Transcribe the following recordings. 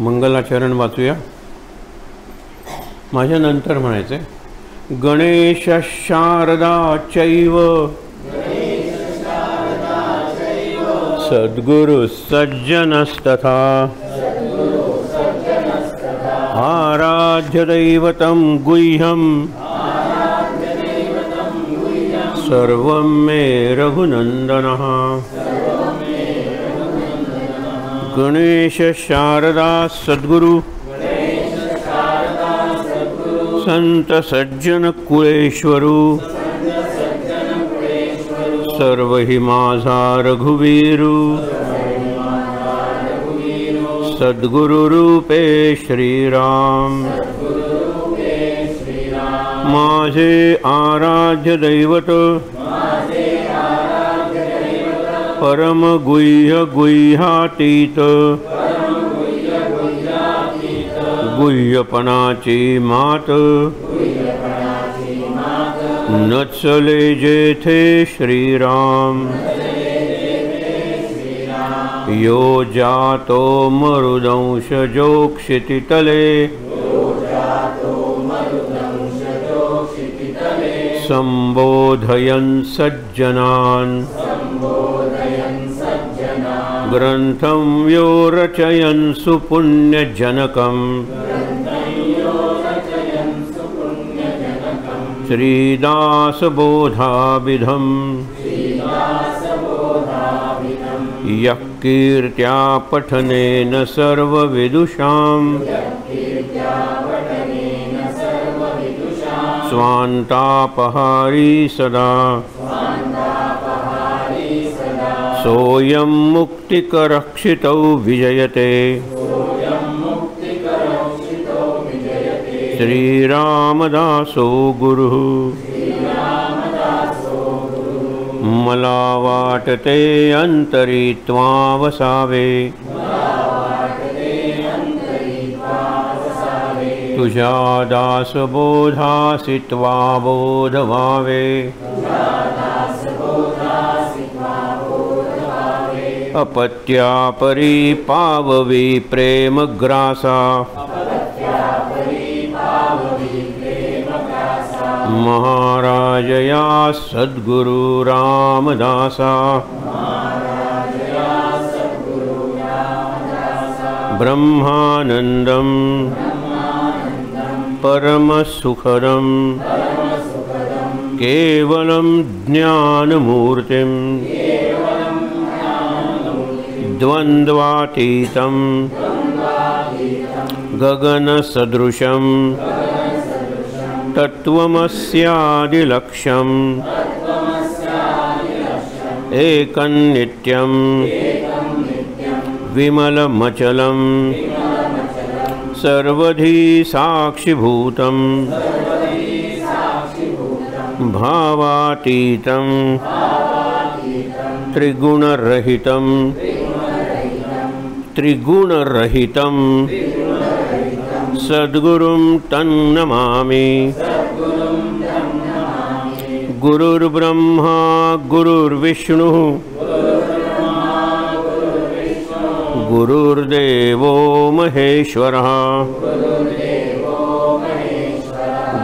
मंगलाचरण वाचूया. माझ्या नंतर म्हणायचे गणेश शारदा चैव सद्गुरु सज्जनस्तथा आराध्य दैवतं गुह्यं सर्वं मे रघुनंदनः. गणेश शारदा सद्गुरु संत सज्जन कुळेश्वरू सर्व ही माझा रघुवीरू सद्गुरु रूपे श्रीराम. माझे आराध्य दैवत परम गुह्य गुह्यातीत गुह्यपणाची मात नचले जेथे श्रीराम. यो जातो मरुदंशजो क्षितितले संबोधयन् सज्जनान् ग्रंथं यो रचयन् सुपुण्यजनकम् श्रीदासबोधाभिधम् यः कीर्त्या पठनेन सर्वविदुषां स्वान्तापहारी सदा सोऽयं मुक्तिकरक्षितौ विजयते. श्रीरामदासो गुरुः. मला वाटते अंतरी त्वावसावे तुझ्या दासबोधासी त्वा बोध व्हावे. अपत्या परी पाववी प्रेमग्रासा महाराजया सद्गुरु रामदासा. ब्रह्मानंदं परमसुखदं केवलं ज्ञानमूर्तिं द्वन्द्वातीतं गगनसदृशं तत्त्वमस्यादिलक्ष्यम् एकं नित्यं विमलमचलं सर्वधी साक्षिभूतं भावातीतं त्रिगुणरहितं सद्गुरुं तन्नमामि. गुरुर्ब्रह्मा गुरुर्विष्णुः गुरुर्देवो महेश्वरः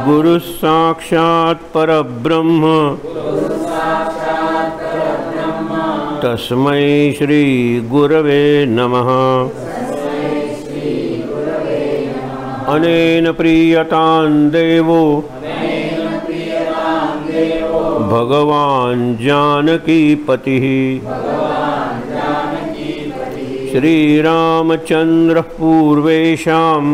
गुरुः साक्षात् परब्रह्म तस्मै श्री गुरवे नमः. अनेन प्रीयतां देवो भगवान् जानकीपतिः. श्रीरामचन्द्रः पूर्वेषाम्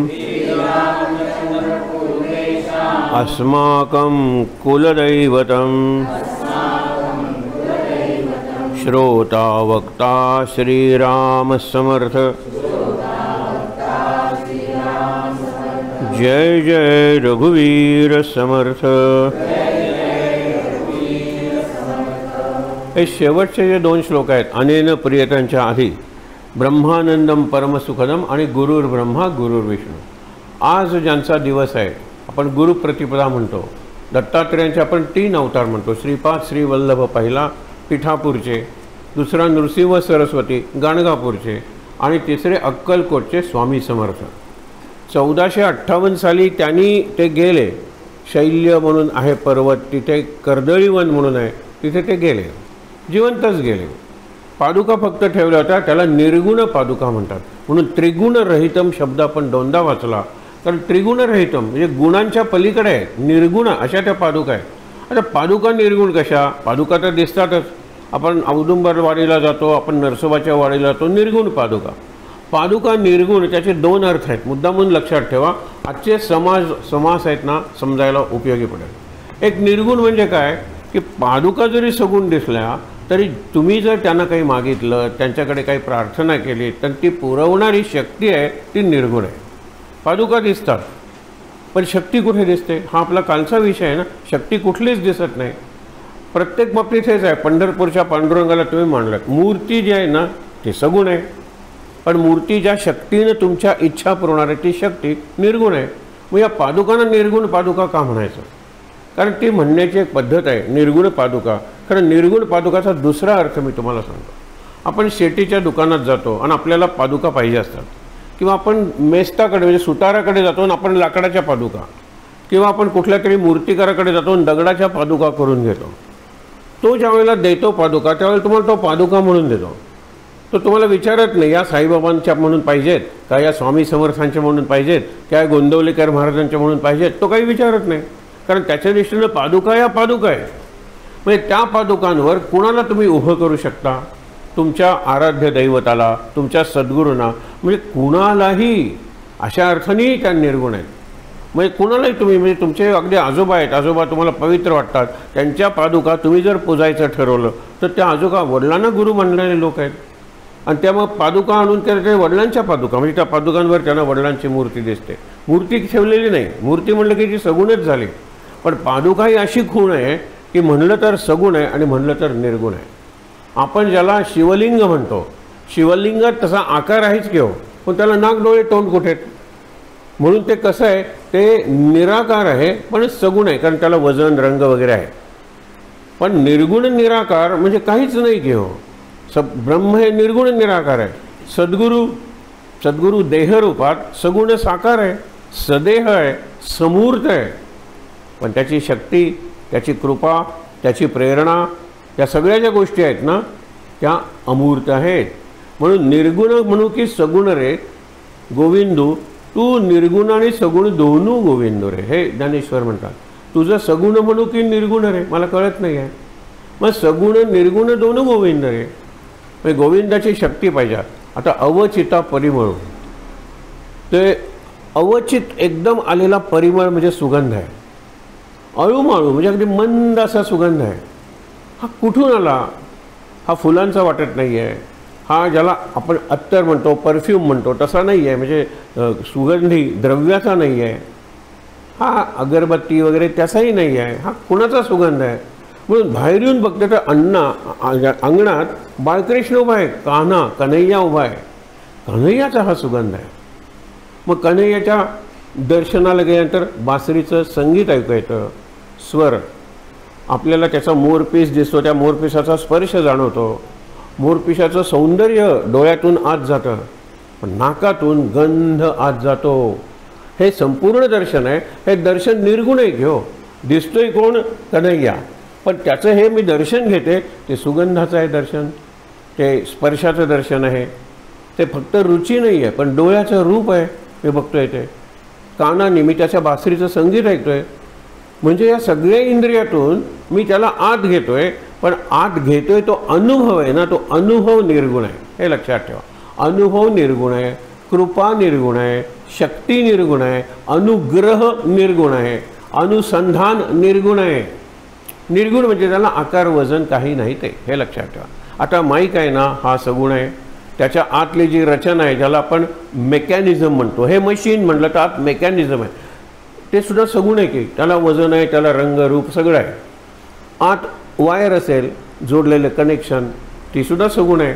अस्माकं कुलदैवतम् श्रोता वक्ता श्रीराम समर्थ. जय जय रघुवीर समर्थ. हे शेवटचे जे 2 श्लोक आहेत अनेन प्रियतांच्या आधी ब्रह्मानंदम परमसुखदम आणि गुरुर्ब्रह्मा गुरुर्विष्णू. आज ज्यांचा दिवस आहे आपण गुरुप्रतिपदा म्हणतो. दत्तात्रेयांचे आपण 3 अवतार म्हणतो. श्रीपाद श्रीवल्लभ पहिला पिठापूरचे, दुसरा नृसिंह सरस्वती गाणगापूरचे आणि तिसरे अक्कलकोटचे स्वामी समर्थ. 1458 साली त्यांनी ते गेले. शैल्य म्हणून आहे पर्वत, तिथे कर्दळीवन म्हणून आहे, तिथे ते गेले, जिवंतच गेले. पादुका फक्त ठेवल्या होत्या, त्याला निर्गुण पादुका म्हणतात. म्हणून त्रिगुणरहितम शब्द आपण दोनदा वाचला, कारण त्रिगुणरहितम म्हणजे गुणांच्या पलीकडे आहे, निर्गुण अशा त्या पादुका आहेत. आता पादुका निर्गुण कशा? पादुका तर दिसतातच. आपण औदुंबर वाडीला जातो, आपण नरसोबाच्या वाडीला जातो, निर्गुण पादुका. पादुका निर्गुण त्याचे दोन अर्थ आहेत, मुद्दामून लक्षात ठेवा. आजचे समास आहेत ना, समजायला उपयोगी पडेल. एक निर्गुण म्हणजे काय की पादुका जरी सगुण दिसल्या तरी तुम्ही जर त्यांना काही मागितलं, त्यांच्याकडे काही प्रार्थना केली, तर ती पुरवणारी शक्ती आहे ती निर्गुण आहे. पादुका दिसतात पण शक्ती कुठे दिसते? हा आपला कालचा विषय आहे ना. शक्ती कुठलीच दिसत नाही. प्रत्येक बाबतीत हेच आहे. पंढरपूरच्या पांडुरंगाला तुम्ही मानलात, मूर्ती जी आहे ना ती सगुण आहे, पण मूर्ती ज्या शक्तीनं तुमच्या इच्छा पुरवणारी ती शक्ती निर्गुण आहे. मग या पादुकांना निर्गुण पादुका का म्हणायचं? कारण ती म्हणण्याची एक पद्धत आहे, निर्गुण पादुका. कारण निर्गुण पादुकाचा दुसरा अर्थ मी तुम्हाला सांगतो. आपण शेतीच्या दुकानात जातो आणि आपल्याला पादुका पाहिजे असतात, किंवा आपण मेस्ताकडे म्हणजे सुताराकडे जातो आणि आपण लाकडाच्या पादुका, किंवा आपण कुठल्या तरी मूर्तिकाराकडे जातो आणि दगडाच्या पादुका करून घेतो. तो ज्यावेळेला देतो पादुका, त्यावेळेला तुम्हाला तो पादुका म्हणून देतो. तो तुम्हाला विचारत नाही या साईबाबांच्या म्हणून पाहिजेत का, या स्वामी समर्थांच्या म्हणून पाहिजेत, काय गोंदवलेकर महाराजांच्या म्हणून पाहिजेत, तो काही विचारत नाही. कारण त्याच्या दृष्टीनं पादुका या पादुका आहे. म्हणजे त्या पादुकांवर कुणाला तुम्ही उभं करू शकता? तुमच्या आराध्य दैवताला, तुमच्या सद्गुरूंना, म्हणजे कुणालाही. अशा अर्थानेही त्या निर्गुण आहेत. म्हणजे कुणालाही तुम्ही, म्हणजे तुमचे अगदी आजोबा आहेत, आजोबा तुम्हाला पवित्र वाटतात, त्यांच्या पादुका तुम्ही जर पुजायचं ठरवलं तर त्या आजोबा वडिलांना गुरु मानणारे लोक आहेत. आणि त्या मग पादुका आणून त्या वडिलांच्या पादुका, म्हणजे त्या पादुकांवर त्यांना वडिलांची मूर्ती दिसते. मूर्ती ठेवलेली नाही. मूर्ती म्हणलं की ती सगुणच झाली. पण पादुका ही अशी खूण आहे की म्हणलं तर सगुण आहे आणि म्हणलं तर निर्गुण आहे. आपण ज्याला शिवलिंग म्हणतो, शिवलिंगात तसा आकार आहेच की हो, पण त्याला नाक डोळे तोंड कुठे? म्हणून ते कसं आहे, ते निराकार आहे पण सगुण आहे, कारण त्याला वजन रंग वगैरे आहे. पण निर्गुण निराकार म्हणजे काहीच नाही की हो. ब्रह्म हे निर्गुण निराकार आहे. सद्गुरू देहरूपात सगुण साकार आहे, सदेह आहे, समूर्त आहे. पण त्याची शक्ती, त्याची कृपा, त्याची प्रेरणा, या सगळ्या ज्या गोष्टी आहेत ना त्या अमूर्त आहेत. म्हणून निर्गुण म्हणू की सगुण रे गोविंदू, तू निर्गुण आणि सगुण दोनू गोविंदो रे, हे ज्ञानेश्वर म्हणतात. तुझं सगुण म्हणू की निर्गुण रे मला कळत नाही आहे. मग सगुण निर्गुण दोनू गोविंद रे, म्हणजे गोविंदाची शक्ती पाहिजे. आता अवचिता परिमळ, ते अवचित एकदम आलेला परिमळ म्हणजे सुगंध आहे. अळूमाळू म्हणजे अगदी मंद असा सुगंध आहे. हा कुठून आला? हा फुलांचा वाटत नाही आहे. हा ज्याला आपण अत्तर म्हणतो, परफ्यूम म्हणतो, तसा नाही आहे. म्हणजे सुगंधी द्रव्याचा नाही आहे. हा अगरबत्ती वगैरे त्याचाही नाही आहे. हा कुणाचा सुगंध आहे? म्हणून बाहेर येऊन बघते तर अंगणात बाळकृष्ण उभा आहे, कन्हैया उभा आहे. कन्हैयाचा हा सुगंध आहे. मग कन्हैयाच्या दर्शनाला गेल्यानंतर बासरीचं संगीत ऐकू येतं, स्वर, आपल्याला त्याचा मोरपीस दिसतो, त्या मोरपिसाचा स्पर्श जाणवतो. मोरपिसाचं सौंदर्य डोळ्यातून आत जातं, पण नाकातून गंध आत जातो. हे संपूर्ण दर्शन आहे. हे दर्शन निर्गुण आहे घेऊ. दिसतोय कोण? कन्हैया. पण त्याचं हे मी दर्शन घेते ते सुगंधाचं आहे दर्शन, ते स्पर्शाचं दर्शन आहे. ते फक्त रुची नाही आहे पण डोळ्याचं रूप आहे. मी बघतोय ते कानाने, मी त्याच्या बासरीचं संगीत ऐकतोय. म्हणजे या सगळ्या इंद्रियातून मी त्याला आत घेतोय. पण आत घेतोय तो अनुभव आहे ना, तो अनुभव निर्गुण आहे. हे लक्षात ठेवा. अनुभव निर्गुण आहे, कृपा निर्गुण आहे, शक्ती निर्गुण आहे, अनुग्रह निर्गुण आहे, अनुसंधान निर्गुण आहे. निर्गुण म्हणजे त्याला आकार वजन काही नाही ते, हे लक्षात ठेवा. आता माईक आहे ना, हा सगुण आहे. त्याच्या आतली जी रचना आहे ज्याला आपण मेकॅनिझम म्हणतो, हे मशीन म्हटलं तर आत मेकॅनिझम आहे, ते सुद्धा सगुण आहे की त्याला वजन आहे, त्याला रंग रूप सगळं आहे. आत वायर असेल जोडलेलं कनेक्शन, ती सुद्धा सगुण आहे.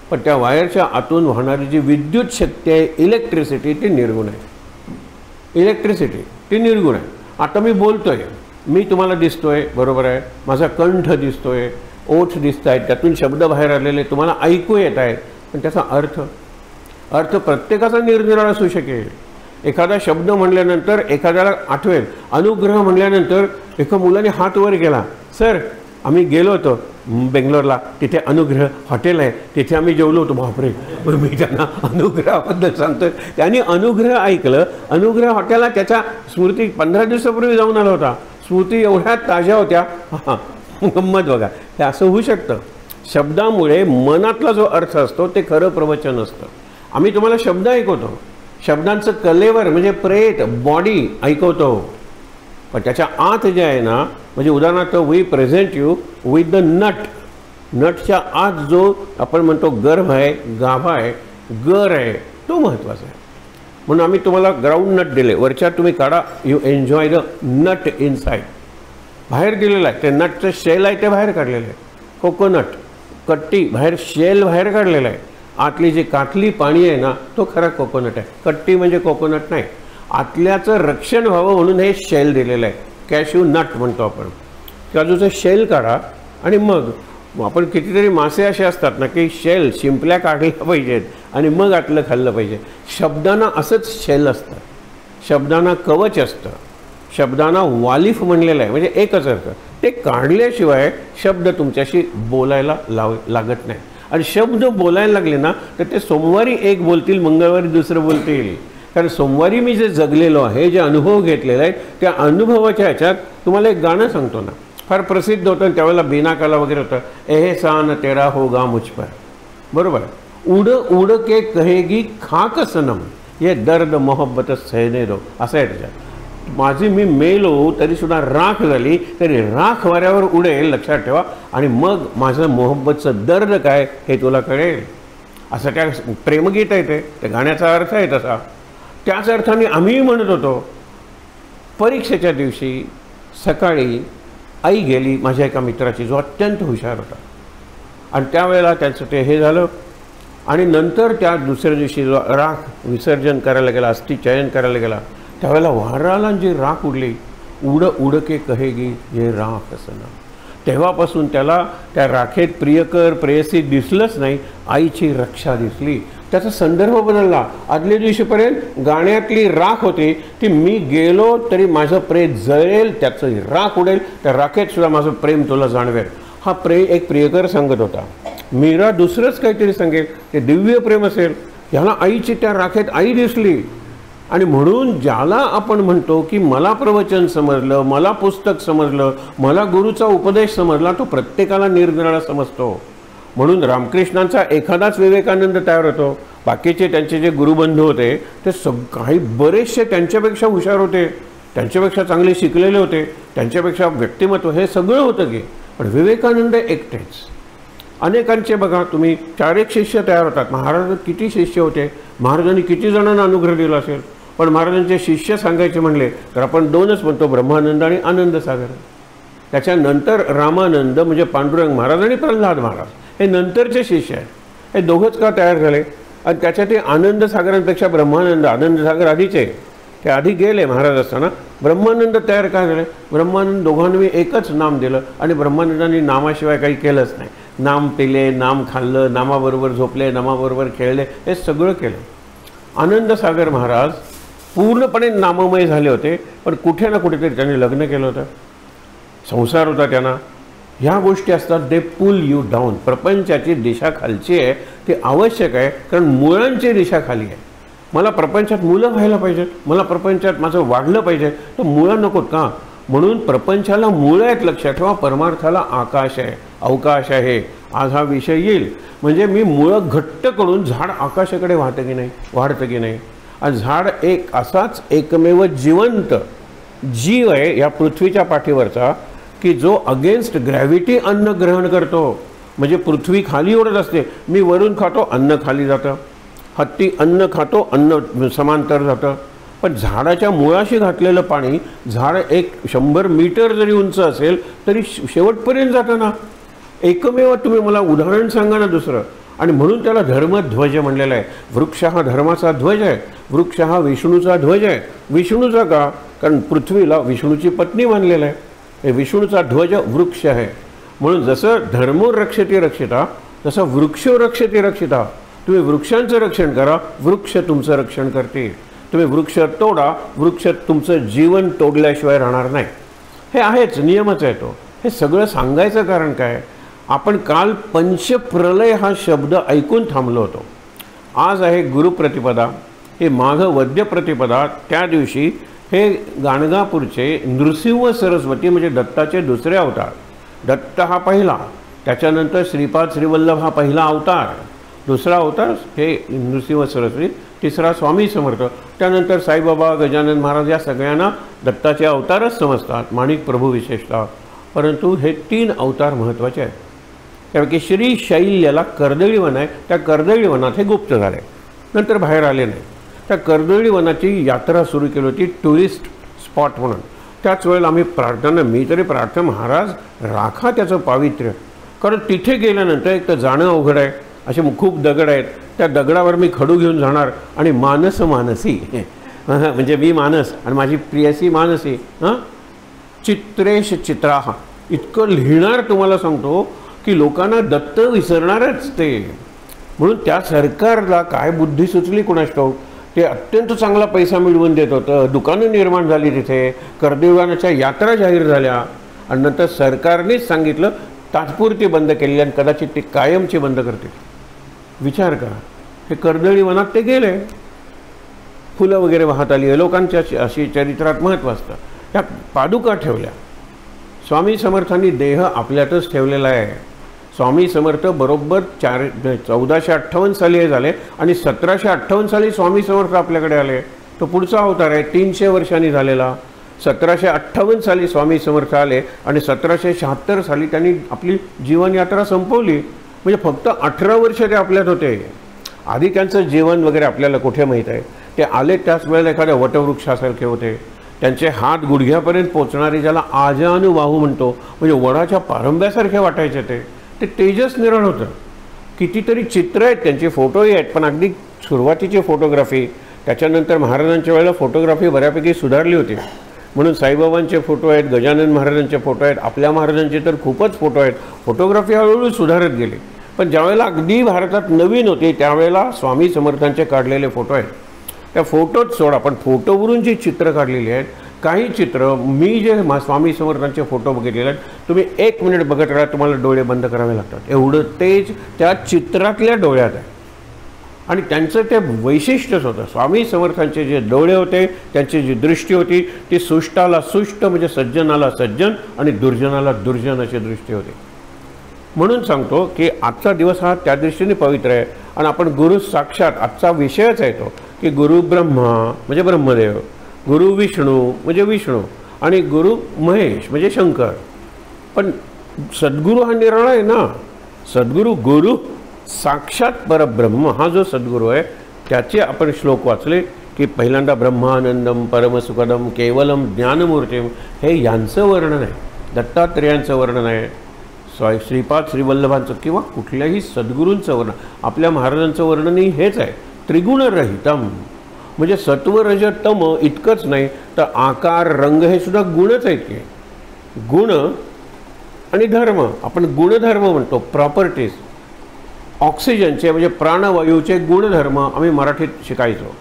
पण त्या वायरच्या आतून वाहणारी जी विद्युत शक्ती आहे, इलेक्ट्रिसिटी, ती निर्गुण आहे. इलेक्ट्रिसिटी ती निर्गुण आहे. आता मी बोलतोय, मी तुम्हाला दिसतोय, बरोबर आहे, माझा कंठ दिसतोय, ओठ दिसत आहेत, त्यातून शब्द बाहेर आलेले तुम्हाला ऐकू येत आहेत, पण त्याचा अर्थ अर्थ प्रत्येकाचा निरनिराळा असू शकेल. एखादा शब्द म्हणल्यानंतर एखाद्याला आठवेल. अनुग्रह म्हणल्यानंतर एका मुलाने हात वर केला, सर आम्ही गेलो होतो बेंगलोरला, तिथे अनुग्रह हॉटेल आहे, तिथे आम्ही जेवलो होतो. बापरे, मग मी त्यांना अनुग्रहाबद्दल सांगतोय. त्यांनी अनुग्रह ऐकलं. अनुग्रह हॉटेलला त्याच्या स्मृती 15 दिवसापूर्वी जाऊन आला होता. स्मृती एवढ्या ताज्या होत्या. हां, गंमत बघा. हे असं होऊ शकतं. शब्दामुळे मनातला जो अर्थ असतो ते खरं प्रवचन असतं. आम्ही तुम्हाला शब्द ऐकवतो, शब्दांचं कलेवर म्हणजे प्रेत बॉडी ऐकवतो, पण त्याच्या आत जे आहे ना, म्हणजे उदाहरणार्थ we present you with the nut. नटच्या आत जो आपण म्हणतो गर्भ आहे, गाभा आहे, गर आहे, तो महत्त्वाचा आहे. म्हणून आम्ही तुम्हाला ग्राउंड नट दिले. वरच्या तुम्ही काढा, you enjoy the nut inside. बाहेर दिलेलं आहे ते नटचं शेल आहे, ते बाहेर काढलेलं आहे. कोकोनट कट्टी बाहेर, शेल बाहेर काढलेला आहे. आतली जी कातली पाणी आहे ना, तो खरा कोकोनट आहे. कट्टी म्हणजे कोकोनट नाही. आतल्याचं रक्षण व्हावं म्हणून हे शेल दिलेलं आहे. कॅश्यू नट म्हणतो आपण. काजूचं शेल काढा आणि मग आपण कितीतरी मासे असे असतात ना की शेल शिंपल्या काढल्या पाहिजेत आणि मग आतलं खाल्लं पाहिजे. शब्दांना असंच शेल असतं, शब्दांना कवच असतं, शब्दांना वालिफ म्हणलेलं आहे. म्हणजे एकच अर्थ. ते काढल्याशिवाय शब्द तुमच्याशी बोलायला लागत नाही. आणि शब्द बोलायला लागले ना तर ते सोमवारी एक बोलतील, मंगळवारी दुसरं बोलतील. कारण सोमवारी मी जे जगलेलो आहे, जे अनुभव घेतलेला आहे, त्या अनुभवाच्या ह्याच्यात तुम्हाला एक गाणं सांगतो ना, फार प्रसिद्ध होतं. त्यावेळेला बिनाकाला वगैरे होतं, एहसान तेरा होगा मुझ पर. बरोबर. उड उड के कहेगी खाक सनम, ये दर्द मोहब्बत सहने दो, असं आहे त्याच्यात. माझी मी मेलो तरीसुद्धा राख झाली तरी राख वाऱ्यावर उडेल, लक्षात ठेवा. आणि मग माझं मोहब्बतचं दर्द काय हे तुला कळेल. असं त्या प्रेमगीत आहे ते, त्या गाण्याचा अर्थ आहे तसा. त्याच अर्थाने आम्ही म्हणत होतो. परीक्षेच्या दिवशी सकाळी आई गेली माझ्या एका मित्राची, जो अत्यंत हुशार होता. आणि त्यावेळेला त्याचं ते हे झालं. आणि नंतर त्या दुसऱ्या दिवशी जो राख विसर्जन करायला गेला, अस्थि चयन करायला गेला, त्यावेळेला वाराला जी राख उडली, उड उड के कहेगी ये राख असं ना, तेव्हापासून त्याला त्या राखेत प्रियकर प्रेयसी दिसलंच नाही, आईची रक्षा दिसली. त्याचा संदर्भ बदलला. आदल्या दिवशीपर्यंत गाण्यातली राख होती ती मी गेलो तरी माझं प्रेम जळेल, त्याचं राख उडेल, त्या राखेत सुद्धा माझं प्रेम तुला जाणवेल. हा एक प्रियकर सांगत होता. मीरा दुसरंच काहीतरी सांगेल, ते दिव्य प्रेम असेल. ह्याला आईची त्या राखेत आई दिसली. आणि म्हणून ज्याला आपण म्हणतो की मला प्रवचन समजलं, मला पुस्तक समजलं, मला गुरुचा उपदेश समजला, तो प्रत्येकाला निरनिराळा समजतो. म्हणून रामकृष्णांचा एखादाच विवेकानंद तयार होतो. बाकीचे त्यांचे जे गुरुबंधू होते ते काही बरेचसे त्यांच्यापेक्षा हुशार होते, त्यांच्यापेक्षा चांगले शिकलेले होते, त्यांच्यापेक्षा व्यक्तिमत्व हे सगळं होतं की. पण विवेकानंद एकटेच. अनेकांचे बघा तुम्ही 4-1 शिष्य तयार होतात. महाराज किती शिष्य होते, महाराजांनी किती जणांना अनुग्रह दिला असेल. पण महाराजांचे शिष्य सांगायचे म्हणले तर आपण 2च म्हणतो, ब्रह्मानंद आणि आनंदसागर. त्याच्यानंतर रामानंद म्हणजे पांडुरंग महाराज आणि प्रल्हाद महाराज हे नंतरचे शिष्य आहेत. हे दोघंच का तयार झाले. आणि त्याच्यात ते आनंदसागरांपेक्षा ब्रह्मानंद, आनंदसागर आधीचे, ते आधी गेले महाराज असताना. ब्रह्मानंद तयार काय झाले. ब्रह्मानंद दोघांनी एकच नाम दिलं आणि ब्रह्मानंदांनी नामाशिवाय काही केलंच नाही. नाम पिले, नाम खाल्लं, नामाबरोबर झोपले, नामाबरोबर खेळले, हे सगळं केलं. आनंदसागर महाराज पूर्णपणे नाममय झाले होते, पण कुठे ना कुठेतरी त्यांनी लग्न केलं होतं, संसार होता त्यांना. ह्या गोष्टी असतात, दे पुल यू डाऊन. प्रपंचाची दिशा खालची आहे, ती आवश्यक आहे, कारण मुळांची दिशा खाली आहे. मला प्रपंचात मुलं व्हायला पाहिजेत, मला प्रपंचात माझं वाढलं पाहिजे, तर मुळं नकोत का. म्हणून प्रपंचाला मुळं आहेत, लक्षात ठेवा. परमार्थाला आकाश आहे, अवकाश आहे. आज हा विषय येईल. म्हणजे मी मुळं घट्ट करून झाड आकाशाकडे वाहतं की नाही, वाढतं की नाही. आणि झाड एक असाच एकमेव जिवंत जीव आहे या पृथ्वीच्या पाठीवरचा की जो अगेन्स्ट ग्रॅव्हिटी अन्न ग्रहण करतो. म्हणजे पृथ्वी खाली ओढत असते, मी वरून खातो, अन्न खाली जातं. हत्ती अन्न खातो, अन्न समांतर जातं. पण झाडाच्या मुळाशी घातलेलं पाणी, झाड 100 मीटर जरी उंच असेल तरी शेवटपर्यंत जातं ना. एकमेव तुम्ही मला उदाहरण सांगा ना दुसरं. आणि म्हणून त्याला धर्मध्वज म्हणलेला आहे. वृक्ष हा धर्माचा ध्वज आहे, वृक्ष हा विष्णूचा ध्वज आहे. विष्णूचा का, कारण पृथ्वीला विष्णूची पत्नी मानलेला आहे. हे विष्णूचा ध्वज वृक्ष आहे. म्हणून जसं धर्मो रक्षते रक्षिता, तसं वृक्षो रक्षते रक्षिता. तुम्ही वृक्षांचं रक्षण करा, वृक्ष तुमचं रक्षण करतील. तुम्ही वृक्ष तोडा, वृक्ष तुमचं जीवन तोडल्याशिवाय राहणार नाही. हे आहेच, नियमच आहे तो. हे सगळं सांगायचं कारण काय, आपण काल पंचप्रलय हा शब्द ऐकून थांबलो होतो. आज आहे गुरुप्रतिपदा, हे माघ वद्य प्रतिपदा. त्या दिवशी हे गाणगापूरचे नृसिंह सरस्वती म्हणजे दत्ताचे दुसरे अवतार. दत्त हा पहिला, त्याच्यानंतर श्रीपाद श्रीवल्लभ हा पहिला अवतार, दुसरा अवतार हे नृसिंह सरस्वती, तिसरा स्वामी समर्थ, त्यानंतर साईबाबा, गजानन महाराज या सगळ्यांना दत्ताचे अवतारच समजतात, माणिक प्रभू विशेषतः. परंतु हे 3 अवतार महत्त्वाचे आहेत. त्यापैकी श्री शैल्याला कर्दळी वन आहे, त्या कर्दळी वनात हे गुप्त झाले, नंतर बाहेर आले नाही. त्या कर्दळी वनाची यात्रा सुरू केली होती टुरिस्ट स्पॉट म्हणून. त्याच वेळेला आम्ही प्रार्थना, मी तरी प्रार्थना, महाराज राखा त्याचं पावित्र्य, कारण तिथे गेल्यानंतर एक तर जाणं अवघड आहे, असे खूप दगड आहेत, त्या दगडावर मी खडू घेऊन जाणार आणि मानस मानसी म्हणजे मी मानस आणि माझी प्रियसी मानसी, चित्रेश चित्राहा इतकं लिहिणार तुम्हाला सांगतो की लोकांना दत्त विसरणारच ते. म्हणून त्या सरकारला काय बुद्धी सुचली कोणास ठाऊक, ते अत्यंत चांगला पैसा मिळवून देत होतं, दुकानं निर्माण झाली तिथे, कर्दळीवनाच्या यात्रा जाहीर झाल्या आणि नंतर सरकारनेच सांगितलं तात्पुरती बंद केली आणि कदाचित ते कायमची बंद करतील. विचार करा, हे कर्दळी वनात ते गेले, फुलं वगैरे वाहत आली, लोकांच्या अशी चरित्रात महत्त्व असतं. त्या पादुका ठेवल्या. स्वामी समर्थांनी देह आपल्यातच ठेवलेला आहे. स्वामी समर्थ बरोबर 1458 साली हे झाले आणि 1758 साली स्वामी समर्थ आपल्याकडे आले. तो पुढचा अवतार आहे 300 वर्षांनी झालेला. 1758 साली स्वामी समर्थ आले आणि 1776 साली त्यांनी आपली जीवनयात्रा संपवली. म्हणजे फक्त 18 वर्ष ते आपल्यात होते. आधी त्यांचं जीवन वगैरे आपल्याला कुठे माहीत आहे. ते आले त्याच वेळेला एखाद्या वटवृक्षासारखे होते. त्यांचे हात गुडघ्यापर्यंत पोचणारे, ज्याला आजानुबाहू म्हणतो, म्हणजे वडाच्या पारंब्यासारखे वाटायचे ते तेजस निरण होतं. कितीतरी चित्र आहेत, त्यांचे फोटोही आहेत, पण अगदी सुरुवातीची फोटोग्राफी, त्याच्यानंतर महाराजांच्या वेळेला फोटोग्राफी बऱ्यापैकी सुधारली होती. म्हणून साईबाबांचे फोटो आहेत, गजानन महाराजांचे फोटो आहेत, आपल्या महाराजांचे तर खूपच फोटो आहेत. फोटोग्राफी हळूहळू सुधारत गेली. पण ज्यावेळेला अगदी भारतात नवीन होते त्यावेळेला स्वामी समर्थांचे काढलेले फोटो आहेत. त्या फोटोच सोडा, पण फोटोवरून जी चित्र काढलेली आहेत, काही चित्र मी जे स्वामी समर्थांचे फोटो बघितलेले आहेत, तुम्ही 1 मिनिट बघत राहा, तुम्हाला डोळे बंद करावे लागतात. एवढं तेज त्या चित्रातल्या डोळ्यात आहे. आणि त्यांचं ते वैशिष्ट्यच होतं. स्वामी समर्थांचे जे डोळे होते, त्यांची जी दृष्टी होती, ती सुष्टाला सुष्ट म्हणजे सज्जनाला सज्जन आणि दुर्जनाला दुर्जन अशी दृष्टी होती. म्हणून सांगतो की आजचा दिवस हा त्या दृष्टीने पवित्र आहे. आणि आपण गुरु साक्षात, आजचा विषयच आहे तो की गुरु ब्रह्मा म्हणजे ब्रह्मदेव, गुरु विष्णू म्हणजे विष्णू आणि गुरु महेश म्हणजे शंकर. पण सद्गुरू हा निराळा आहे ना. सद्गुरू गुरु साक्षात परब्रह्म हा जो सद्गुरू आहे, त्याचे आपण श्लोक वाचले की पहिल्यांदा ब्रह्मानंदम परमसुखदम केवलम ज्ञानमूर्तीम, हे यांचं वर्णन आहे. दत्तात्रेयांचं वर्णन आहे, श्रीपाद श्रीवल्लभांचं किंवा कुठल्याही सद्गुरूंचं वर्णन. आपल्या महाराजांचं वर्णनही हेच आहे, त्रिगुणरहितम. म्हणजे सत्व रज तम इतकंच नाही तर आकार रंग हे सुद्धा गुणच आहेत. की गुण आणि धर्म, आपण गुणधर्म म्हणतो, प्रॉपर्टीज. ऑक्सिजनचे म्हणजे प्राणवायूचे गुणधर्म आम्ही मराठीत शिकायचो.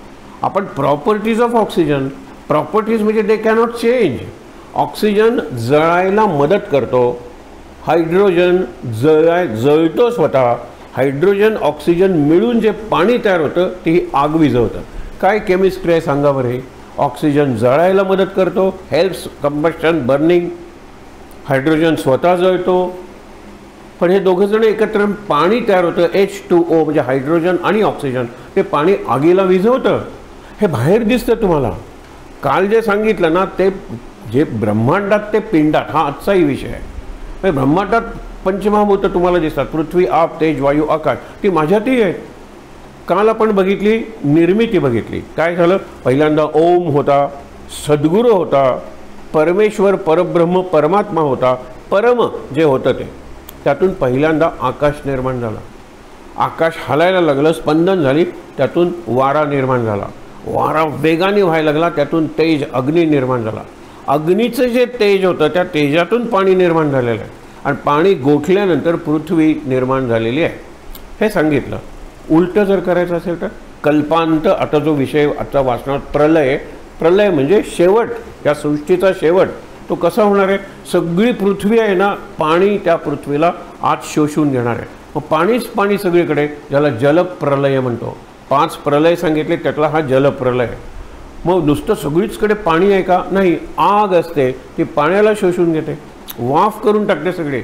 आपण प्रॉपर्टीज ऑफ ऑक्सिजन, प्रॉपर्टीज म्हणजे दे कॅनॉट चेंज. ऑक्सिजन जळायला मदत करतो, हायड्रोजन जळतो स्वतः. हायड्रोजन ऑक्सिजन मिळून जे पाणी तयार होतं ते आग विझवतं. काय केमिस्ट्री आहे सांगा बरं. हे ऑक्सिजन जळायला मदत करतो, हेल्प्स कंबस्टन बर्निंग. हायड्रोजन स्वतः जळतो, पण हे दोघंजण एकत्र पाणी तयार होतं, H2O म्हणजे हायड्रोजन आणि ऑक्सिजन. ते पाणी आगीला विझवतं. हे बाहेर दिसतं तुम्हाला. काल जे सांगितलं ना, ते जे ब्रह्मांडात ते पिंडात, हा आजचाही विषय आहे. ब्रह्मांडात पंचमहाभूत तुम्हाला दिसतात, पृथ्वी आप तेज वायू आकाश, ती माझ्यातही आहेत. काल आपण बघितली निर्मिती बघितली. काय झालं, पहिल्यांदा ओम होता, सद्गुरू होता, परमेश्वर परब्रह्म परमात्मा होता, परम जे होतं ते. त्यातून पहिल्यांदा आकाश निर्माण झाला. आकाश हलायला लागलं, स्पंदन झाली, त्यातून वारा निर्माण झाला. वारा वेगाने व्हायला लागला, त्यातून तेज अग्नी निर्माण झाला. अग्नीचं जे तेज होतं त्या तेजातून पाणी निर्माण झालेलं आहे आणि पाणी गोठल्यानंतर पृथ्वी निर्माण झालेली आहे. हे सांगितलं. उलटं जर करायचं असेल तर कल्पांत, आता जो विषय आता वाचणार प्रलय, प्रलय म्हणजे शेवट, या सृष्टीचा शेवट तो कसा होणार आहे? सगळी पृथ्वी आहे ना, पाणी त्या पृथ्वीला आत शोषून घेणार आहे. मग पाणीच पाणी सगळीकडे, ज्याला जलप्रलय म्हणतो. 5 प्रलय सांगितले त्यातला हा जलप्रलय. मग नुसतं सगळीचकडे पाणी आहे का? नाही, आग असते ती पाण्याला शोषून घेते, वाफ करून टाकते सगळे.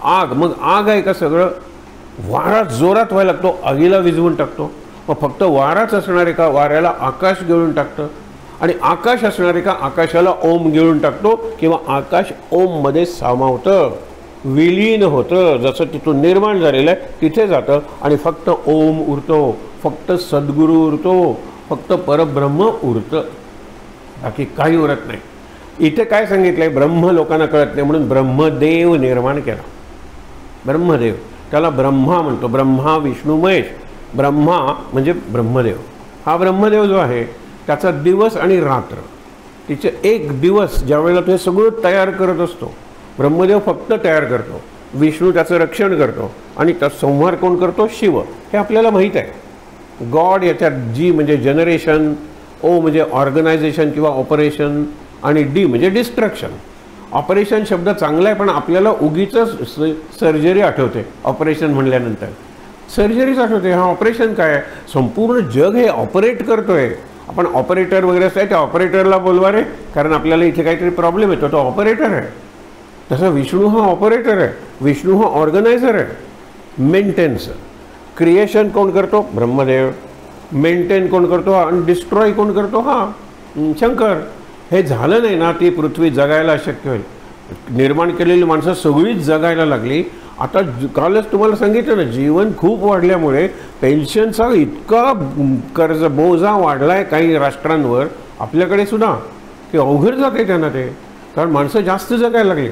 आग, मग आग आहे का? सगळं वारा जोरात व्हायला लागतो, आगीला विझवून टाकतो. मग फक्त वाराच असणार आहे का? वाऱ्याला आकाश गिळून टाकतं. आणि आकाश असणार आहे का? आकाशाला ओम गिळून टाकतो, किंवा आकाश ओममध्ये सामावतं, विलीन होतं. जसं तिथून निर्माण झालेलं आहे तिथे जातं आणि फक्त ओम उरतो, फक्त सद्गुरू उरतो, फक्त परब्रह्म उरतं, बाकी काही उरत नाही. इथे काय सांगितलंय? ब्रह्म लोकांना कळत नाही म्हणून ब्रह्मदेव निर्माण केला. ब्रह्मदेव, त्याला ब्रह्मा म्हणतो. ब्रह्मा विष्णू महेश. ब्रह्मा म्हणजे ब्रह्मदेव. हा ब्रह्मदेव जो आहे त्याचा दिवस आणि रात्र, तिचे एक दिवस ज्यावेळेला तो सगळं तयार करत असतो, ब्रह्मदेव फक्त तयार करतो, विष्णू त्याचं रक्षण करतो, आणि त्या संहार कोण करतो? शिव. हे आपल्याला माहीत आहे. गॉड याच्यात जी म्हणजे जनरेशन, ओ म्हणजे ऑर्गनायझेशन किंवा ऑपरेशन, आणि डी म्हणजे डिस्ट्रक्शन. ऑपरेशन शब्द चांगला आहे, पण आपल्याला उगीच सर्जरी आठवते. ऑपरेशन म्हणल्यानंतर सर्जरीच आठवते. हा ऑपरेशन काय आहे? संपूर्ण जग हे ऑपरेट करतोय. आपण ऑपरेटर वगैरे असं आहे, त्या ऑपरेटरला बोलवा रे, कारण आपल्याला इथे काहीतरी प्रॉब्लेम येतो, तो ऑपरेटर आहे. तसं विष्णू हा ऑपरेटर आहे, विष्णू हा ऑर्गनायझर आहे. मेंटेन्स, क्रिएशन कोण करतो? ब्रह्मदेव. मेंटेन कोण करतो? आणि डिस्ट्रॉय कोण करतो? हा शंकर. हे झालं नाही ना, ती पृथ्वी जगायला अशक्य होईल. निर्माण केलेली माणसं सगळीच जगायला लागली. आता कालच तुम्हाला सांगितलं ना, जीवन खूप वाढल्यामुळे पेन्शनचा इतका कर्ज बोजा वाढला आहे काही राष्ट्रांवर, आपल्याकडे सुद्धा, की अवघड जाते त्यांना ते, कारण माणसं जास्त जगायला लागली.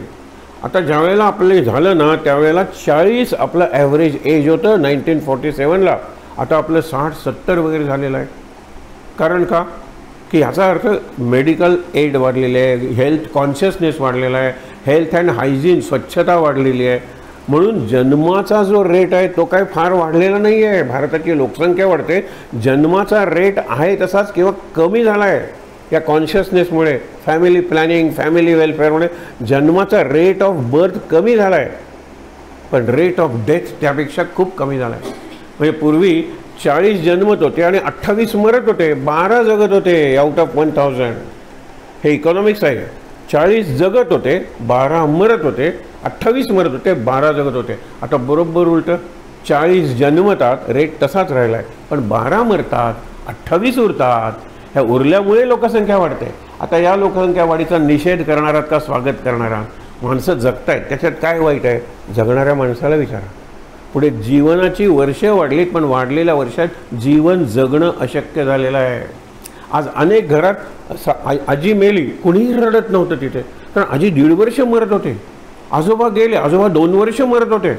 आता ज्यावेळेला आपले झालं ना त्यावेळेला 40 आपलं ॲव्हरेज एज होतं 1947ला. आता आपलं 60-70 वगैरे झालेलं आहे. कारण का? की ह्याचा अर्थ मेडिकल एड वाढलेली आहे, हेल्थ कॉन्शियसनेस वाढलेला आहे, हेल्थ अँड हायजीन, स्वच्छता वाढलेली आहे. म्हणून जन्माचा जो रेट आहे तो काय फार वाढलेला नाही आहे. भारताची लोकसंख्या वाढते, जन्माचा रेट आहे तसाच किंवा कमी झाला आहे. या कॉन्शियसनेसमुळे, फॅमिली प्लॅनिंग, फॅमिली वेलफेअरमुळे जन्माचा रेट ऑफ बर्थ कमी झाला आहे, पण रेट ऑफ डेथ त्यापेक्षा खूप कमी झाला आहे. म्हणजे पूर्वी 40 जन्मत होते आणि 28 मरत होते, 12 जगत होते आउट ऑफ 1000. हे इकॉनॉमिक्स आहे. 40 जगत होते, 12 मरत होते, 28 मरत होते, 12 जगत होते. आता बरोबर उलटं, 40 जन्मतात, रेट तसाच राहिला आहे, पण 12 मरतात, 28 उरतात. ह्या उरल्यामुळे लोकसंख्या वाढते. आता या लोकसंख्या वाढीचा निषेध करणारा का स्वागत करणारा? माणसं जगतायत, त्याच्यात काय वाईट आहे? जगणाऱ्या माणसाला विचारा. पुढे जीवनाची वर्षे वाढलीत, पण वाढलेल्या वर्षात जीवन जगणं अशक्य झालेलं आहे. आज अनेक घरात आजी मेली, कुणीही रडत नव्हतं तिथे, कारण आजी 1.5 वर्ष मरत होते. आजोबा गेले, आजोबा 2 वर्ष मरत होते,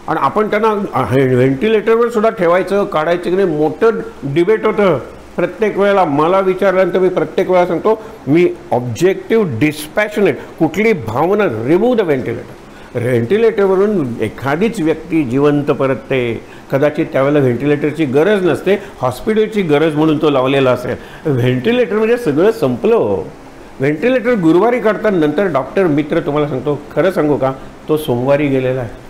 आणि आपण त्यांना व्हेंटिलेटरवर सुद्धा ठेवायचं काढायचं की नाही, मोठं डिबेट होतं. प्रत्येक वेळेला मला विचारल्यानंतर मी प्रत्येक वेळा सांगतो, मी ऑब्जेक्टिव्ह डिस्पॅशनेट, कुठली भावना, रिमूव्ह द व्हेंटिलेटर. व्हेंटिलेटरवरून एखादीच व्यक्ती जिवंत परतते. कदाचित त्यावेळेला व्हेंटिलेटरची गरज नसते, हॉस्पिटलची गरज म्हणून तो लावलेला असेल. व्हेंटिलेटर म्हणजे सगळं संपलं. व्हेंटिलेटर गुरुवारी काढतात, नंतर डॉक्टर मित्र तुम्हाला सांगतो, खरं सांगू का, तो सोमवारी गेलेला आहे.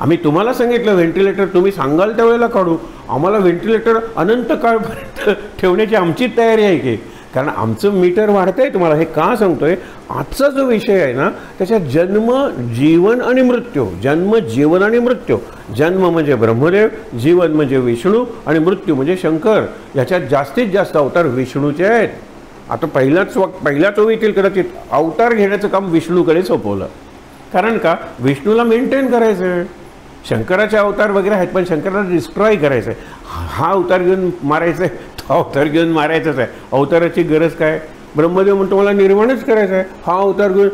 आम्ही तुम्हाला सांगितलं व्हेंटिलेटर तुम्ही सांगाल त्यावेळेला काढू. आम्हाला व्हेंटिलेटर अनंत काळपर्यंत ठेवण्याची आमची तयारी आहे की, कारण आमचं मीटर वाढतं आहे. तुम्हाला हे का सांगतोय? आजचा जो विषय आहे ना त्याच्यात जन्म, जीवन आणि मृत्यू. जन्म, जीवन आणि मृत्यू. जन्म म्हणजे ब्रह्मदेव, जीवन म्हणजे विष्णू, आणि मृत्यू म्हणजे शंकर. याच्यात जास्तीत जास्त अवतार विष्णूचे आहेत. आता पहिल्याच ओवीतील कदाचित अवतार घेण्याचं काम विष्णूकडे सोपवलं. कारण का? विष्णूला मेंटेन करायचं आहे. शंकराचे अवतार वगैरे आहेत, पण शंकराला डिस्ट्रॉय करायचं आहे. हा अवतार घेऊन मारायचं आहे, तो अवतार घेऊन मारायचंच आहे. अवताराची गरज काय? ब्रह्मदेव म्हणतो मला निर्माणच करायचं आहे, हा अवतार घेऊन.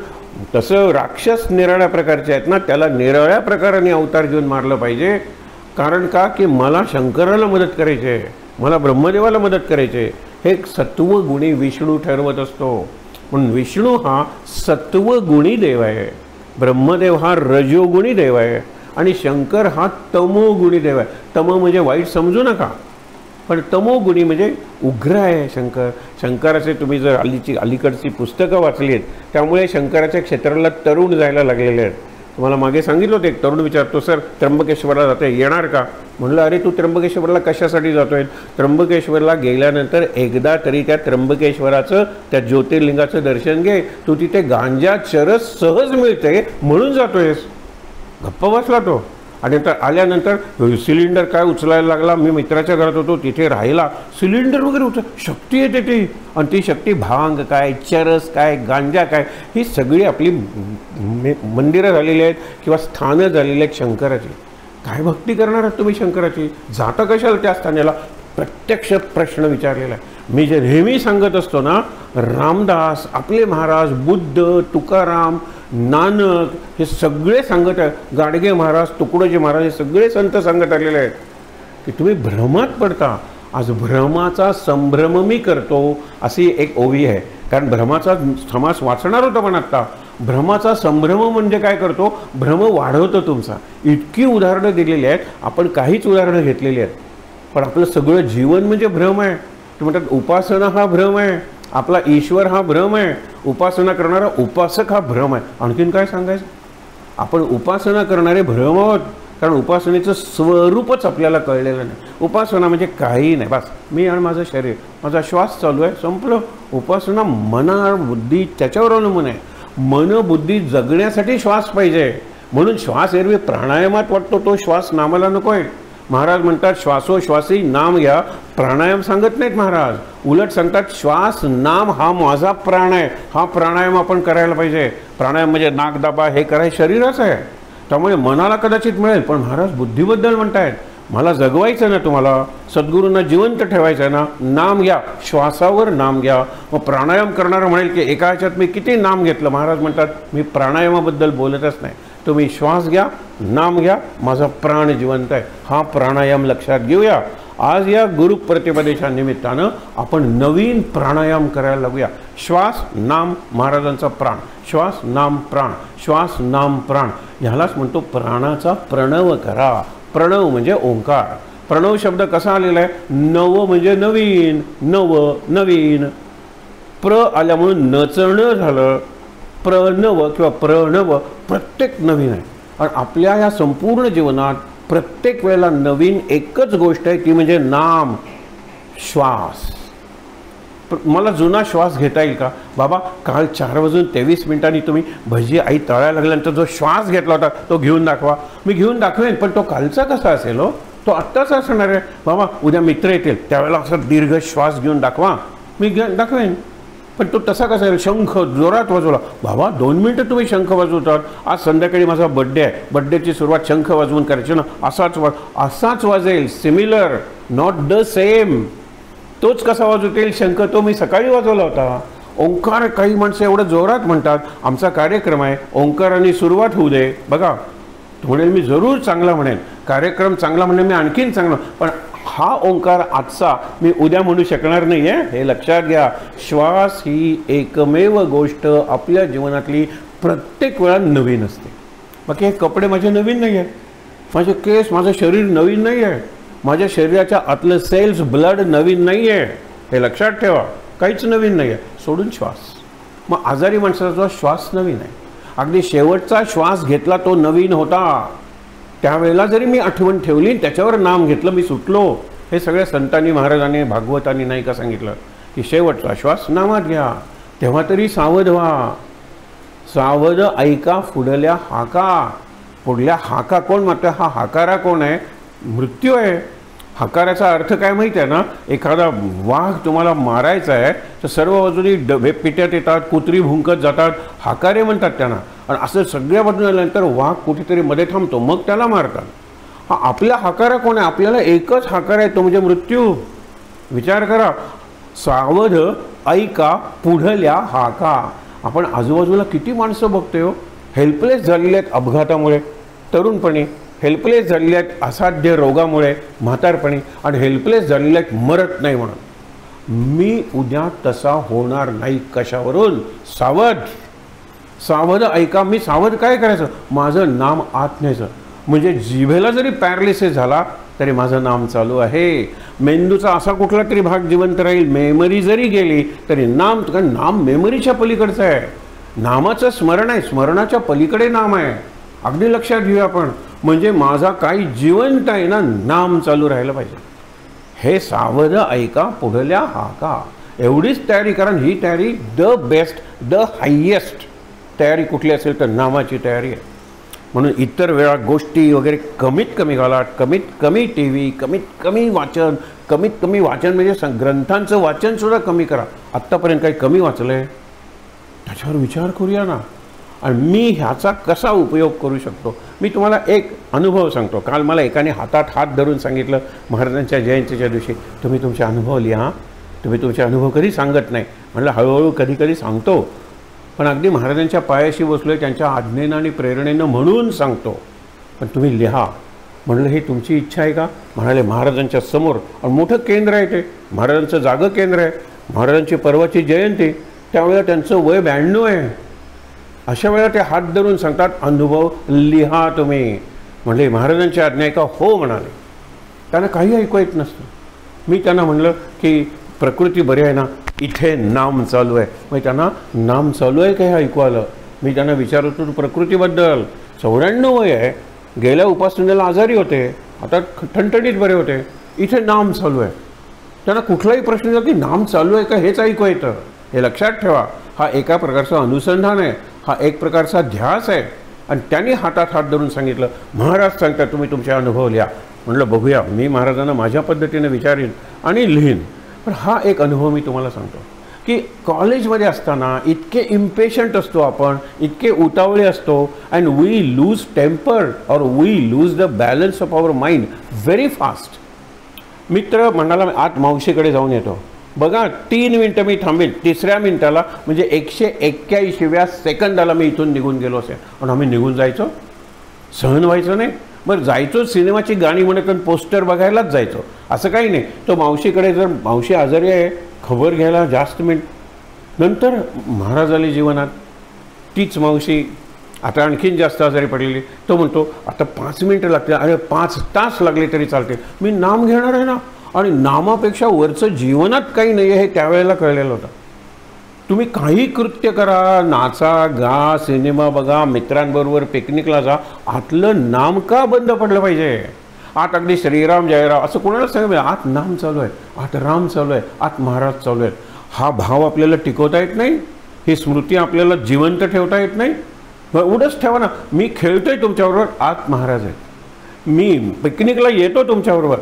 तसं राक्षस निराळ्या प्रकारचे आहेत ना, त्याला निराळ्या प्रकाराने अवतार घेऊन मारलं पाहिजे. कारण का? की मला शंकराला मदत करायची आहे, मला ब्रह्मदेवाला मदत करायची आहे. हे सत्वगुणी विष्णू ठरवत असतो. म्हणून विष्णू हा सत्वगुणी देव आहे, ब्रह्मदेव हा रजोगुणी देव आहे. आणि शंकर हा तमोगुणी देव आहे. तम म्हणजे वाईट समजू नका, पण तमोगुणी म्हणजे उग्र आहे शंकर. शंकराचे तुम्ही जर अलीकडची पुस्तकं वाचली आहेत, त्यामुळे शंकराच्या क्षेत्राला तरुण जायला लागलेले आहेत. तुम्हाला मागे सांगितलं होतं, एक तरुण विचारतो, सर त्र्यंबकेश्वरला जाते, येणार का? म्हणलं, अरे तू त्र्यंबकेश्वरला कशासाठी जातोय? त्र्यंबकेश्वरला गेल्यानंतर एकदा तरी त्या त्र्यंबकेश्वराचं, त्या ज्योतिर्लिंगाचं दर्शन घे. तू तिथे गांजा चरस सहज मिळते म्हणून जातोयस. गप्प बसला तो. आणि नंतर आल्यानंतर सिलेंडर काय उचलायला लागला. मी मित्राच्या घरात होतो, तिथे राहिला, सिलेंडर वगैरे शक्ती येते ती. आणि ती शक्ती भांग काय, चरस काय, गांजा काय, ही सगळी आपली मंदिरं झालेली आहेत किंवा स्थानं झालेली आहेत शंकराची. काय भक्ती करणार आहात तुम्ही शंकराची? जाता कशाला त्या स्थानाला? प्रत्यक्ष प्रश्न विचारलेला आहे. मी जे नेहमी सांगत असतो ना, रामदास, आपले महाराज, बुद्ध, तुकाराम, नानक, हे सगळे सांगत आहे. गाडगे महाराज, तुकडोजी महाराज, हे सगळे संत सांगत आलेले आहेत की तुम्ही भ्रमात पडता. आज भ्रमाचा संभ्रम मी करतो अशी एक ओवी आहे. कारण भ्रमाचा समास वाचणार होता, पण आत्ता भ्रमाचा संभ्रम म्हणजे काय करतो? भ्रम वाढवतो तुमचा. इतकी उदाहरणं दिलेली आहेत, आपण काहीच उदाहरणं घेतलेली आहेत. पण आपलं सगळं जीवन म्हणजे भ्रम आहे. ते म्हणतात उपासना हा भ्रम आहे, आपला ईश्वर हा भ्रम आहे, उपासना करणारा उपासक हा भ्रम आहे. आणखीन काय सांगायचं? आपण उपासना करणारे भ्रम आहोत, कारण उपासनेचं स्वरूपच आपल्याला कळलेलं नाही. उपासना म्हणजे काही नाही, बस मी आणि माझं शरीर, माझा श्वास चालू आहे, संपलं. उपासना मना बुद्धी त्याच्यावर अवलंबून आहे. मन बुद्धी जगण्यासाठी श्वास पाहिजे, म्हणून श्वास एरवी प्राणायामात वाटतो, तो श्वास नामाला नको आहे. महाराज म्हणतात श्वासोश्वासी नाम घ्या, प्राणायाम सांगत नाहीत महाराज. उलट सांगतात श्वास नाम हा माझा प्राण आहे, हा प्राणायाम आपण करायला पाहिजे. प्राणायाम म्हणजे नाक दाबा हे करायचं शरीरच आहे, त्यामुळे मनाला कदाचित मिळेल. पण महाराज बुद्धीबद्दल म्हणतायत, मला जगवायचं ना, तुम्हाला सद्गुरूंना जिवंत ठेवायचं आहे ना, नाम घ्या, श्वासावर नाम घ्या. मग प्राणायाम करणारा म्हणेल की एका ह्याच्यात मी किती नाम घेतलं. महाराज म्हणतात मी प्राणायामाबद्दल बोलतच नाही, तुम्ही श्वास घ्या, नाम घ्या, माझा प्राण जिवंत आहे. हा प्राणायाम लक्षात घेऊया. आज या गुरुप्रतिपदेच्या निमित्तानं आपण नवीन प्राणायाम करायला लागूया. श्वास नाम महाराजांचा प्राण, श्वास नाम प्राण, श्वास नाम प्राण, ह्यालाच म्हणतो प्राणाचा प्रणव करा. प्रणव म्हणजे ओंकार. प्रणव शब्द कसा आलेला आहे? नव म्हणजे नवीन, नव नवीन. प्र आल्यामुळे नचणं झालं. प्रणव किंवा प्रणव प्रत्येक नवीन आहे. आणि आपल्या या संपूर्ण जीवनात प्रत्येक वेळेला नवीन एकच गोष्ट आहे, ती म्हणजे नाम, श्वास. मला जुना श्वास घेता येईल का? बाबा काल 4:23 तुम्ही भजी आई तळायला लागल्यानंतर जो श्वास घेतला होता तो घेऊन दाखवा. मी घेऊन दाखवेन, पण तो कालचा कसा असेल हो? तो आत्ताच असणार आहे. बाबा उद्या मित्र येतील त्यावेळेला असा दीर्घ श्वास घेऊन दाखवा, मी दाखवेन. पण तो तसा कसा आहे? शंख जोरात वाजवला, बाबा 2 मिनिटं तुम्ही शंख वाजवतात. आज संध्याकाळी माझा बड्डे आहे, बड्डेची सुरुवात शंख वाजवून करायची ना, असाच वाजेल. Similar, not the same. तोच कसा वाजवतील शंख? तो मी सकाळी वाजवला होता. ओंकार काही माणसं एवढं जोरात म्हणतात. आमचा कार्यक्रम आहे, ओंकाराने सुरुवात होऊ दे. बघा तो म्हणेल मी जरूर चांगला म्हणेन, कार्यक्रम चांगला म्हणेन मी, आणखीन चांगलं. पण हा ओंकार आजचा मी उद्या म्हणू शकणार नाही आहे, हे लक्षात घ्या. श्वास ही एकमेव गोष्ट आपल्या जीवनातली प्रत्येक वेळा नवीन असते. बाकी हे कपडे माझे नवीन नाही आहेत, माझे केस, माझं शरीर नवीन नाही आहे, माझ्या शरीराच्या आतलं सेल्स, ब्लड नवीन नाही आहे, हे लक्षात ठेवा. काहीच नवीन नाही आहे सोडून श्वास. मग आजारी माणसाचा श्वास नवीन आहे. अगदी शेवटचा श्वास घेतला तो नवीन होता. त्यावेळेला जरी मी आठवण ठेवली, त्याच्यावर नाम घेतलं, मी सुटलो. हे सगळ्या संतांनी, महाराजांनी, भागवतांनी नाही का सांगितलं की शेवटचा श्वास नामात घ्या. तेव्हा तरी सावध व्हा. सावध ऐका पुढल्या हाका. पुढल्या हाका कोण मारतोय? हा हाकारा कोण आहे? मृत्यू आहे. हकाराचा अर्थ काय माहिती आहे ना? एखादा वाघ तुम्हाला मारायचा आहे तर सर्व बाजूनी डबे पिट्यात येतात, कुत्री भुंकत जातात, हाकारे म्हणतात त्यांना. आणि असं सगळ्या बाजूने आल्यानंतर वाघ कुठेतरी मध्ये थांबतो, मग त्याला मारतात. हा आपला हाकारा कोण आहे? आपल्याला एकच हाकार आहे, तो म्हणजे मृत्यू. विचार करा. सावध ऐका पुढल्या हाका. आपण आजूबाजूला किती माणसं बघतोय हो, हेल्पलेस झालेले आहेत अपघातामुळे, तरुणपणी हेल्पलेस झालेले आहेत असाध्य रोगामुळे म्हातारपणी, आणि हेल्पलेस झालेले आहेत मरत नाही म्हणून. मी उद्या तसा होणार नाही. कशावरून? सावध. सावध ऐका. मी सावध काय करायचं? माझं नाम आत न्यायचं. म्हणजे जिभेला जरी पॅरालिसिस झाला तरी माझं नाम चालू आहे. मेंदूचा असा कुठला तरी भाग जिवंत राहील, मेमरी जरी गेली तरी नाम, कारण नाम मेमरीच्या पलीकडचं आहे. नामाचं स्मरण आहे, स्मरणाच्या पलीकडे नाम आहे. अगदी लक्षात घेऊया आपण. म्हणजे माझा काही जिवंत आहे ना, नाम चालू राहिलं पाहिजे. हे सावध ऐका पुढल्या हाका. एवढीच तयारी, कारण ही तयारी द बेस्ट, द हायेस्ट तयारी कुठली असेल तर नामाची तयारी आहे. म्हणून इतर वेळा गोष्टी वगैरे कमीत कमी घाला, कमीत कमी टी व्ही, कमीत कमी वाचन, कमीत कमी वाचन म्हणजे ग्रंथांचं वाचनसुद्धा कमी करा. आत्तापर्यंत काही कमी वाचलं आहे त्याच्यावर विचार करूया ना. आणि मी ह्याचा कसा उपयोग करू शकतो. मी तुम्हाला एक अनुभव सांगतो. काल मला एकाने हातात हात धरून सांगितलं महाराजांच्या जयंतीच्या दिवशी, तुम्ही तुमचे अनुभव लिहा, तुम्ही तुमचे अनुभव कधी सांगत नाही. म्हटलं हळूहळू कधी कधी सांगतो, पण अगदी महाराजांच्या पायाशी बसलोय त्यांच्या आज्ञेनं आणि प्रेरणेनं म्हणून सांगतो, पण तुम्ही लिहा. म्हणलं ही तुमची इच्छा आहे का. म्हणाले महाराजांच्या समोर, आणि मोठं केंद्र आहे ते, महाराजांचं जागं केंद्र आहे, महाराजांची परवाची जयंती, त्यावेळेला त्यांचं वय 92 आहे. अशा वेळेला ते हात धरून सांगतात अनुभव लिहा तुम्ही. म्हणले महाराजांची आज्ञा आहे का. हो म्हणाले. त्यांना काही ऐकू येत नसतं. मी त्यांना म्हणलं की प्रकृती बरी आहे ना, इथे नाम चालू आहे. मग त्यांना नाम चालू आहे का हे ऐकू आलं. मी त्यांना विचारत होतो प्रकृतीबद्दल. 94 वय आहे, गेल्या उपासनेला आजारी होते, आता ठणठणीत बरे होते, इथे नाम चालू आहे. त्यांना कुठलाही प्रश्न झाला की नाम चालू आहे का हेच ऐकू येतं. हे लक्षात ठेवा. हा एका प्रकारचा अनुसंधान आहे, हा एक प्रकारचा ध्यास आहे. आणि त्यांनी हातात हात धरून सांगितलं महाराज सांगतात तुम्ही तुमचे अनुभव लिहा. म्हटलं बघूया, मी महाराजांना माझ्या पद्धतीने विचारीन आणि लिहीन. पण हा एक अनुभव मी तुम्हाला सांगतो की कॉलेजमध्ये असताना इतके इम्पेशंट असतो आपण, इतके उतावळे असतो, and we lose temper or we lose the balance of our mind very fast. मित्र म्हणाला आत मावशीकडे जाऊन येतो. बघा 3 मिनटं मी थांबेल, 3ऱ्या मिनटाला म्हणजे 181व्या सेकंदाला मी इथून निघून गेलो असेल. पण आम्ही निघून जायचो, सहन व्हायचं नाही. बरं जायचो सिनेमाची गाणी म्हणत आणि पोस्टर बघायलाच जायचो, असं काही नाही. तो मावशीकडे जर मावशी आजारी आहे खबर घ्यायला जास्त मिनिट. नंतर महाराज आले जीवनात, तीच मावशी आता आणखीन जास्त आजारी पडलेली. तो म्हणतो आता 5 मिनटं लागतील, अरे 5 तास लागले तरी चालते, मी नाम घेणार आहे ना. आणि नामापेक्षा वरचं जीवनात काही नाही आहे हे त्यावेळेला कळलेलं होतं. तुम्ही काही कृत्य करा, नाचा गा, सिनेमा बघा, मित्रांबरोबर पिकनिकला जा, आतलं नाम का बंद पडलं पाहिजे. आत अगदी श्रीराम जयराम असं कोणाला सांगा, आत नाम चालू आहे, आत राम चालू आहे, आत महाराज चालू आहेत. हा भाव आपल्याला टिकवता येत नाही, ही स्मृती आपल्याला जिवंत ठेवता येत नाही. एवढंच ठेवा ना, मी खेळतोय तुमच्याबरोबर, आत महाराज आहेत. मी पिकनिकला येतो तुमच्याबरोबर,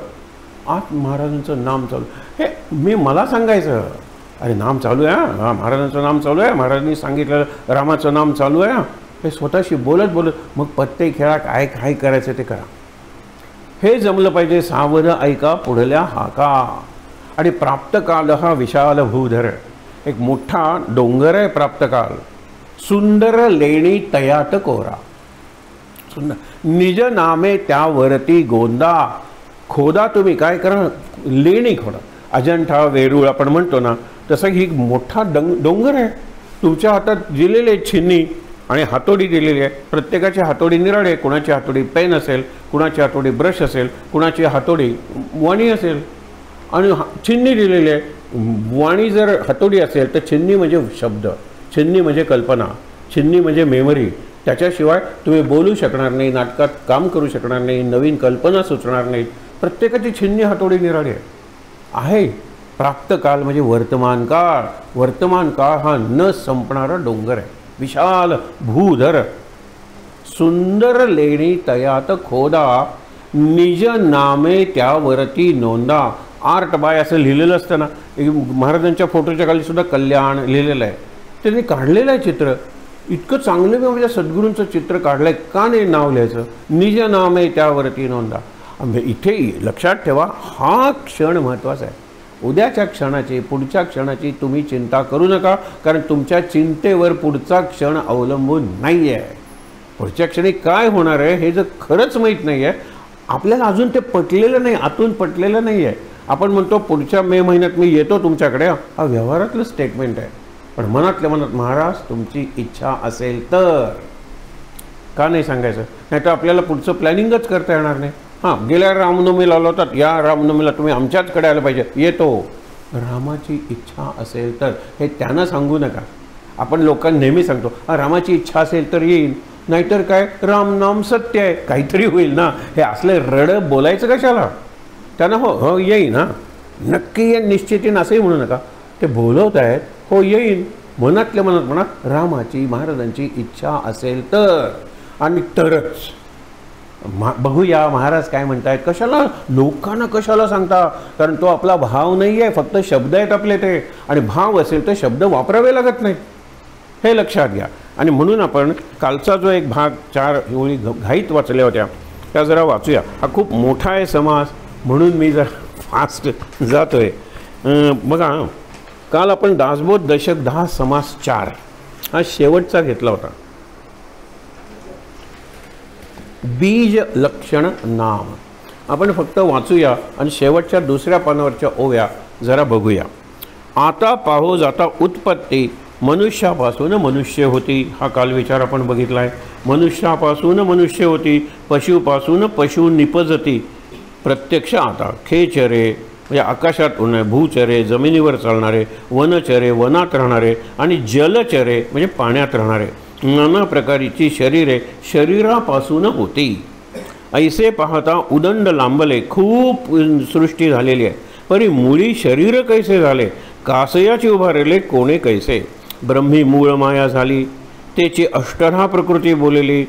आत महाराजांचं नाम चालू. हे मी मला सांगायचं, अरे नाम चालू आहे, हां महाराजांचं नाम चालू आहे, महाराजांनी सांगितलं रामाचं नाम चालू आहे. हे स्वतःशी बोलत बोलत मग पत्ते खेळा, काय काय करायचं ते करा. हे जमलं पाहिजे. सावध ऐका पुढल्या हाका. आणि प्राप्तकाल हा विशाल भूधर, एक मोठा डोंगर आहे प्राप्तकाल. सुंदर लेणी तयात कोरा, सुंदर निज नामे त्यावरती गोंदा. खोदा तुम्ही काय करा, लेणी खोदा. अजंठा वेरूळ आपण म्हणतो ना, तसं ही मोठा डोंगर आहे. तुमच्या हातात दिलेले छिन्नी आणि हातोडी दिलेली आहे. प्रत्येकाची हातोडी निराळी आहे. कुणाची हातोडी पेन असेल, कुणाची हातोडी ब्रश असेल, कुणाची हातोडी वाणी असेल, आणि छिन्नी दिलेली आहे. वाणी जर हातोडी असेल तर छिन्नी म्हणजे शब्द, छिन्नी म्हणजे कल्पना, छिन्नी म्हणजे मेमरी. त्याच्याशिवाय तुम्ही बोलू शकणार नाही, नाटकात काम करू शकणार नाही, नवीन कल्पना सुचणार नाहीत. प्रत्येकाची छिन्नी हातोडी निराळी आहे. प्राप्त काल म्हणजे वर्तमान काळ. वर्तमान काळ हा न संपणारा डोंगर आहे, विशाल भूधर. सुंदर लेणी तयात खोदा, निज नामे त्यावरती नोंदा. आर्ट बाय असं लिहिलेलं असतं ना, महाराजांच्या फोटोच्या खाली सुद्धा कल्याण लिहिलेलं आहे. त्यांनी काढलेलं आहे चित्र. इतकं चांगलं मी म्हणजे सद्गुरूंचं चित्र काढलं आहे, का नाही नाव लिहायचं. निज नामे त्यावरती नोंदा. इथे लक्षात ठेवा, हा क्षण महत्त्वाचा आहे. उद्याच्या क्षणाची, पुढच्या क्षणाची तुम्ही चिंता करू नका, कारण तुमच्या चिंतेवर पुढचा क्षण अवलंबून नाही आहे. पुढच्या क्षणी काय होणार आहे हे जर खरंच माहीत नाही आहे, आपल्याला अजून ते पटलेलं नाही, आतून पटलेलं नाही आहे. आपण म्हणतो पुढच्या मे महिन्यात मी येतो तुमच्याकडे, हा व्यवहारातलं स्टेटमेंट आहे. पण मनातल्या मनात महाराज तुमची इच्छा असेल तर का नाही सांगायचं? नाही तर आपल्याला पुढचं प्लॅनिंगच करता येणार नाही. हां, गेल्या रामनवमीला लावतात, या रामनवमीला तुम्ही आमच्याचकडे आलं पाहिजे, येतो. रामाची इच्छा असेल तर, हे त्यांना सांगू नका. आपण लोकांना नेहमी सांगतो रामाची इच्छा असेल तर येईल, नाहीतर काय राम नाम सत्य आहे, काहीतरी होईल ना. हे असले रडं बोलायचं कशाला? त्यांना हो हो येईन, हां नक्की येईन निश्चितीन असंही म्हणू नका. ते बोलवत आहेत, हो येईन, मनातल्या मनात म्हणा रामाची महाराजांची इच्छा असेल तर, आणि तरच बघूया महाराज काय म्हणतायत. कशाला लोकांना कशाला सांगता? कारण तो आपला भाव नाही आहे, फक्त शब्द आहेत आपले ते, आणि भाव असेल तर शब्द वापरावे लागत नाहीत, हे लक्षात घ्या. आणि म्हणून आपण कालचा जो एक भाग 4 ओळी घाईत वाचल्या होत्या त्या जरा वाचूया. हा खूप मोठा आहे समास, म्हणून मी जरा फास्ट जातोय. बघा, काल आपण दासबोध दशक 10 समास 4 हा शेवटचा घेतला होता. बीज लक्षण नाम आपण फक्त वाचूया आणि शेवटच्या दुसऱ्या पानावरच्या ओव्या जरा बघूया. आता पाहो जाता उत्पत्ती मनुष्यापासून मनुष्य होती, हा काल विचार आपण बघितला आहे. मनुष्यापासून मनुष्य होती, पशुपासून पशु निपजती. प्रत्यक्ष आता खेचरे म्हणजे आकाशात उडणारे, भूचरे जमिनीवर चालणारे, वनचरे वनात राहणारे, आणि जलचरे म्हणजे पाण्यात राहणारे, नाना प्रकारची शरीरे शरीरापासून होती. ऐसे पाहता उदंड लांबले, खूप सृष्टी झालेली आहे. परी मुळी शरीर कैसे झाले, कासयाचे उभारले कोणे कैसे. ब्रह्मी मूळ माया झाली, त्याची अष्टधा प्रकृती बोलली.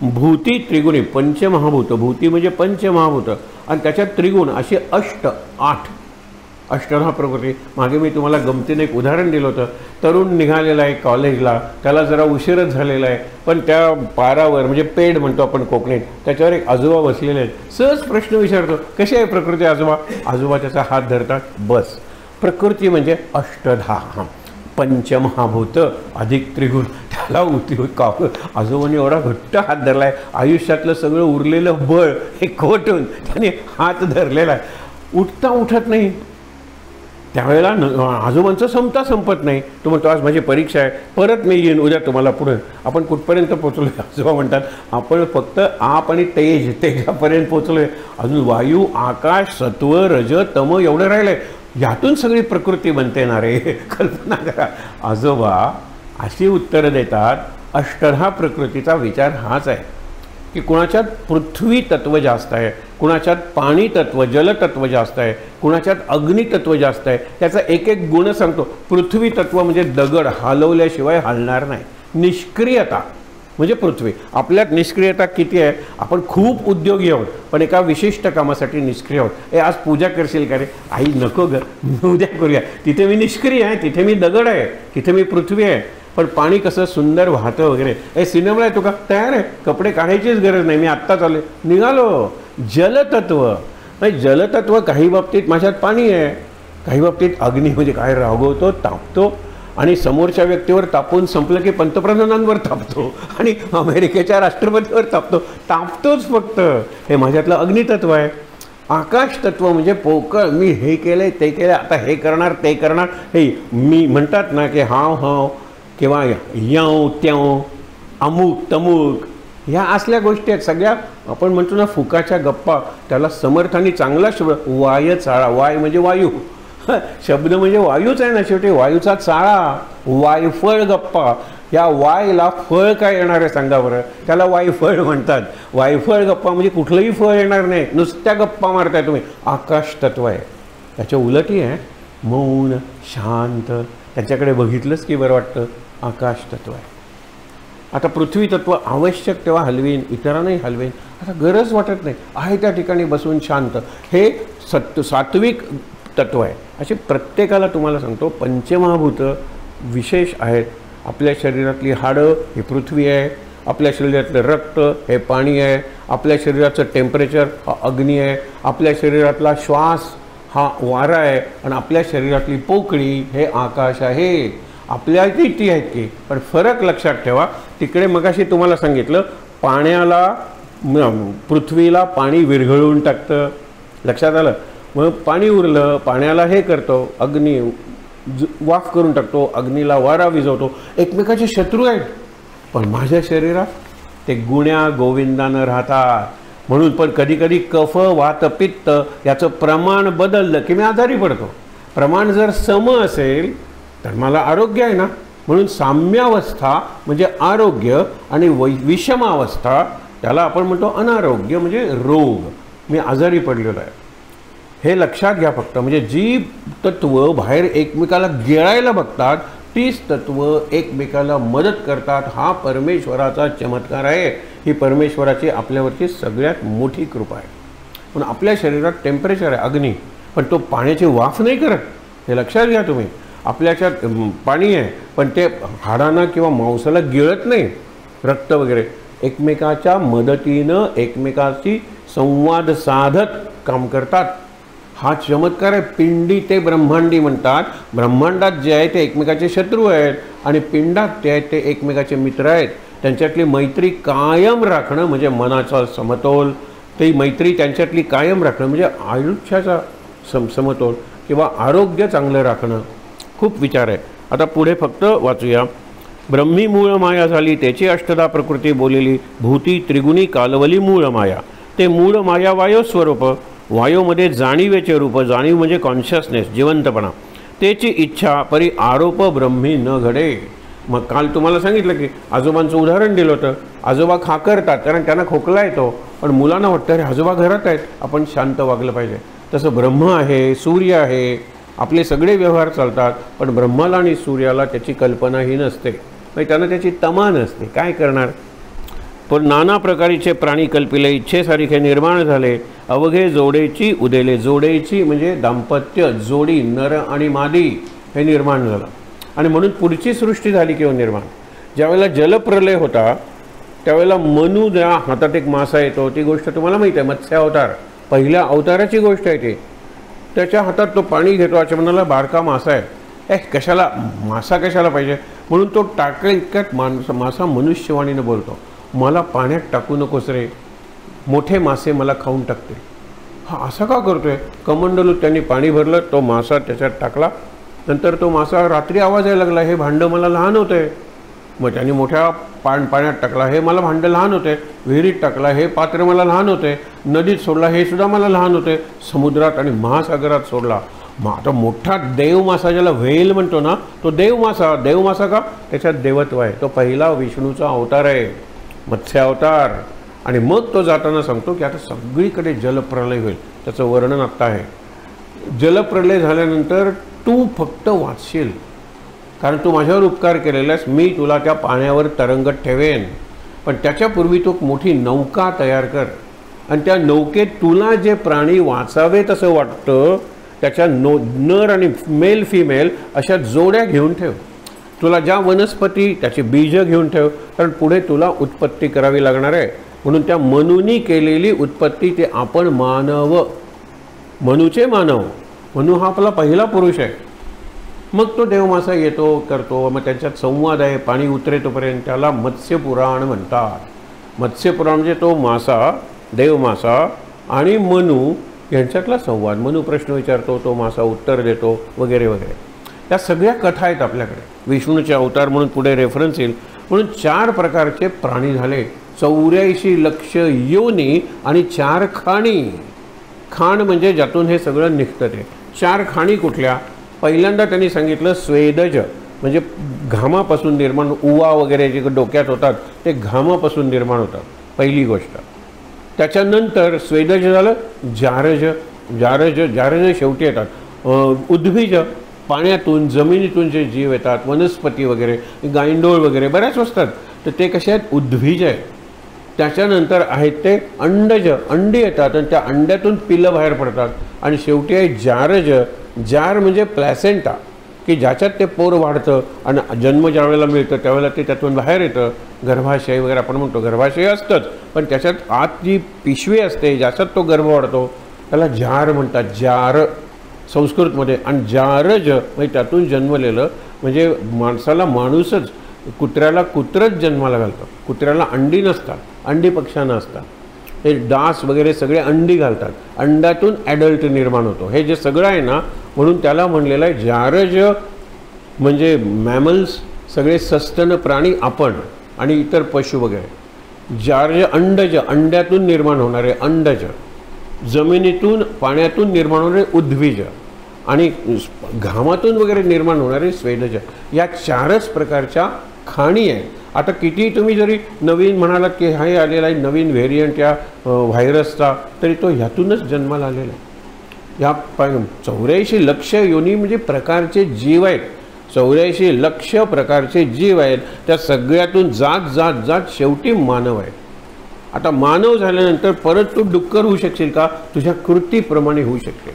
भूती त्रिगुणी, पंचमहाभूत, भूती म्हणजे पंचमहाभूत, आणि त्याच्यात त्रिगुण असे 8 अष्टधा प्रकृती. मागे मी तुम्हाला गमतीने एक उदाहरण दिलं होतं. तरुण निघालेला आहे कॉलेजला, त्याला जरा उशीरच झालेला आहे, पण त्या पारावर म्हणजे पेड म्हणतो आपण कोकणीत, त्याच्यावर एक आजोबा बसलेले आहेत. सहज प्रश्न विचारतो, कशी आहे प्रकृती आजोबा? आजोबा त्याचा हात धरतात. बस, प्रकृती म्हणजे अष्टधा, पंचमहाभूत अधिक त्रिगुण. त्याला आजोबाने एवढा घट्ट हात धरला आहे, आयुष्यातलं सगळं उरलेलं बळ हे कोटून त्याने हात धरलेला आहे. उठता उठत नाही. त्यावेळेला आजोबांचं संपत नाही. तो म्हणतो आज माझी परीक्षा आहे, परत मी येईन उद्या तुम्हाला पुढे. आपण कुठपर्यंत पोचलो? आजोबा म्हणतात आपण फक्त आप आणि तेजापर्यंत पोचलो आहे. अजून वायू आकाश सत्व रज तम एवढं राहिलं आहे. यातून सगळी प्रकृती बनते ना रे. कल्पना करा. आजोबा अशी उत्तरं देतात. अष्टधा प्रकृतीचा विचार हाच आहे की कुणाच्यात पृथ्वी तत्व जास्त आहे, कुणाच्यात पाणी तत्व जलतत्व जास्त आहे, कुणाच्यात अग्नितत्व जास्त आहे. त्याचा एक एक गुण सांगतो. पृथ्वी तत्व म्हणजे दगड हलवल्याशिवाय हलणार नाही. निष्क्रियता म्हणजे पृथ्वी. आपल्यात निष्क्रियता किती आहे? आपण खूप उद्योगी आहोत, पण एका विशिष्ट कामासाठी निष्क्रिय आहोत. आज पूजा करशील का रे? आई नको ग, उद्या करूया. तिथे मी निष्क्रिय आहे, तिथे मी दगड आहे, तिथे मी पृथ्वी आहे. पण पाणी कसं सुंदर वाहतं वगैरे. सिनेमाला आहे, तू का तयार आहे? कपडे काढायचीच गरज नाही, मी आत्ता चालले निघालो. जलतत्व नाही, जलतत्व काही बाबतीत माझ्यात पाणी आहे, काही बाबतीत अग्नी म्हणजे काय रागवतो, तापतो, आणि समोरच्या व्यक्तीवर तापून संपलं की पंतप्रधानांवर तापतो आणि अमेरिकेच्या राष्ट्रपतीवर तापतोच फक्त. हे माझ्यातलं अग्नितत्व आहे. आकाश तत्व म्हणजे पोकळ, मी हे केलंय ते केलं, आता हे करणार ते करणार, हे मी म्हणतात ना की हाव हाव किंवा याव त्याव अमुक तमुक, ह्या असल्या गोष्टी आहेत सगळ्या. आपण म्हणतो ना फुकाच्या गप्पा. त्याला समर्थाने चांगला शब्द वाय चाळा. वाय म्हणजे वायू, शब्द म्हणजे वायूच आहे ना शेवटी. वायूचा चाळा, वायफळ गप्पा. या वायला फळ काय येणार आहे सांगा बरं? त्याला वायफळ म्हणतात. वायफळ गप्पा म्हणजे कुठलंही फळ येणार नाही, नुसत्या गप्पा मारताय तुम्ही. आकाश तत्व आहे. त्याच्या उलटी आहे मौन शांत. त्याच्याकडे बघितलंच की बरं वाटतं. आकाश तत्व आहे. आता पृथ्वी तत्व आवश्यक तेव्हा हलवीन, इतरांनाही हलवेन, आता गरज वाटत नाही, आहे त्या ठिकाणी बसून शांत. हे सात्विक तत्व आहे. असे प्रत्येकाला तुम्हाला सांगतो पंचमहाभूत विशेष आहेत. आपल्या शरीरातली हाडं ही पृथ्वी आहे, आपल्या शरीरातलं रक्त हे पाणी आहे, आपल्या शरीराचं टेम्परेचर हा अग्नी आहे, आपल्या शरीरातला श्वास हा वारा आहे, आणि आपल्या शरीरातली पोकळी हे आकाश आहे. आपल्या किती आहेत की, पण फरक लक्षात ठेवा. तिकडे मगाशी तुम्हाला सांगितलं पाण्याला पृथ्वीला पाणी विरघळून टाकतं, लक्षात आलं. मग पाणी उरलं, पाण्याला हे करतो अग्नी वाफ करून टाकतो, अग्नीला वारा विझवतो. एकमेकाचे शत्रू आहेत. पण माझ्या शरीरात ते गुण्या गोविंदानं राहतात. म्हणून पण कधी कधी कफ वात पित्त याचं प्रमाण बदललं की मी आजारी पडतो. प्रमाण जर सम असेल तर मला आरोग्य आहे ना. म्हणून साम्यावस्था म्हणजे आरोग्य आणि विषमावस्था त्याला आपण म्हणतो अनारोग्य म्हणजे रोग. मी आजारी पडलेलो आहे हे लक्षात घ्या फक्त. म्हणजे जी तत्व बाहेर एकमेकाला गिळायला बघतात तीच तत्व एकमेकाला मदत करतात. हा परमेश्वराचा चमत्कार आहे. ही परमेश्वराची आपल्यावरची सगळ्यात मोठी कृपा आहे. पण आपल्या शरीरात टेम्परेचर आहे अग्नी, पण तो पाण्याची वाफ नाही करत. हे लक्षात घ्या तुम्ही. आपल्याच्यात पाणी आहे पण ते हाडांना किंवा मांसाला गिळत नाही. रक्त वगैरे एकमेकाच्या मदतीनं एकमेकाशी संवाद साधत काम करतात. हा चमत्कार आहे. पिंडी ते ब्रह्मांडी म्हणतात. ब्रह्मांडात जे आहे ते एकमेकाचे शत्रू आहेत आणि पिंडात ते आहेत ते एकमेकाचे मित्र आहेत. त्यांच्यातली मैत्री कायम राखणं म्हणजे मनाचा समतोल. ती मैत्री त्यांच्यातली कायम राखणं म्हणजे आयुष्याचा समतोल किंवा आरोग्य चांगलं राखणं. खूप विचार आहे. आता पुढे फक्त वाचूया. ब्रह्मी मूळ माया झाली त्याची अष्टदा प्रकृती बोलेली भूती त्रिगुणी कालवली मूळ माया. ते मूळ माया वायो स्वरूप. वायोमध्ये जाणीवेचे रूप. जाणीव म्हणजे कॉन्शियसनेस जिवंतपणा. त्याची इच्छा परी आरोप ब्रह्मी न घडे. मग काल तुम्हाला सांगितलं की आजोबांचं उदाहरण दिलं होतं. आजोबा खाकरतात कारण त्यांना खोकला येतो पण मुलांना वाटतं अरे आजोबा घरात आहेत आपण शांत वागलं पाहिजे. तसं ब्रह्म आहे, सूर्य आहे, आपले सगळे व्यवहार चालतात पण ब्रह्माला आणि सूर्याला त्याची कल्पनाही नसते. म्हणजे त्यांना त्याची तमा नसते. काय करणार. पण नाना प्रकारचे प्राणी कल्पिले इच्छेसारखे निर्माण झाले. अवघे जोडेची उदेले. जोडेची म्हणजे दाम्पत्य जोडी नर आणि मादी हे निर्माण झालं. आणि म्हणून पुढची सृष्टी झाली किंवा निर्माण. ज्यावेळेला जलप्रलय होता त्यावेळेला मनू ज्या हातात एक मासा येतो ती गोष्ट तुम्हाला माहीत आहे. मत्स्य अवतार पहिल्या अवताराची गोष्ट आहे ती. त्याच्या हातात तो पाणी घेतो. अशा म्हणाला बारका मासा आहे. कशाला मासा कशाला पाहिजे म्हणून तो टाकले इतक्यात मासा मनुष्यवाणीनं बोलतो मला पाण्यात टाकू नकोस रे, मोठे मासे मला खाऊन टाकतील. हा असा का करतोय. कमंडलूत त्यांनी पाणी भरलं. तो मासा त्याच्यात टाकला. नंतर तो मासा रात्री आवाज यायला लागला हे भांडं मला लहान होतं आहे. मग त्यांनी मोठ्या पाण्यात टाकला हे मला भांडं लहान होते. विहिरीत टाकला हे पात्र मला लहान होते. नदीत सोडला हे सुद्धा मला लहान होते. समुद्रात आणि महासागरात सोडला. मग आता मोठा देवमासा ज्याला व्हेल म्हणतो ना तो देवमासा. देवमासा का त्याच्यात देवत्व आहे. तो पहिला विष्णूचा अवतार आहे मत्स्य अवतार. आणि मग तो जाताना सांगतो की आता सगळीकडे जलप्रलय होईल. त्याचं वर्णन आत्ता आहे. जलप्रलय झाल्यानंतर तू फक्त वाचशील कारण तू माझ्यावर उपकार केलेला आहेस. मी तुला त्या पाण्यावर तरंगत ठेवेन. पण त्याच्यापूर्वी तू मोठी नौका तयार कर आणि त्या नौकेत तुला जे प्राणी वाचावेत असं वाटतं त्याच्या नर आणि मेल फिमेल अशा जोड्या घेऊन ठेव. तुला ज्या वनस्पती त्याची बीज घेऊन ठेव कारण पुढे तुला उत्पत्ती करावी लागणार आहे. म्हणून त्या मनूनी केलेली उत्पत्ती ते आपण मानव. मनूचे मानव. मनू हा आपला पहिला पुरुष आहे. मग तो देवमासा येतो करतो. मग त्याच्यात संवाद आहे. पाणी उतरेतोपर्यंत त्याला मत्स्यपुराण म्हणतात. मत्स्यपुराण म्हणजे तो मासा देवमासा आणि मनू यांच्यातला संवाद. मनू प्रश्न विचारतो तो मासा उत्तर देतो वगैरे वगैरे. या सगळ्या कथा आहेत आपल्याकडे. विष्णूचे अवतार म्हणून पुढे रेफरन्स येईल. म्हणून 4 प्रकारचे प्राणी झाले. 84 लक्ष योनी आणि 4 खाणी. खाण म्हणजे ज्यातून हे सगळं निघतं ते. 4 खाणी कुठल्या. पहिल्यांदा त्यांनी सांगितलं स्वेदज म्हणजे घामापासून निर्माण. उवा वगैरे जे डोक्यात होतात ते घामापासून निर्माण होतात पहिली गोष्ट. त्याच्यानंतर स्वेदज झालं. जारज. जारज जारज शेवटी येतात. उद्भिज पाण्यातून जमिनीतून जे जीव येतात वनस्पती वगैरे गायंडोळ वगैरे बऱ्याच असतात तर ते कसे आहेत उद्भिज आहे. त्याच्यानंतर आहेत ते अंडज. अंडी येतात आणि त्या अंड्यातून पिलं बाहेर पडतात. आणि शेवटी आहे जारज. जार म्हणजे प्लॅसेंटा की ज्याच्यात ते पोर वाढतं आणि जन्म ज्या वेळेला मिळतं त्यावेळेला ते त्यातून बाहेर येतं. गर्भाशय वगैरे आपण म्हणतो. गर्भाशय असतंच पण त्याच्यात आत जी पिशवी असते ज्याच्यात तो गर्भ वाढतो त्याला जार म्हणतात. जार संस्कृतमध्ये. आणि जारज म्हणजे त्यातून जन्मलेलं म्हणजे माणसाला माणूसच. कुत्र्याला कुत्रच जन्माला घालतं. कुत्र्याला अंडी नसतात. अंडी पक्ष्यांना असतात. हे डास वगैरे सगळे अंडी घालतात. अंड्यातून ॲडल्ट निर्माण होतो. हे जे सगळं आहे ना म्हणून त्याला म्हणलेलं आहे जारज म्हणजे मॅमल्स सगळे सस्तन प्राणी आपण आणि इतर पशु वगैरे जार्ज अंडज, अंड्यातून निर्माण होणारे अंडज, जमिनीतून पाण्यातून निर्माण होणारे उद्भिज आणि घामातून वगैरे निर्माण होणारे स्वेदज, या 4च प्रकारच्या खाणी आहेत. आता किती तुम्ही जरी नवीन म्हणालात की हा आलेला आहे नवीन व्हेरियंट या व्हायरसचा, तरी तो ह्यातूनच जन्माला आलेला आहे. या 84 लक्ष योनी म्हणजे प्रकारचे जीव आहेत, 84 लक्ष प्रकारचे जीव आहेत. त्या सगळ्यातून जात जात जात शेवटी मानव आहे. आता मानव झाल्यानंतर परत तू डुक्कर होऊ शकशील का? तुझ्या कृतीप्रमाणे होऊ शकते.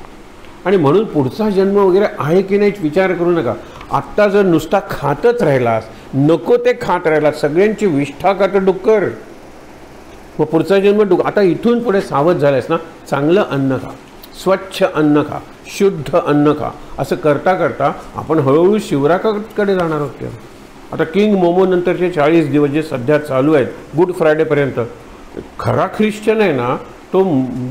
आणि म्हणून पुढचा जन्म वगैरे आहे की नाही विचार करू नका. आत्ता जर नुसता खातच राहिलास, नको ते खात राहिलास, सगळ्यांची विष्ठा का तर डुक्कर, मग पुढचा जन्म डुक्कर. आता इथून पुढे सावध झालायस ना, चांगलं अन्न खा, स्वच्छ अन्न खा, शुद्ध अन्न खा. असं करता करता आपण हळूहळू शिवराकाकडे जाणार आहोत. आता किंग मोमो नंतरचे 40 दिवस जे सध्या चालू आहेत, गुड फ्रायडेपर्यंत, खरा ख्रिश्चन आहे ना तो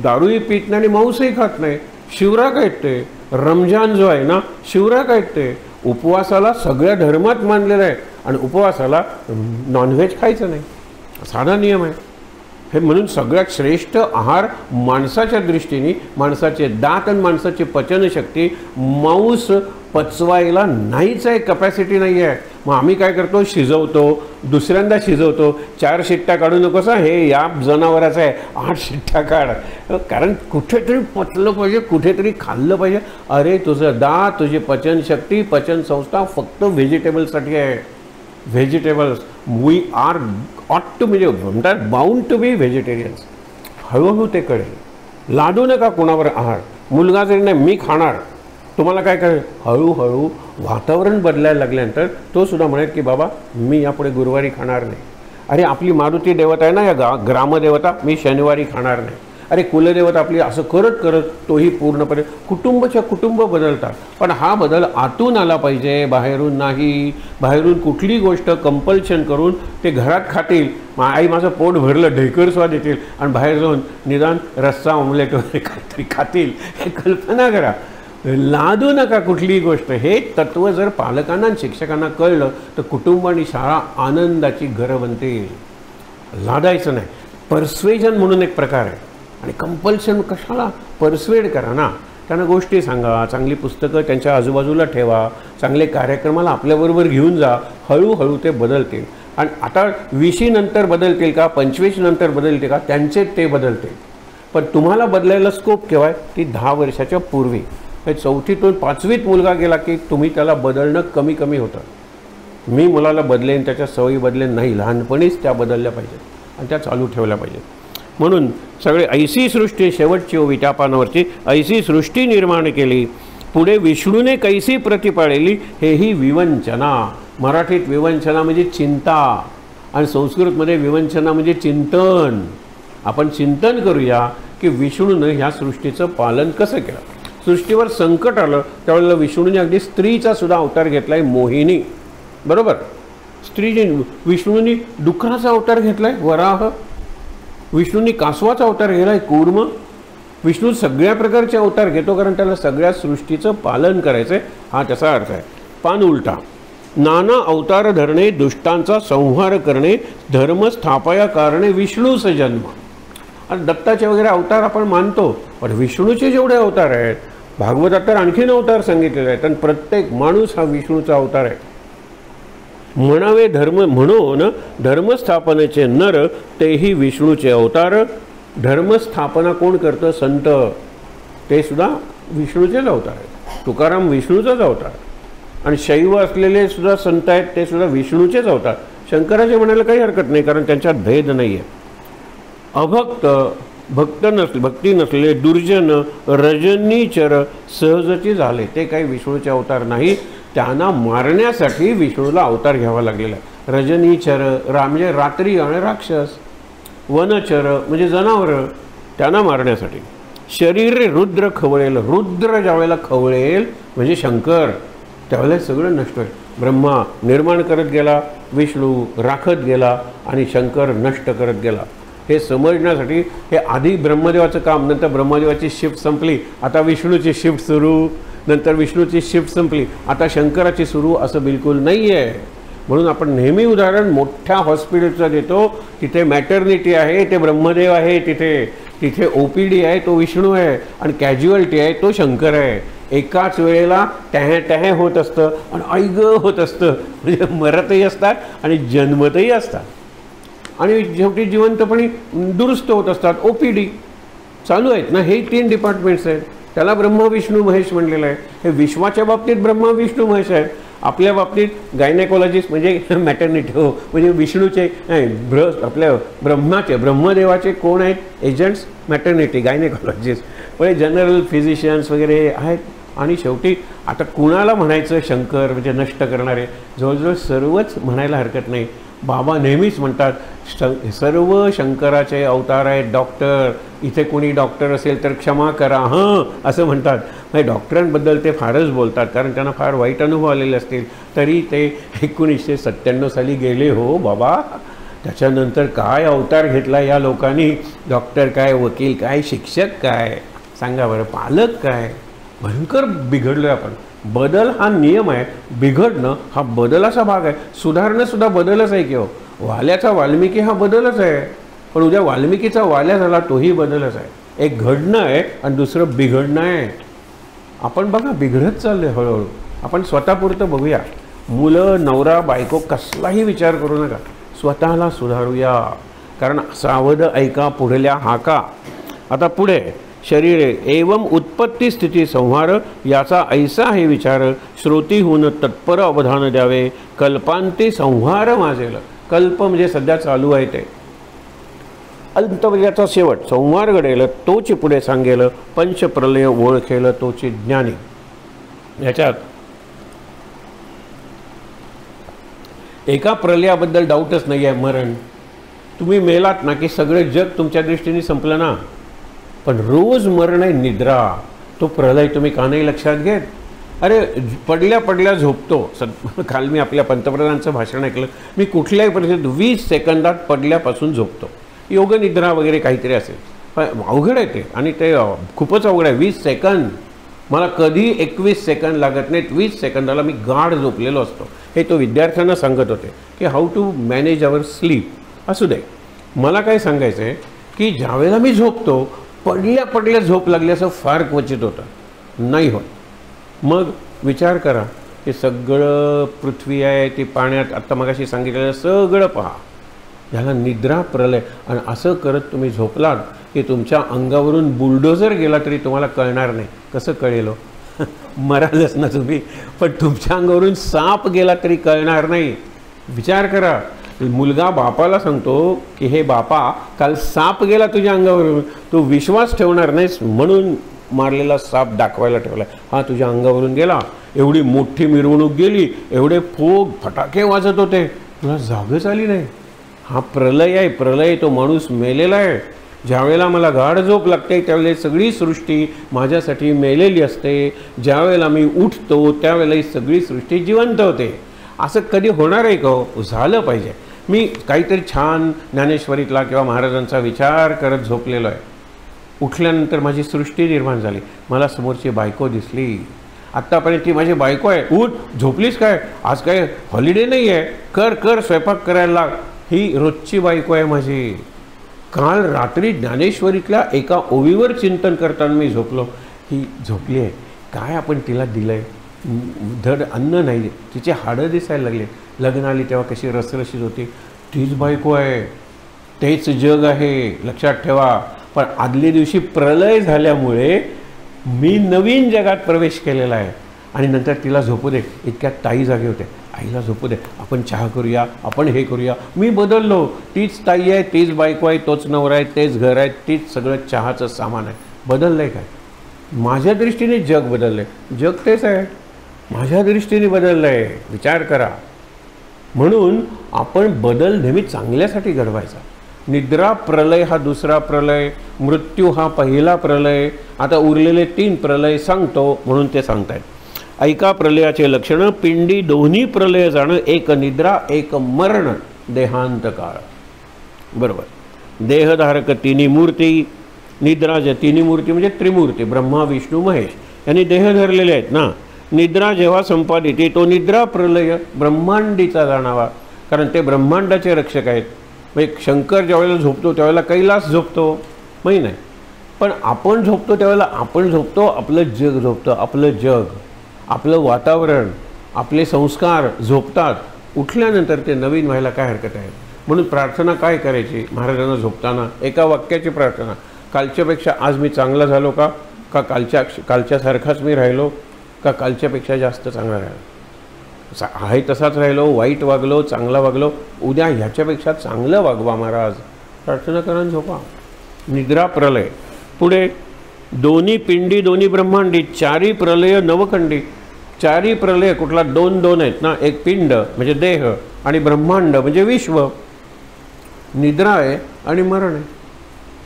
दारूही पित नाही आणि मांसही खात नाही. शिवराक आहेत ते. रमजान जो आहे ना, शिवराक आहेत ते. उपवासाला सगळ्या धर्मात मानलेलं आहे आणि उपवासाला नॉनव्हेज खायचं नाही, साधा नियम आहे. हे म्हणून सगळ्यात श्रेष्ठ आहार माणसाच्या दृष्टीने, माणसाचे दात आणि माणसाची पचनशक्ती, मांस पचवायला नाहीच आहे, कपॅसिटी नाही आहे. मग आम्ही काय करतो, शिजवतो, दुसऱ्यांदा शिजवतो, 4 शिट्ट्या काढू नकोस, हे या जनावराचं आहे, 8 शिट्ट्या काढ, कारण कुठेतरी पचलं पाहिजे, कुठेतरी खाल्लं पाहिजे. अरे तुझं दात, तुझी पचनशक्ती, पचनसंस्था फक्त व्हेजिटेबल्ससाठी आहे. व्हेजिटेबल्स, वी आर ऑट टू, म्हणजे म्हणतात बाउंड टू बी व्हेजिटेरियन्स. हळूहळू ते कळेल. लादू नका कोणावर आहार. मुलगा जरी नाही मी खाणार, तुम्हाला काय करेल, हळूहळू वातावरण बदलायला लागल्यानंतर तो सुद्धा म्हणेल की बाबा मी यापुढे गुरुवारी खाणार नाही. अरे आपली मारुती देवता आहे ना, या ग्रामदेवता, मी शनिवारी खाणार नाही. अरे कुलदेवता आपली, असं करत करत तोही पूर्णपणे कुटुंबाच्या कुटुंब बदलतात. पण हा बदल आतून आला पाहिजे, बाहेरून नाही. बाहेरून कुठली गोष्ट कंपल्शन करून ते घरात खातील, आई माझं पोट भरलं, ढेकर स्वाद येतील, आणि बाहेर जाऊन निदान रस्सा ऑमलेट वगैरे काहीतरी खातील, हे कल्पना करा. लादू नका कुठलीही गोष्ट. हे तत्त्व जर पालकांना आणि शिक्षकांना कळलं तर कुटुंब आणि शाळा आनंदाची घरं बनतील. लादायचं नाही. पर्स्वेजन म्हणून एक प्रकार आहे. आणि कंपल्शन कशाला, परस्वेड करा ना. त्यांना गोष्टी सांगा, चांगली पुस्तकं त्यांच्या आजूबाजूला ठेवा, चांगले कार्यक्रमाला आपल्याबरोबर घेऊन जा. हळूहळू ते बदलतील. आणि आता 20 नंतर बदलतील का, 25 नंतर बदलतील का, त्यांचे ते बदलतील. पण तुम्हाला बदलायला स्कोप केव्हा आहे, ती 10 वर्षाच्या पूर्वी. 4थीतून 5वीत मुलगा गेला की तुम्ही त्याला बदलणं कमी कमी होतं. मी मुलाला बदलेन, त्याच्या सवयी बदलेन नाही, लहानपणीच त्या बदलल्या पाहिजेत आणि त्या चालू ठेवल्या पाहिजेत. म्हणून सगळे ऐसी सृष्टी, शेवटची ओवी त्या पानावरची, ऐसी सृष्टी निर्माण केली, पुढे विष्णूने कैसी प्रतिपाळली, हेही विवंचना. मराठीत विवंचना म्हणजे चिंता आणि संस्कृतमध्ये विवंचना म्हणजे चिंतन. आपण चिंतन करूया की विष्णूनं ह्या सृष्टीचं पालन कसं केलं. सृष्टीवर संकट आलं त्यावेळेला विष्णूने अगदी स्त्रीचा सुद्धा अवतार घेतला आहे, मोहिनी, बरोबर. स्त्रीची, विष्णूंनी डुकराचा अवतार घेतला आहे, वराह. विष्णूंनी कासवाचा अवतार घेतला आहे, कूर्म. विष्णू सगळ्या प्रकारचे अवतार घेतो कारण त्याला सगळ्या सृष्टीचं पालन करायचं आहे, हा त्याचा अर्थ आहे. पान उलटा. नाना अवतार धरणे, दुष्टांचा संहार करणे, धर्म स्थापया कारणे विष्णूच जन्म. आणि दत्ताचे वगैरे अवतार आपण मानतो, पण विष्णूचे जेवढे अवतार आहेत, भागवतात तर आणखीन अवतार सांगितलेले आहेत. आणि प्रत्येक माणूस हा विष्णूचा अवतार आहे. म्हणावे धर्म, म्हणून धर्मस्थापनेचे नर तेही विष्णूचे अवतार. धर्मस्थापना कोण करतं, संत, ते सुद्धा विष्णूचेच अवतार आहेत. तुकाराम विष्णूचाच अवतार. आणि शैव असलेले सुद्धा संत आहेत, ते सुद्धा विष्णूचेच अवतार. शंकराचे म्हणायला काही हरकत नाही कारण त्यांच्यात भेद नाही आहे. अभक्त, भक्ती नसलेले दुर्जन, रजनीचर सहजची झाले, ते काही विष्णूचे अवतार नाही. त्यांना मारण्यासाठी विष्णूला अवतार घ्यावा लागलेला आहे. रजनीचर म्हणजे रात्री आणि राक्षस, वनचर म्हणजे जनावरं, त्यांना मारण्यासाठी. शरीर रुद्र खवळेल, रुद्र ज्यावेळेला खवळेल म्हणजे शंकर, त्यावेळेला सगळं नष्ट होईल. ब्रह्मा निर्माण करत गेला, विष्णू राखत गेला आणि शंकर नष्ट करत गेला. हे समजण्यासाठी हे आधी ब्रह्मदेवाचं काम, नंतर ब्रह्मदेवाची शिफ्ट संपली, आता विष्णूची शिफ्ट सुरू, नंतर विष्णूची शिफ्ट संपली, आता शंकराची सुरू, असं बिलकुल नाही आहे. म्हणून आपण नेहमी उदाहरण मोठ्या हॉस्पिटलचं देतो, तिथे मॅटर्निटी आहे ते ब्रह्मदेव आहे, तिथे OPD आहे तो विष्णू आहे, आणि कॅज्युअल्टी आहे तो शंकर आहे. एकाच वेळेला टॅह होत असतं आणि ऐग होत असतं, म्हणजे मरतही असतात आणि जन्मतही असतात, आणि शेवटी जिवंतपणी दुरुस्त होत असतात. OPD चालू आहेत ना, हे 3 डिपार्टमेंट्स आहेत. त्याला ब्रह्मा विष्णू महेश म्हणलेलं आहे. हे विश्वाच्या बाबतीत ब्रह्मा विष्णू महेश आहेत. आपल्या बाबतीत गायनेकोलॉजिस्ट म्हणजे मॅटर्निटी हो, म्हणजे विष्णूचे नाही, आपल्या ब्रह्मदेवाचे कोण आहेत एजंट्स? Maternity, gynaecologist. म्हणजे जनरल फिजिशियन्स वगैरे आहेत. आणि शेवटी आता कुणाला म्हणायचं शंकर म्हणजे नष्ट करणारे? जवळजवळ सर्वच म्हणायला हरकत नाही. बाबा नेहमीच म्हणतात सर्व शंकराचे अवतार आहेत. डॉक्टर, इथे कोणी डॉक्टर असेल तर क्षमा करा हां असं म्हणतात. म्हणजे डॉक्टरांबद्दल ते फारच बोलतात, कारण त्यांना फार वाईट अनुभव आलेले असतील. तरी ते 1997 साली गेले हो बाबा. त्याच्यानंतर काय अवतार घेतला या लोकांनी. डॉक्टर काय, वकील काय, शिक्षक काय, सांगा बरं, पालक काय. भयंकर बिघडलो आहे आपण. बदल हा नियम आहे, बिघडणं हा बदलाचा भाग आहे. सुधारणंसुद्धा बदलच आहे की हो. वाल्याचा वाल्मिकी हा बदलच आहे, पण उद्या वाल्मिकीचा वाल्या झाला तोही बदलच आहे. एक घडणं आहे आणि दुसरं बिघडणं आहे. आपण बघा बिघडत चाललं आहे हळूहळू. आपण स्वतःपुरतं बघूया. मुलं, नवरा, बायको कसलाही विचार करू नका, स्वतःला सुधारूया. कारण सावध ऐका पुढल्या हाका. आता पुढे शरीरे एवं उत्पत्ती स्थिती संहार याचा ऐसा हे विचार श्रोतीहून तत्पर अवधान द्यावे. कल्पांती संहार माजेल. कल्प म्हणजे सध्या चालू आहे ते. अंत म्हणजे याचा शेवट. संहार घडेल तोची पुढे सांगेल. पंचप्रलय ओळखेल तोची ज्ञानी. याच्यात एका प्रलयाबद्दल डाऊटच नाही आहे. मरण, तुम्ही मेलात ना की सगळे जग तुमच्या दृष्टीने संपलं ना. पण रोज मरण आहे निद्रा. तो प्रलय तुम्ही का नाही लक्षात घेत? अरे पडल्या पडल्या झोपतो. काल मी आपल्या पंतप्रधानांचं भाषण ऐकलं. मी कुठल्याही परिस्थितीत 20 सेकंदात पडल्यापासून झोपतो. योग निद्रा वगैरे काहीतरी असेल. पण अवघड आहे ते, आणि ते खूपच अवघड आहे. 20 सेकंद मला कधी 21 सेकंद लागत नाहीत. 20 सेकंदाला मी गाढ झोपलेलो असतो. हे तो विद्यार्थ्यांना सांगत होते की how to manage our sleep. असू दे, मला काय सांगायचं आहे की ज्यावेळेला मी झोपतो पडल्या पडल्या झोप लागली असं फार क्वचित होतं, नाही होत. मग विचार करा की सगळं पृथ्वी आहे ती पाण्यात, आत्ता मगाशी सांगितलेलं सगळं पहा, ह्याला निद्रा प्रलय. आणि असं करत तुम्ही झोपलात की तुमच्या अंगावरून बुलडोझर गेला तरी तुम्हाला कळणार नाही. कसं कळेल? मरालच ना तुम्ही, पण तुमच्या अंगावरून साप गेला तरी कळणार नाही. विचार करा. मुलगा बापाला सांगतो की हे बापा काल साप गेला तुझ्या अंगावरून. तू विश्वास ठेवणार नाहीस म्हणून मारलेला साप दाखवायला ठेवला. हा तुझ्या अंगावरून गेला. एवढी मोठी मिरवणूक गेली, एवढे फटाके वाजत होते, तुला जागच आली नाही. हा प्रलय आहे. प्रलय, तो माणूस मेलेला आहे. ज्यावेळेला मला गाढ झोप लागते त्यावेळेला सगळी सृष्टी माझ्यासाठी मेलेली असते. ज्यावेळेला मी उठतो त्यावेळेला ही सगळी सृष्टी जिवंत होते. असं कधी होणार आहे का? झालं पाहिजे. मी काहीतरी छान ज्ञानेश्वरीतला किंवा महाराजांचा विचार करत झोपलेलो आहे. उठल्यानंतर माझी सृष्टी निर्माण झाली. मला समोरची बायको दिसली. आत्तापर्यंत ती माझी बायको आहे. उठ, झोपलीस काय? आज काय हॉलिडे नाही आहे? कर कर स्वयंपाक करायला लाग. ही रोजची बायको आहे माझी. काल रात्री ज्ञानेश्वरीतल्या एका ओवीवर चिंतन करताना मी झोपलो. ही झोपली आहे. काय आपण तिला दिलं आहे? धड अन्न नाही. तिचे हाडं दिसायला लागले. लग्न आली तेव्हा कशी रसरशीत होती. तीच बायको आहे, तेच जग आहे, लक्षात ठेवा. पण आदल्या दिवशी प्रलय झाल्यामुळे मी नवीन जगात प्रवेश केलेला आहे. आणि नंतर तिला झोपू दे. इतक्यात ताई जागे होते. आईला झोपू दे, आपण चहा करूया, आपण हे करूया. मी बदललो. तीच ताई आहे, तीच बायको आहे, तोच नवरा आहे, तेच घर आहे, तीच सगळं चहाचं सामान आहे. बदललं आहे काय? माझ्या दृष्टीने जग बदललं आहे. जग तेच आहे, माझ्या दृष्टीने बदललं आहे. विचार करा. म्हणून आपण बदल नेहमी चांगल्यासाठी घडवायचा. निद्रा प्रलय हा दुसरा प्रलय, मृत्यू हा पहिला प्रलय. आता उरलेले 3 प्रलय सांगतो म्हणून ते सांगतायत. ऐका प्रलयाचे लक्षण. पिंडी दोन्ही प्रलय जाणं. एक निद्रा, एक मरण, देहांत काळ. बरोबर. देहधारक तिन्ही मूर्ती. निद्रा जे तिन्ही मूर्ती म्हणजे त्रिमूर्ती, ब्रह्मा विष्णू महेश यांनी देह धरलेले आहेत ना. निद्रा जेव्हा संपादिती, तो निद्रा प्रलय ब्रह्मांडीचा जाणावा, कारण ते ब्रह्मांडाचे रक्षक आहेत. म्हणजे शंकर ज्यावेळेला झोपतो त्यावेळेला कैलास झोपतो, माहीत नाही, पण आपण झोपतो त्यावेळेला आपण झोपतो, आपलं जग झोपतं, आपलं जग, आपलं वातावरण, आपले संस्कार झोपतात. उठल्यानंतर ते नवीन व्हायला काय हरकत आहे. म्हणून प्रार्थना काय करायची महाराजांना झोपताना, एका वाक्याची प्रार्थना, कालच्यापेक्षा आज मी चांगला झालो का कालच्यासारखाच मी राहिलो का कालच्यापेक्षा जास्त चांगला राहिलो, आहे तसाच राहिलो, वाईट वागलो, चांगला वागलो, उद्या ह्याच्यापेक्षा चांगलं वागवा महाराज. प्रार्थना करा आणि झोपा. निद्रा प्रलय. पुढे दोन्ही पिंडी दोन्ही ब्रह्मांडी, चारी प्रलय नवखंडी. चारी प्रलय कुठला, दोन दोन आहेत ना, एक पिंड म्हणजे देह आणि ब्रह्मांड म्हणजे विश्व. निद्रा आहे आणि मरण आहे,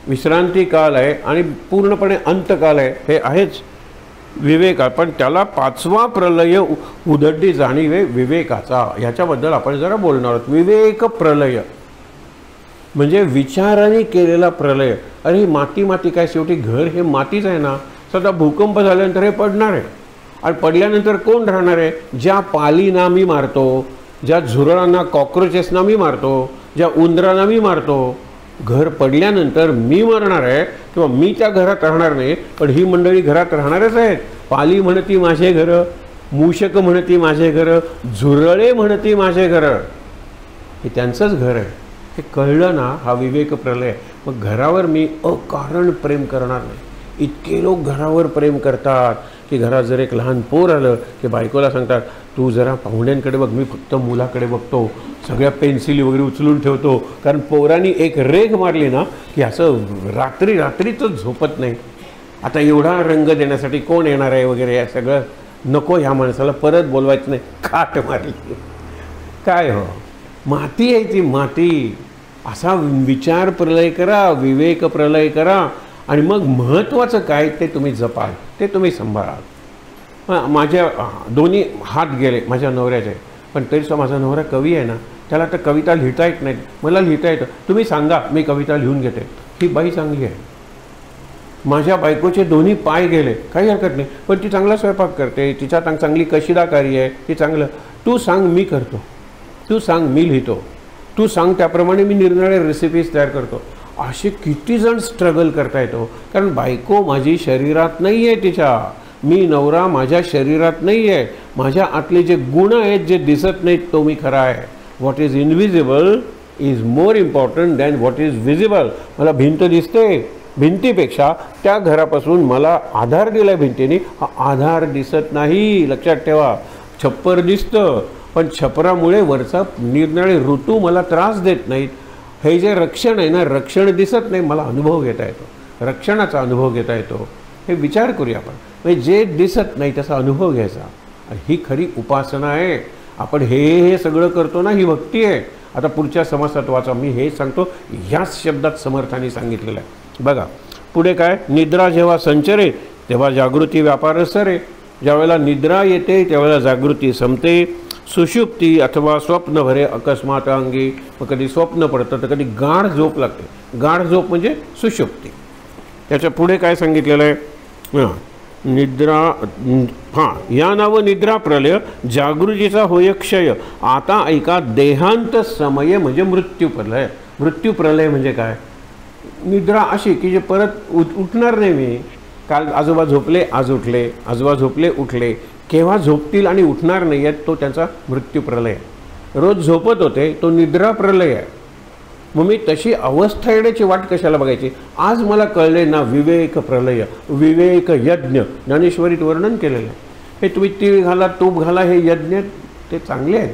विश्रांती काल आहे आणि पूर्णपणे अंतकाल आहे, हे आहेच विवेक. पण त्याला पाचवा प्रलय उधड्डी जाणीव आहे विवेकाचा. ह्याच्याबद्दल आपण जरा बोलणार आहोत. विवेक प्रलय म्हणजे विचाराने केलेला प्रलय. अरे ही माती माती काय, शेवटी घर हे मातीच आहे ना. सध्या भूकंप झाल्यानंतर हे पडणार आहे आणि पडल्यानंतर कोण राहणार आहे. ज्या पालींना मी मारतो, ज्या झुरळांना कॉक्रोचेसना मी मारतो, ज्या उंदरांना मी मारतो, घर पडल्यानंतर मी मरणार आहे किंवा मी त्या घरात राहणार नाही, पण ही मंडळी घरात राहणारच आहेत. पाली म्हणती माझे घरं, मूषक म्हणती माझे घरं, झुरळे म्हणती माझे घरं, हे त्यांचंच घर आहे. हे कळलं ना, हा विवेक प्रलय. मग घरावर मी अकारण प्रेम करणार नाही. इतके लोक घरावर प्रेम करतात की घरात जर एक लहान पोर आलं की बायकोला सांगतात तू जरा पाहुण्यांकडे बघ, मी फक्त मुलाकडे बघतो, सगळ्या पेन्सिली वगैरे उचलून ठेवतो. कारण पोरांनी एक रेघ मारली ना की असं रात्रीच झोपत नाही. आता एवढा रंग देण्यासाठी कोण येणार आहे वगैरे, हे सगळं नको, ह्या माणसाला परत बोलवायचं नाही, खाट मारली. काय हो, माती आहे ती माती. असा विचार प्रलय करा, विवेक प्रलय करा आणि मग महत्त्वाचं काय ते तुम्ही जपाल, ते तुम्ही सांभाळाल. माझ्या दोन्ही हात गेले माझ्या नवऱ्याचे, पण तरीसुद्धा माझा नवरा कवी आहे ना, त्याला तर कविता लिहिता येत नाही, मला लिहिता येतं, तुम्ही सांगा मी कविता लिहून घेते. ही बाई चांगली आहे. माझ्या बायकोचे दोन्ही पाय गेले, काही हरकत नाही, पण ती चांगला स्वयंपाक करते, तिच्या चांगली कशिदाकारी आहे, ती चांगलं. तू सांग मी करतो, तू सांग मी लिहितो, तू सांग त्याप्रमाणे मी निरनिराळ्या रेसिपीज तयार करतो. असे किती जण स्ट्रगल करता येतो. कारण बायको माझी शरीरात नाही आहे तिच्या, मी नवरा माझ्या शरीरात नाही आहे. माझ्या आतले जे गुण आहेत जे दिसत नाहीत तो मी खरा आहे. What is invisible is more important than what is visible. मला भिंत दिसते, भिंतीपेक्षा त्या घरापासून मला आधार दिला आहे भिंतीने, हा आधार दिसत नाही. लक्षात ठेवा. छप्पर दिसतं पण छपरामुळे वरचा निरनिराळे ऋतू मला त्रास देत नाहीत. हे जे रक्षण आहे ना, रक्षण दिसत नाही, मला अनुभव घेता येतो, रक्षणाचा अनुभव घेता येतो. हे विचार करूया आपण. म्हणजे जे दिसत नाही त्याचा अनुभव घ्यायचा, आणि ही खरी उपासना आहे. आपण हे सगळं करतो ना, ही भक्ती आहे. आता पुढच्या समासत्वाचा मी हे सांगतो, ह्याच शब्दात समर्थाने सांगितलेलं आहे. बघा पुढे काय, निद्रा जेव्हा संचरे तेव्हा जागृती व्यापार सरे. ज्यावेळेला निद्रा येते त्यावेळेला जागृती संपते. सुषुप्ती अथवा स्वप्न भरे अकस्मात अंगी. मग कधी स्वप्न पडतं तर कधी गाढ झोप लागते. गाढ झोप म्हणजे सुषुप्ती. त्याच्या पुढे काय सांगितलेलं आहे, निद्रा, या नाव निद्रा प्रलय जागृतीचा होय क्षय. आता ऐका, देहांत समय म्हणजे मृत्यू प्रलय. मृत्यू प्रलय म्हणजे काय, निद्रा अशी की जे परत उठणार नाही. मी काल आजोबा झोपले, आज उठले, आजोबा झोपले, उठले, केव्हा झोपतील आणि उठणार नाही आहेत, तो त्यांचा मृत्यू प्रलय आहे. रोज झोपत होते, तो निद्रा प्रलय आहे. मग मी तशी अवस्था येण्याची वाट कशाला बघायची. आज मला कळले ना, विवेक प्रलय, विवेक यज्ञ ज्ञानेश्वरीत वर्णन केलेलं आहे. हे तुम्ही तीळ घाला, तूप घाला, हे यज्ञ ते चांगले आहेत,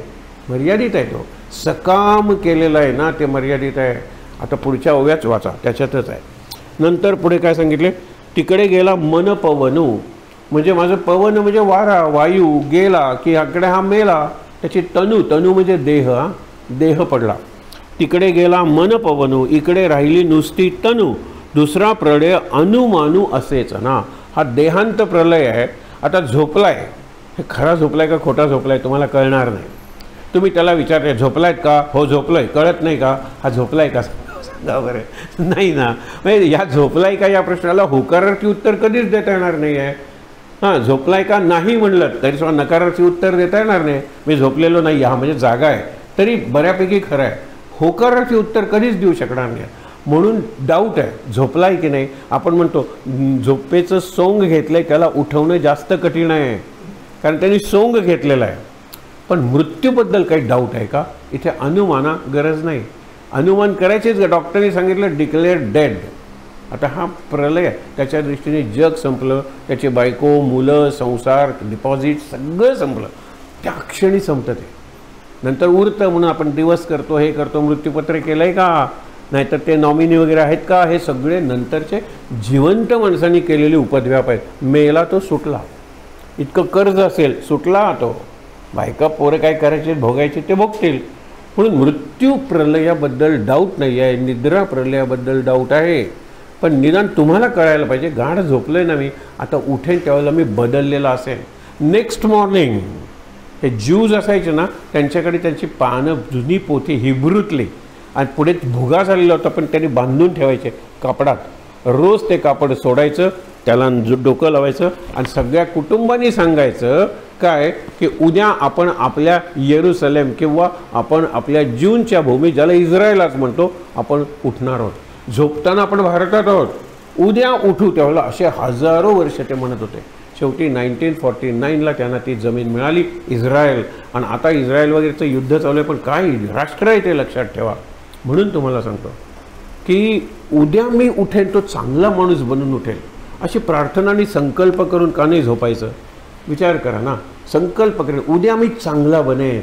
मर्यादित आहे. तो सकाम केलेला आहे ना, ते मर्यादित आहे. आता पुढच्या ओव्याच वाचा, त्याच्यातच आहे. नंतर पुढे काय सांगितले, तिकडे गेला मन पवनू. म्हणजे माझं पवन म्हणजे वारा, वायू गेला की आकडे हा मेला. त्याची तनू, तनू म्हणजे देह, देह पडला. तिकडे गेला मन पवनू, इकडे राहिली नुसती तनू. दुसरा प्रलय अनुमानू असेच ना. हा देहांत प्रलय आहे. आता झोपलाय, हे खरा झोपलाय का खोटा झोपलाय तुम्हाला कळणार नाही. तुम्ही त्याला विचारले झोपलायत का, हो झोपलोय, कळत नाही का, हा झोपलाय का, सांगा बरं. नाही ना. म्हणजे या झोपलाय का या प्रश्नाला होकारार्थी उत्तर कधीच देता येणार नाही आहे. हां, झोपलाय का नाही म्हणलं तरी सुद्धा नकारार्थी उत्तर देता येणार नाही. मी झोपलेलो नाही, हा म्हणजे जागा आहे, तरी बऱ्यापैकी खरं आहे. होकारार्थी उत्तर कधीच देऊ शकणार नाही. म्हणून डाऊट आहे, झोपलाय की नाही. आपण म्हणतो झोपेचं सोंग घेतलंय, त्याला उठवणं जास्त कठीण आहे, कारण त्यांनी सोंग घेतलेलं आहे. पण मृत्यूबद्दल काही डाऊट आहे का? इथे अनुमाना गरज नाही. अनुमान करायचेच का? डॉक्टरने सांगितलं डिक्लेअर डेड. आता हा प्रलय आहे, त्याच्या दृष्टीने जग संपलं, त्याची बायको, मुलं, संसार, डिपॉझिट सगळं संपलं. त्या क्षणी संपतं ते. नंतर उरतं म्हणून आपण दिवस करतो, हे करतो, मृत्यूपत्र केलं आहे का, नाहीतर ते नॉमिनी वगैरे आहेत का, हे सगळे नंतरचे जिवंत माणसांनी केलेले उपद्व्याप आहेत. मेला तो सुटला, इतकं कर्ज असेल सुटला तो, बायका पोरं काय करायचे भोगायचे ते भोगतील. म्हणून मृत्यू प्रलयाबद्दल डाऊट नाही आहे, निद्रा प्रलयाबद्दल डाऊट आहे. पण निदान तुम्हाला कळायला पाहिजे, गाढ झोपलोय ना मी, आता उठेन त्यावेळेला मी बदललेला असेल. नेक्स्ट मॉर्निंग हे ज्यूज असायचे ना, त्यांच्याकडे त्यांची पानं जुनी पोथी हिब्रूतली आणि पुढे भुगा झालेला होता, पण त्यांनी बांधून ठेवायचे कापडात. रोज ते कापड सोडायचं, त्याला डोकं लावायचं आणि सगळ्या कुटुंबांनी सांगायचं काय की उद्या आपण आपल्या येरुसलेम किंवा आपण आपल्या ज्यूंच्या भूमी, ज्याला इस्रायलच म्हणतो, आपण उठणार आहोत. झोपताना आपण भारतात आहोत, उद्या उठू. त्यावेळेला असे हजारो वर्ष ते म्हणत होते. शेवटी 1949ला त्यांना ती जमीन मिळाली, इस्रायल. आणि आता इस्रायल वगैरेचं युद्ध चालू आहे, पण काय राष्ट्र आहे ते लक्षात ठेवा. म्हणून तुम्हाला सांगतो की उद्या मी उठेन, तो चांगला माणूस बनून उठेल, अशी प्रार्थना आणि संकल्प करून का नाही झोपायचं? विचार करा ना, संकल्प करेन उद्या मी चांगला बनेन.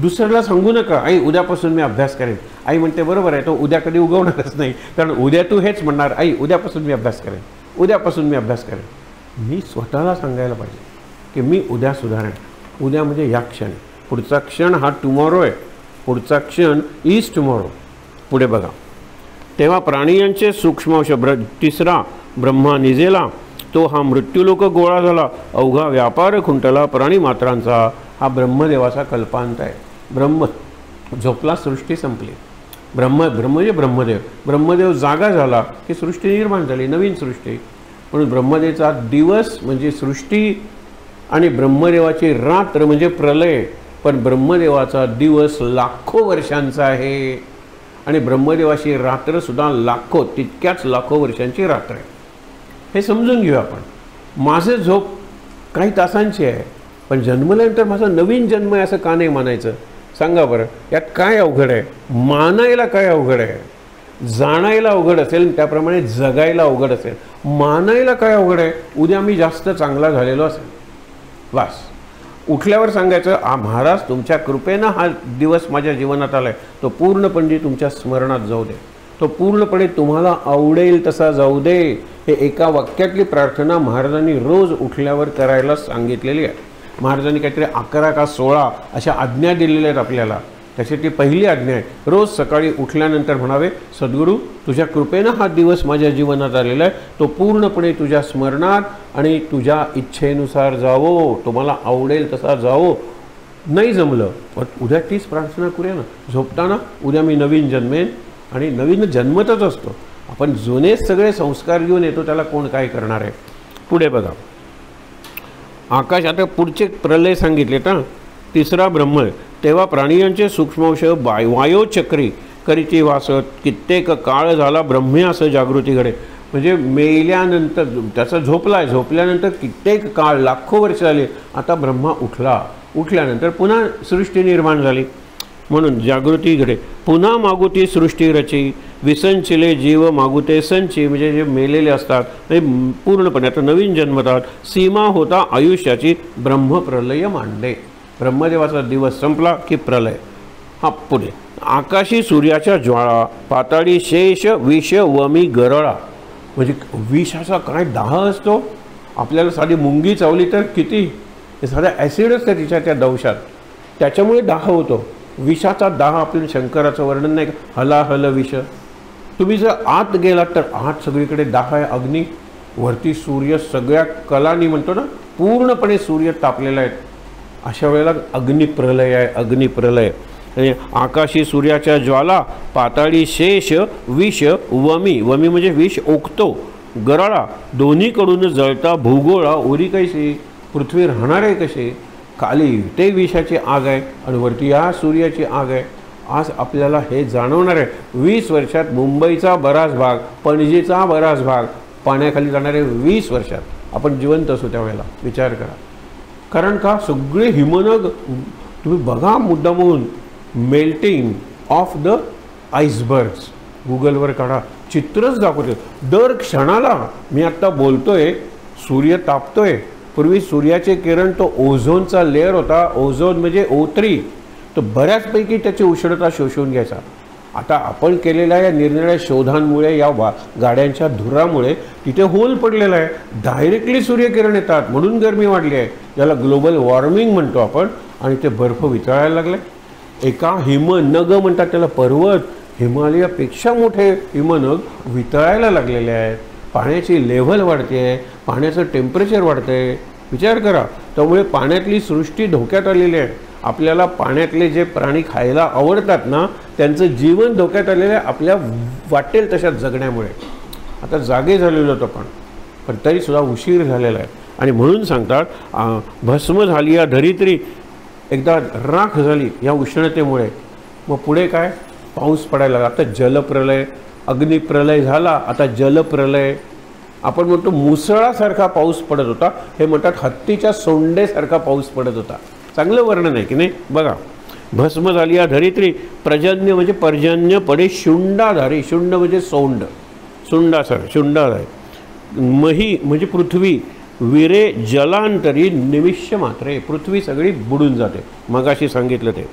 दुसऱ्याला सांगू नका आई उद्यापासून मी अभ्यास करेन. आई म्हणते बरोबर आहे, तो उद्या कधी उगवणारच नाही, कारण उद्या तू हेच म्हणणार आई उद्यापासून मी अभ्यास करेन, उद्यापासून मी अभ्यास करेन. मी स्वतःला सांगायला पाहिजे की मी उद्या सुधारेन. उद्या म्हणजे या क्षणी, पुढचा क्षण हा टुमॉरो आहे, पुढचा क्षण इज टुमॉरो. पुढे बघा, तेव्हा प्राणियांचे सूक्ष्मांश तिसरा ब्रह्मा निजेला, तो हा मृत्यूलोक गोळा झाला, अवघा व्यापार खुंटला प्राणी मात्रांचा. हा ब्रह्मदेवाचा कल्पांत आहे. ब्रह्म झोपला, सृष्टी संपली. ब्रह्म म्हणजे ब्रह्मदेव. ब्रह्मदेव जागा झाला की सृष्टी निर्माण झाली, नवीन सृष्टी. म्हणून ब्रह्मदेवाचा दिवस म्हणजे सृष्टी आणि ब्रह्मदेवाची रात्र म्हणजे प्रलय. पण ब्रह्मदेवाचा दिवस लाखो वर्षांचा आहे आणि ब्रह्मदेवाची रात्रसुद्धा लाखो, तितक्याच लाखो वर्षांची रात्र आहे. हे समजून घेऊ आपण. माझं झोप काही तासांची आहे, पण जन्मल्यानंतर माझा नवीन जन्म आहे असं का नाही मानायचं? सांगा बरं, यात काय अवघड आहे? मानायला काय अवघड आहे? जाणायला अवघड असेल त्याप्रमाणे जगायला अवघड असेल. मानायला काय अवघड आहे? उद्या मी जास्त चांगला झालेलो असेल, बस. उठल्यावर सांगायचं महाराज तुमच्या कृपेनं हा दिवस माझ्या जीवनात आला आहे, तो पूर्णपणे तुमच्या स्मरणात जाऊ दे, तो पूर्णपणे तुम्हाला आवडेल तसा जाऊ दे. हे एका वाक्यातली प्रार्थना महाराजांनी रोज उठल्यावर करायला सांगितलेली आहे. महाराजांनी काहीतरी 11 का 16 अशा आज्ञा दिलेल्या आहेत आपल्याला. त्याची पहिली आज्ञा आहे, रोज सकाळी उठल्यानंतर म्हणावे सद्गुरू तुझ्या कृपेनं हा दिवस माझ्या जीवनात आलेला आहे, तो पूर्णपणे तुझ्या स्मरणात आणि तुझ्या इच्छेनुसार जावो, तुम्हाला आवडेल तसा जावो. नाही जमलं पण उद्या तीच प्रार्थना करूया ना. झोपताना उद्या मी नवीन जन्मेन, आणि नवीन जन्मतच असतो आपण. जुनेच सगळे संस्कार घेऊन येतो, त्याला कोण काय करणार आहे? पुढे बघा, आकाश. आता पुढचे प्रलय सांगितले ना. तिसरा ब्रह्म, तेव्हा प्राणियांचे सूक्ष्मांश वायोचक्री करीची वासत, कित्येक काळ झाला ब्रह्मे असं जागृती घडे. म्हणजे मेल्यानंतर त्याचा झोपल्यानंतर कित्येक काळ लाखो वर्ष झाले, आता ब्रह्मा उठला. उठल्यानंतर पुन्हा सृष्टी निर्माण झाली, म्हणून जागृती घडे. पुन्हा मागुती सृष्टी रची, विसंचिले जीव मागुते संची. म्हणजे जे मेलेले असतात ते पूर्णपणे आता नवीन जन्मतात. सीमा होता आयुष्याची, ब्रह्मप्रलय मांडले. ब्रह्मदेवाचा दिवस संपला की प्रलय. हा पुढे, आकाशी सूर्याच्या ज्वाळा, पाताळी शेष विष वमी गरळा. म्हणजे विषाचा काय दाह असतो. आपल्याला साधी मुंगी चावली तर किती, हे साधा ॲसिड असतं तिच्या त्या दंशात, त्याच्यामुळे दाह होतो. विषाचा दाह आपल्या शंकराचं वर्णन नाही का, हलाहल विष. तुम्ही जर आत गेलात तर आत सगळीकडे दाह आहे, अग्नी. वरती सूर्य सगळ्या कलांनी म्हणतो ना, पूर्णपणे सूर्य तापलेला आहे. अशा वेळेला अग्निप्रलय आहे, अग्निप्रलय. आणि आकाशी सूर्याच्या ज्वाला, पाताळी शेष विष वमी. वमी म्हणजे विष ओकतो, गराळा दोन्हीकडून जळता भूगोळा ओरी कैसे, पृथ्वी राहणार आहे कसे, खाली ते विषाची आग आहे आणि वरती या सूर्याची आग आहे. आज आपल्याला हे जाणवणार आहे. 20 वर्षात मुंबईचा बराच भाग, पणजीचा बराच भाग पाण्याखाली जाणार आहे. 20 वर्षात आपण जिवंत असू त्यावेळेला विचार करा. कारण का सगळे हिमनग तुम्ही बघा मुद्दामून, मेल्टिंग ऑफ द आईसबर्ग्स गुगलवर काढा, चित्रच दाखवते. दर क्षणाला मी आत्ता बोलतोय, सूर्य तापतोय. पूर्वी सूर्याचे किरण तो ओझोनचा लेअर होता, ओझोन म्हणजे O3, तो बऱ्याचपैकी त्याची उष्णता शोषून घ्यायचा. आता आपण केलेल्या या निरनिराळ्या शोधांमुळे, या गाड्यांच्या धुरामुळे तिथे होल पडलेला आहे. डायरेक्टली सूर्यकिरण येतात म्हणून गरमी वाढली आहे, ज्याला ग्लोबल वॉर्मिंग म्हणतो आपण. आणि ते बर्फ वितळायला लागले. एका हिमनग म्हणतात त्याला, पर्वत, हिमालयापेक्षा मोठे हिमनग वितळायला लागलेले आहेत. पाण्याची लेव्हल वाढते आहे, पाण्याचं टेम्परेचर वाढतं आहे. विचार करा. त्यामुळे पाण्यातली सृष्टी धोक्यात आलेली आहे. आपल्याला पाण्यातले जे प्राणी खायला आवडतात ना, त्यांचं जीवन धोक्यात आलेलं आहे आपल्या वाटेल तशा जगण्यामुळे. आता जागे झालेलो होतो पण तरीसुद्धा उशीर झालेला आहे. आणि म्हणून सांगतात भस्म झाली या धरित्री, एकदा राख झाली या उष्णतेमुळे. मग पुढे काय, पाऊस पडायला लागला. आता जलप्रलय, अग्निप्रलय झाला, आता जलप्रलय. आपण म्हणतो मुसळासारखा पाऊस पडत होता, हे म्हणतात हत्तीच्या सोंडेसारखा पाऊस पडत होता. चांगलं वर्णन आहे की नाही. बघा, भस्म झाली या धरित्री, पर्जन्य म्हणजे पर्जन्य पडे शुंडाधारी, शुंड म्हणजे सोंड, शुंडाधारी. मही म्हणजे पृथ्वी, विरे जलांतरी निमिष्य मात्रे, पृथ्वी सगळी बुडून जाते. मगाशी सांगितलं ते.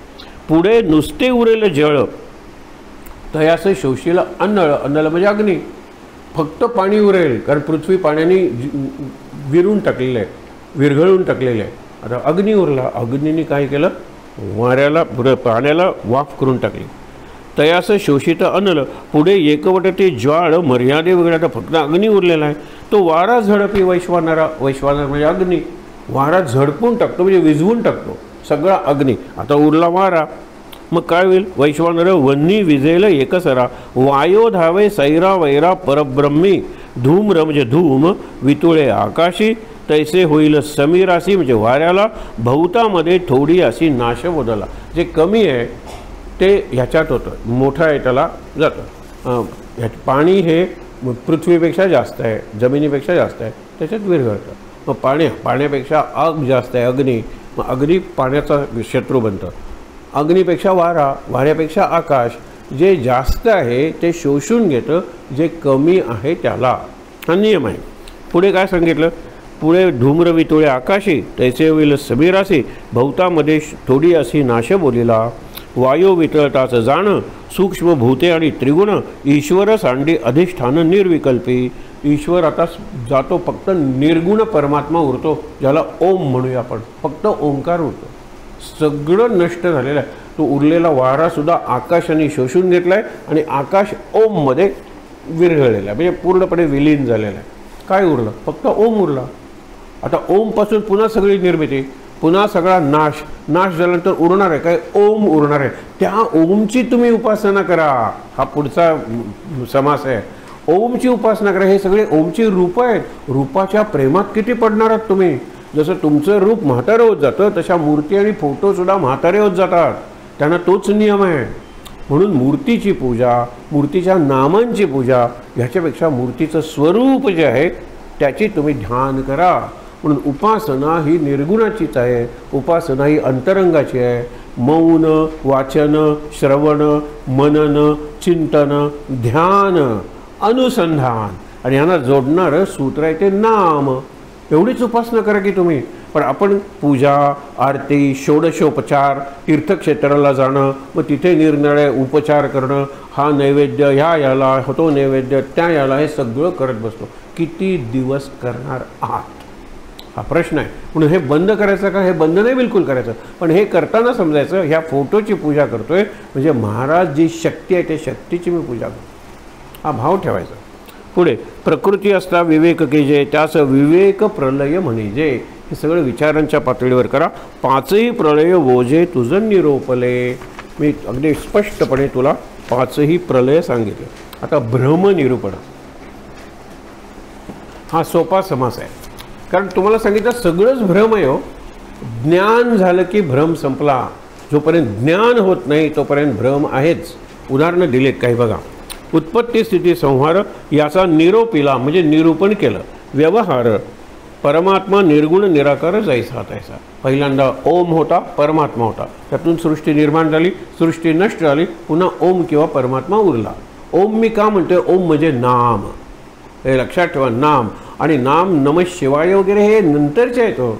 पुढे नुसते उरेल जळ, तयासे शोषील अन्नळ, अन्नळ म्हणजे अग्नी. फक्त पाणी उरेल, कारण पृथ्वी पाण्याने विरून टाकलेलं आहे, विरघळून टाकलेलं आहे. आता अग्नी उरला, अग्नीने काय केलं, वाऱ्याला पाण्याला वाफ करून टाकली. तयास शोषित अनल, पुढे एकवट ते ज्वाळ मर्यादे वगैरे. आता फक्त अग्नी उरलेला आहे. तो वारा झडपी वैश्वानरा, वैश्वानर म्हणजे अग्नी, वारा झडपून टाकतो म्हणजे विझवून टाकतो सगळा अग्नी. आता उरला वारा. मग काय होईल, वैश्वानर वन्नी विजेल एकसरा, वायो धावे सैरा वैरा परब्रह्मी, धूम्र म्हणजे धूम, वितुळे आकाशी, तैसे होईल समीरासी म्हणजे वाऱ्याला, भौतामध्ये थोडी अशी नाश बदला. जे कमी आहे ते ह्याच्यात होतं, मोठं आहे त्याला जातं. पाणी हे पृथ्वीपेक्षा जास्त आहे, जमिनीपेक्षा जास्त आहे, त्याच्यात विरघळतं. मग पाण्यापेक्षा आग जास्त आहे, अग्नी. मग अग्नी पाण्याचा शत्रू बनतं. अग्नीपेक्षा वारा, वाऱ्यापेक्षा आकाश. जे जास्त आहे ते शोषून घेतं, जे कमी आहे त्याला. हा नियम आहे. पुढे काय सांगितलं, पुढे धूम्र वितुळे आकाशी, तैसे होईल समीरासी, भौतामध्ये थोडी अशी नाश बोलिला, वायो वितळताच जाण, सूक्ष्म भूते आणि त्रिगुण, ईश्वर सांडी अधिष्ठान निर्विकल्पी. ईश्वर आता जातो, फक्त निर्गुण परमात्मा उरतो, ज्याला ओम म्हणूया आपण. फक्त ओंकार उरतो. सगळं नष्ट झालेलं आहे. तो उरलेला वारासुद्धा आकाशाने शोषून घेतला आहे आणि आकाश ओममध्ये विरघळलेला आहे, म्हणजे पूर्णपणे विलीन झालेला आहे. काय उरलं, फक्त ओम उरला. आता ओमपासून पुन्हा सगळी निर्मिती, पुन्हा सगळा नाश, नाश झाल्यानंतर उरणार आहे काय, ओम उरणार आहे. त्या ओमची तुम्ही उपासना करा. हा पुढचा समास आहे. ओमची उपासना करा. हे सगळे ओमची रूप आहेत. रूपाच्या प्रेमात किती पडणार आहात तुम्ही. जसं तुमचं रूप म्हातारं होत जातं, तशा मूर्ती आणि फोटोसुद्धा म्हातारे होत जातात. त्यांना तोच नियम आहे. म्हणून मूर्तीची पूजा, मूर्तीच्या नामांची पूजा, ह्याच्यापेक्षा मूर्तीचं स्वरूप जे आहे त्याची तुम्ही ध्यान करा. म्हणून उपासना ही निर्गुणाचीच आहे. उपासना ही अंतरंगाची आहे. मौन, वाचन, श्रवण, मनन, चिंतन, ध्यान, अनुसंधान आणि यांना जोडणारं सूत्र आहे ते नाम. एवढीच उपासना करा की तुम्ही. पण आपण पूजा, आरती, षोडशोपचार, तीर्थक्षेत्राला जाणं, मग तिथे निरनिराळे उपचार करणं, हा नैवेद्य ह्या याला, तो नैवेद्य त्या याला, हे सगळं करत बसतो. किती दिवस करणार आहात हा प्रश्न आहे. म्हणून हे बंद करायचं का, हे बंद नाही बिलकुल करायचं. पण हे करताना समजायचं ह्या फोटोची पूजा करतोय म्हणजे महाराज जी शक्ती आहे त्या शक्तीची मी पूजा करतो, हा भाव ठेवायचा. पुढे प्रकृती असता विवेक केजे, त्यास विवेक प्रलय म्हणजे. हे सगळं विचारांच्या पातळीवर करा. पाचही प्रलय ओझे तुझं निरोपले. मी अगदी स्पष्टपणे तुला पाचही प्रलय सांगितले. आता भ्रमनिरूपण. हा सोपा समास आहे, कारण तुम्हाला सांगितलं सगळंच भ्रम आहे हो. ज्ञान झालं की भ्रम संपला. जोपर्यंत ज्ञान होत नाही तोपर्यंत भ्रम आहेच. उदाहरणं दिलेत काही बघा. उत्पत्ती स्थिती संहार याचा निरोपिला म्हणजे निरूपण केलं. व्यवहार परमात्मा निर्गुण निराकार जैसा तैसा. पहिल्यांदा ओम होता, परमात्मा होता, त्यातून सृष्टी निर्माण झाली, सृष्टी नष्ट झाली, पुन्हा ओम किंवा परमात्मा उरला. ओम मी का म्हणतोय? ओम म्हणजे नाम. हे लक्षात ठेवा, नाम. आणि नाम नमः शिवाय वगैरे हे नंतरचे आहेत हो,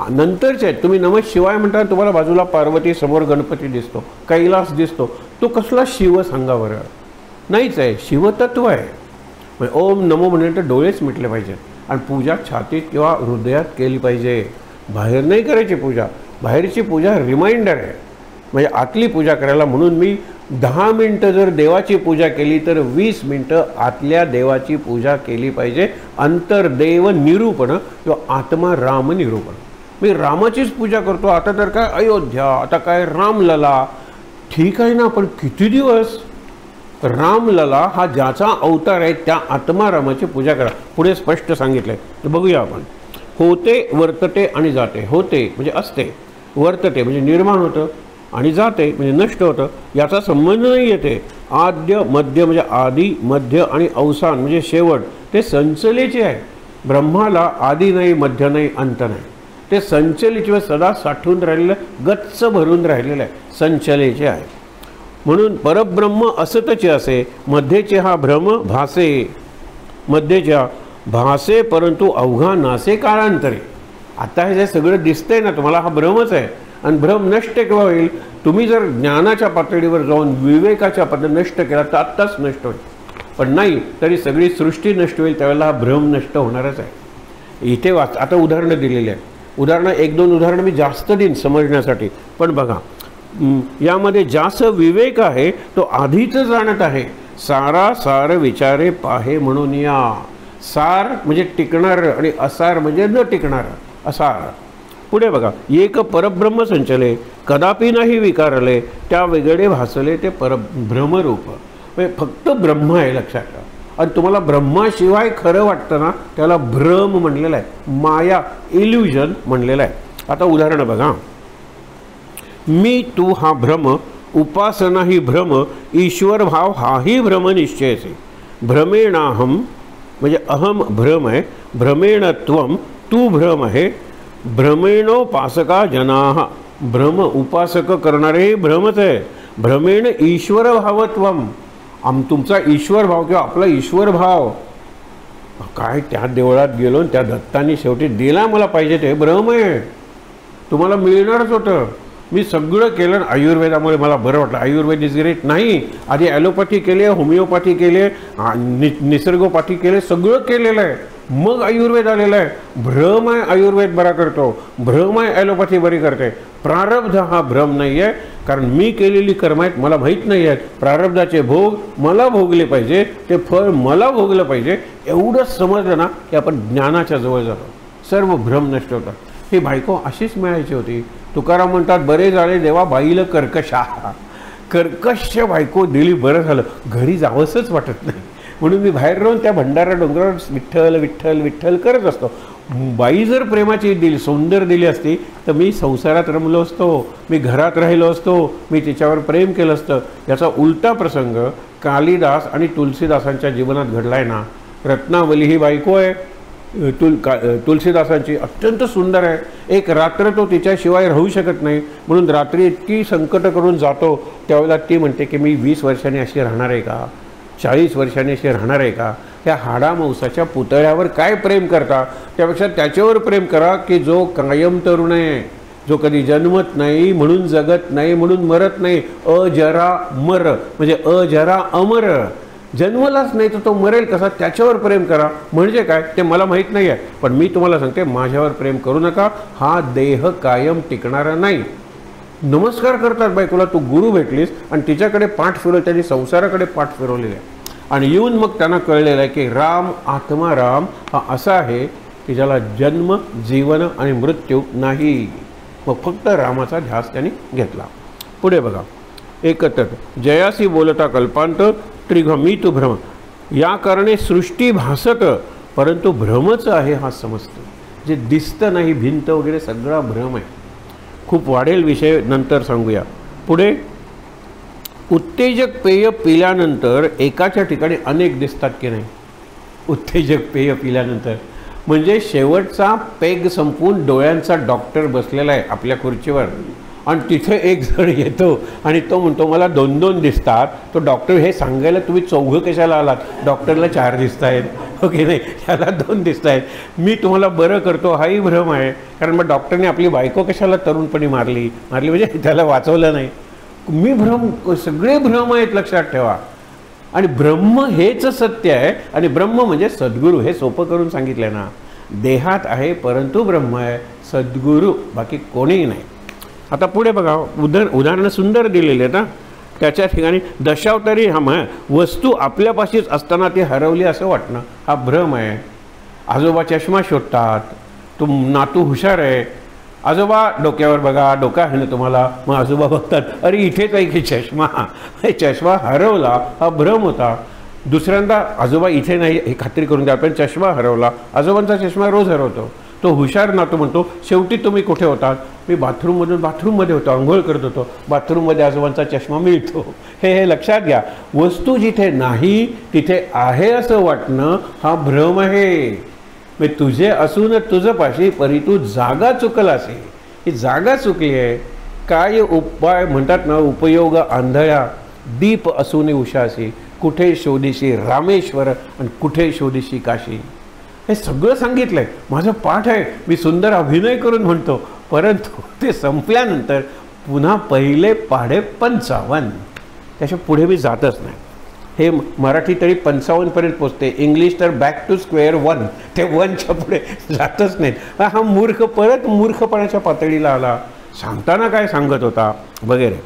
नंतरचे आहेत. तुम्ही नमः शिवाय म्हणता, तुम्हाला बाजूला पार्वती, समोर गणपती दिसतो, कैलास दिसतो, तो कसला शिव सांगा बरं? नाहीच आहे, शिवतत्व आहे. म्हणजे ओम नमो म्हणल्यानंतर डोळेच मिटले पाहिजेत आणि पूजा छातीत किंवा हृदयात केली पाहिजे. बाहेर नाही करायची पूजा. बाहेरची पूजा रिमाइंडर आहे, म्हणजे आतली पूजा करायला. म्हणून मी 10 मिनटं जर देवाची पूजा केली तर 20 मिनटं आतल्या देवाची पूजा केली पाहिजे. अंतर्देव निरूपण किंवा आत्मा राम निरूपण. मी रामाचीच पूजा करतो, आता तर काय अयोध्या, आता काय रामलला. ठीक आहे ना, पण किती दिवस? रामलला हा ज्याचा अवतार आहे त्या आत्मा रामाची पूजा करा. पुढे स्पष्ट सांगितलंय, तर बघूया आपण. होते, वर्तते आणि जाते. होते म्हणजे असते, वर्तते म्हणजे निर्माण होतं, आणि जाते म्हणजे नष्ट होतं. याचा संबंध नाही येते. आद्य मध्य म्हणजे आदी, मध्य आणि अवसान म्हणजे शेवट, ते संचलेचे आहे. ब्रह्माला आदी नाही, मध्य नाही, अंत नाही. ते संचलेचे व सदा साठून राहिलेलं, गच्च भरून राहिलेलं आहे, संचलेचे आहे. म्हणून परब्रह्म असतचे असे. मध्येचे हा भ्रम भासे, मध्येच्या भासे परंतु अवघा नासे काळांतरे. आता हे जे सगळं दिसतंय ना तुम्हाला, हा भ्रमच आहे. आणि भ्रम नष्ट केव्हा होईल? तुम्ही जर ज्ञानाच्या पातळीवर जाऊन विवेकाच्या पातळीवर नष्ट केला तर आत्ताच नष्ट होईल. पण नाही तरी सगळी सृष्टी नष्ट होईल, त्यावेळेला हा भ्रम नष्ट होणारच आहे. इथे आता उदाहरणं दिलेली आहे. उदाहरणं 1-2 उदाहरणं मी जास्त देईन समजण्यासाठी. पण बघा, यामध्ये जास्त विवेक आहे तो आधीच जाणत आहे. सारा सार विचारे पाहे म्हणून या. सार म्हणजे टिकणार आणि असार म्हणजे न टिकणार, असार. पुढे बघा, एक परब्रह्म संचले कदापि नाही विकारले, त्या वेगळे भासले ते भ्रमरूप. म्हणजे फक्त ब्रह्म आहे, लक्षात ठेवा. आणि तुम्हाला ब्रह्माशिवाय खरं वाटतं ना, त्याला भ्रम म्हणलेलं आहे, माया, इल्युजन म्हणलेलं आहे. आता उदाहरणं बघा. मी तू हा भ्रम, उपासना ही भ्रम, ईश्वर भाव हाही भ्रम निश्चयसे. भ्रमेणाहम म्हणजे अहम भ्रम आहे, भ्रमेण त्वम तू भ्रम आहे, भ्रमेणोपासका जनाः भ्रम उपासक करणारे भ्रमच आहे. भ्रमेण ईश्वर भावत्वम तुमचा ईश्वर भाव किंवा आपला ईश्वर भाव काय, त्या देवळात गेलो आणि त्या दत्तानी शेवटी दिला मला पाहिजे ते भ्रम आहे. तुम्हाला मिळणारच होतं. मी सगळं केलं, आयुर्वेदामुळे मला बरं वाटलं, आयुर्वेद इज ग्रेट. नाही, आधी ॲलोपॅथी केली आहे, होमिओपॅथी केली आहे, निसर्गोपॅथी केले, सगळं केलेलं आहे, मग आयुर्वेद आलेला आहे. भ्रम आहे आयुर्वेद बरा करतो, भ्रम आहे ॲलोपॅथी बरी करते. प्रारब्ध हा भ्रम नाही आहे, कारण मी केलेली कर्म आहेत मला माहीत नाही आहेत. प्रारब्धाचे भोग मला भोगले पाहिजे, ते फळ मला भोगलं पाहिजे. एवढंच समजलं ना की आपण ज्ञानाच्या जवळ जातो, सर्व भ्रम नष्ट होतात. ही बायको अशीच मिळायची होती. तुकाराम म्हणतात, बरे झाले देवा बाईला कर्कशा. कर्कश बायको दिली, बरं झालं, घरी जावंसच वाटत नाही. म्हणून मी बाहेर राहून त्या भंडारा डोंगरावर विठ्ठल विठ्ठल विठ्ठल करत असतो. बाई जर प्रेमाची दिली, सौंदर्य दिली असती तर मी संसारात रमलो असतो, मी घरात राहिलो असतो, मी तिच्यावर प्रेम केलं असतं. याचा उलटा प्रसंग कालिदास आणि तुलसीदासांच्या जीवनात घडला आहे ना. रत्नावली ही बायको आहे तुलसीदासांची, अत्यंत सुंदर आहे. एक रात्र तो तिच्याशिवाय राहू शकत नाही, म्हणून रात्री इतकी संकट करून जातो. त्यावेळेला ती म्हणते की मी 20 वर्षांनी अशी राहणार आहे का, 40 वर्षांनी अशी राहणार आहे का. त्या हाडामांसाच्या पुतळ्यावर काय प्रेम करता, त्यापेक्षा त्याच्यावर प्रेम करा की जो कायम तरुण आहे, जो कधी जन्मत नाही म्हणून जगत नाही म्हणून मरत नाही. अजरा मर म्हणजे अजरा अमर, जन्मलाच नाही तर तो मरेल कसा, त्याच्यावर प्रेम करा. म्हणजे काय ते मला माहीत नाही आहे, पण मी तुम्हाला सांगते, माझ्यावर प्रेम करू नका. हा देह कायम टिकणारा नाही. नमस्कार करतात बायकोला, तू गुरु भेटलीस आणि तिच्याकडे पाठ फिरवली, त्यांनी संसाराकडे पाठ फिरवलेली आहे. आणि येऊन मग त्यांना कळलेलं आहे की राम आत्मा राम हा असा आहे की ज्याला जन्म जीवन आणि मृत्यू नाही. मग फक्त रामाचा ध्यास त्यांनी घेतला. पुढे बघा, एकत्र जयासी बोलता कल्पांत त्रिघमी तू भ्रम, या कारणे सृष्टी भासत परंतु भ्रमच आहे हा समजतं. जे दिसतं नाही, भिंत वगैरे सगळा भ्रम आहे. खूप वाढेल विषय, नंतर सांगूया. पुढे, उत्तेजक पेय पिल्यानंतर एकाच्या ठिकाणी अनेक दिसतात की नाही. उत्तेजक पेय पिल्यानंतर म्हणजे शेवटचा पेग संपून डोळ्यांचा डॉक्टर बसलेला आहे आपल्या खुर्चीवर, आणि तिथे एक जण येतो आणि तो म्हणतो मला 2-2 दिसतात. तो डॉक्टर हे सांगायला तुम्ही 4 कशाला आलात, डॉक्टरला 4 दिसत आहेत, ओके नाही, ह्याला 2 दिसत आहेत, मी तुम्हाला बरं करतो, हाही भ्रम आहे. कारण मग डॉक्टरने आपली बायको कशाला तरुणपणी मारली म्हणजे त्याला वाचवलं नाही. मी भ्रम, सगळे भ्रम आहेत, लक्षात ठेवा. आणि ब्रह्म हेच सत्य आहे. आणि ब्रह्म म्हणजे सद्गुरू. हे सोपं करून सांगितलं ना, देहात आहे परंतु ब्रह्म आहे, सद्गुरू, बाकी कोणीही नाही. आता पुढे बघा, उदाहरणं सुंदर दिलेली आहेत. त्याच्या ठिकाणी दशावतारी वस्तू आपल्यापाशीच असताना ती हरवली असं वाटणं हा भ्रम आहे. आजोबा चष्मा शोधतात, नातू हुशार आहे, आजोबा डोक्यावर बघा, डोका आहे ना तुम्हाला, मग आजोबा बघतात, अरे इथेच आहे की चष्मा, हे चष्मा हरवला हा भ्रम होता. दुसऱ्यांदा आजोबा इथे नाही हे खात्री करून द्या, पण चष्मा हरवला. आजोबांचा चष्मा रोज हरवतो. तो हुशार नातू म्हणतो, शेवटी तुम्ही कुठे होतात, मी बाथरूममध्ये होतो, आंघोळ करत होतो, बाथरूममध्ये आजोबांचा चष्मा मिळतो. हे लक्षात घ्या, वस्तू जिथे नाही तिथे आहे असं वाटणं हा भ्रम आहे. मग तुझे असून तुझं पाशी परी तू जागा चुकलासी. ही जागा चुकली आहे. काय उपाय म्हणतात ना, उपयोग आंधळ्या, दीप असून उशासी, कुठे शोधिशी रामेश्वर आणि कुठे शोधिशी काशी. हे सगळं सांगितलं आहे. माझं पाठ आहे, मी सुंदर अभिनय करून म्हणतो, परंतु ते संपल्यानंतर पुन्हा पहिले पाढे 55, त्याच्या पुढे मी जातच नाही. हे मराठी तरी 55पर्यंत पोचते, इंग्लिश तर बॅक टू स्क्वेअर 1, ते 1च्या पुढे जातच नाहीत. हा मूर्ख परत मूर्खपणाच्या पातळीला आला, सांगताना काय सांगत होता वगैरे.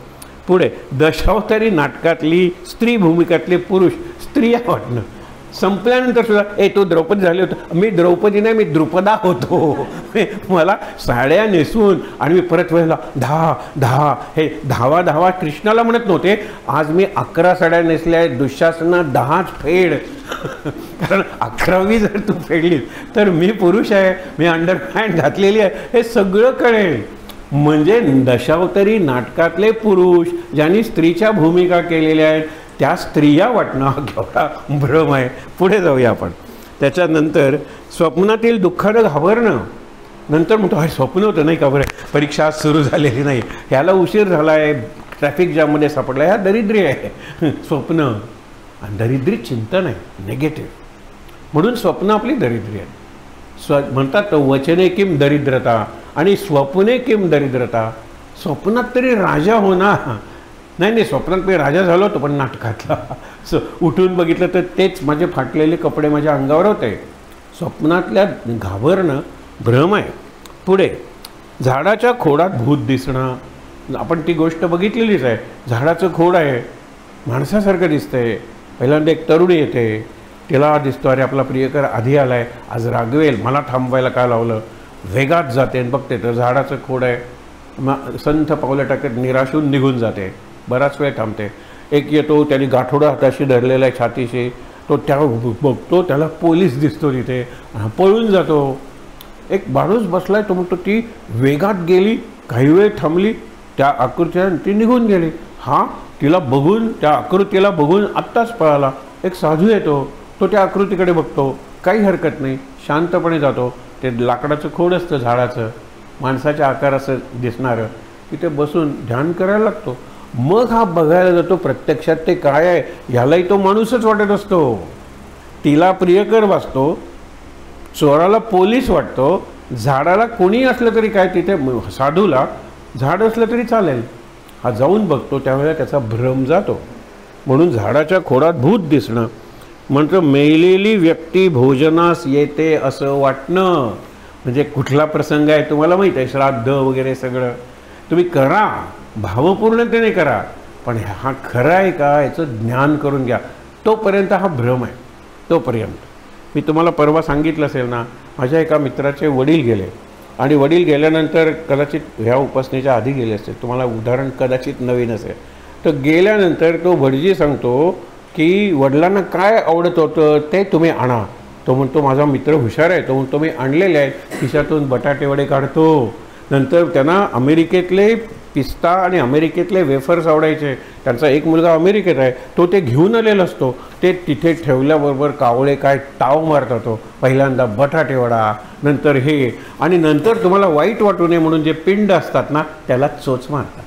पुढे, दशावतारी नाटकातली स्त्री भूमिकातले पुरुष स्त्रिया वाटणं संपल्यानंतर सुद्धा, तो द्रौपदी झाले होतं, मी द्रौपदी नाही, मी द्रुपदा होतो, मला साड्या नेसून आणि मी परत वेळेला धावा, हे धावा कृष्णाला म्हणत नव्हते, आज मी 11 साड्या नेसल्या आहेत, दुःशासना 10च फेड. कारण 11वी जर तू फेडलीस तर मी पुरुष आहे, मी अंडरपॅन्ट घातलेली आहे, हे सगळं कळेल. म्हणजे दशावतारी नाटकातले पुरुष ज्यांनी स्त्रीच्या भूमिका केलेल्या आहेत त्या स्त्रिया वाटणं हा केवढा भ्रम आहे. पुढे जाऊया आपण. त्याच्यानंतर स्वप्नातील दुःखानं घाबरणं. नंतर म्हणतो अरे स्वप्न होतं नाही का, बरं परीक्षा सुरू झालेली नाही, ह्याला उशीर झाला आहे, ट्रॅफिक जाममध्ये सापडला, ह्या दरिद्री आहे. स्वप्न आणि दरिद्री चिंतन आहे, निगेटिव्ह, म्हणून स्वप्न आपली दरिद्री आहे. म्हणतात वचने किम दरिद्रता आणि स्वप्ने किम दरिद्रता. स्वप्नात तरी राजा हो ना. नाही, स्वप्नात मी राजा झालो होतो, पण नाटकातला. उठून बघितलं तर तेच माझे फाटलेले कपडे माझ्या अंगावर होते. स्वप्नातल्या घाबरणं भ्रम आहे. पुढे, झाडाच्या खोडात भूत दिसणं. आपण ती गोष्ट बघितलेलीच आहे. झाडाचं खोड आहे, माणसासारखं दिसतंय. पहिल्यांदा एक तरुणी येते, तिला दिसतो अरे आपला प्रियकर आधी आलाय, आज रागवेल, मला थांबवायला का लावलं. वेगात जाते आणि बघते तर झाडाचं खोड आहे. संथ पावलं टाकत निराशून निघून जाते. बराच वेळ थांबते. एक येतो, त्याने गाठोडा हाताशी धरलेला आहे छातीशी, तो त्या बघतो, त्याला पोलीस दिसतो तिथे, पळून जातो. एक माणूस बसलाय, तो म्हणतो ती वेगात गेली, काही वेळ थांबली, त्या आकृतीला ती निघून गेली. हा तिला बघून, त्या आकृतीला बघून आत्ताच पळाला. एक साधू येतो, तो त्या आकृतीकडे बघतो, काही हरकत नाही, शांतपणे जातो. ते लाकडाचं खोड असतं झाडाचं, माणसाच्या आकाराचं दिसणारं, तिथे बसून ध्यान करायला लागतो. मग हा बघायला जातो प्रत्यक्षात ते काय आहे. ह्यालाही तो माणूसच वाटत असतो. तिला प्रियकर वाचतो, चोराला पोलीस वाटतो, झाडाला कोणी असलं तरी काय, तिथे साधूला झाड असलं तरी चालेल. हा जाऊन बघतो, त्यावेळेला त्याचा भ्रम जातो. म्हणून झाडाच्या खोडात भूत दिसणं. म्हणतो मेलेली व्यक्ती भोजनास येते असं वाटणं. म्हणजे कुठला प्रसंग आहे तुम्हाला माहीत आहे, श्राद्ध वगैरे सगळं तुम्ही करा, भावपूर्णतेने करा, पण हा खरं आहे का याचं ज्ञान करून घ्या. तोपर्यंत हा भ्रम आहे. तोपर्यंत मी तुम्हाला परवा सांगितलं असेल ना, माझ्या एका मित्राचे वडील गेले आणि वडील गेल्यानंतर कदाचित ह्या उपासनेच्या आधी गेले असते, तुम्हाला उदाहरण कदाचित नवीन असेल. तर गेल्यानंतर तो भटजी सांगतो की वडिलांना काय आवडत होतं ते तुम्ही आणा. तो म्हणतो माझा मित्र हुशार आहे, तो म्हणतो मी आणलेले आहेत, खिशातून बटाटे वडे काढतो. नंतर त्यांना अमेरिकेतले पिस्ता आणि अमेरिकेतले वेफर्स आवडायचे. त्यांचा एक मुलगा अमेरिकेत आहे, तो ते घेऊन आलेला असतो. ते तिथे ठेवल्याबरोबर कावळे काय टाव मारतात. तो पहिल्यांदा बटाटे वडा, नंतर हे, आणि नंतर तुम्हाला वाईट वाटू नये म्हणून जे पिंड असतात ना त्याला चोच मारतात.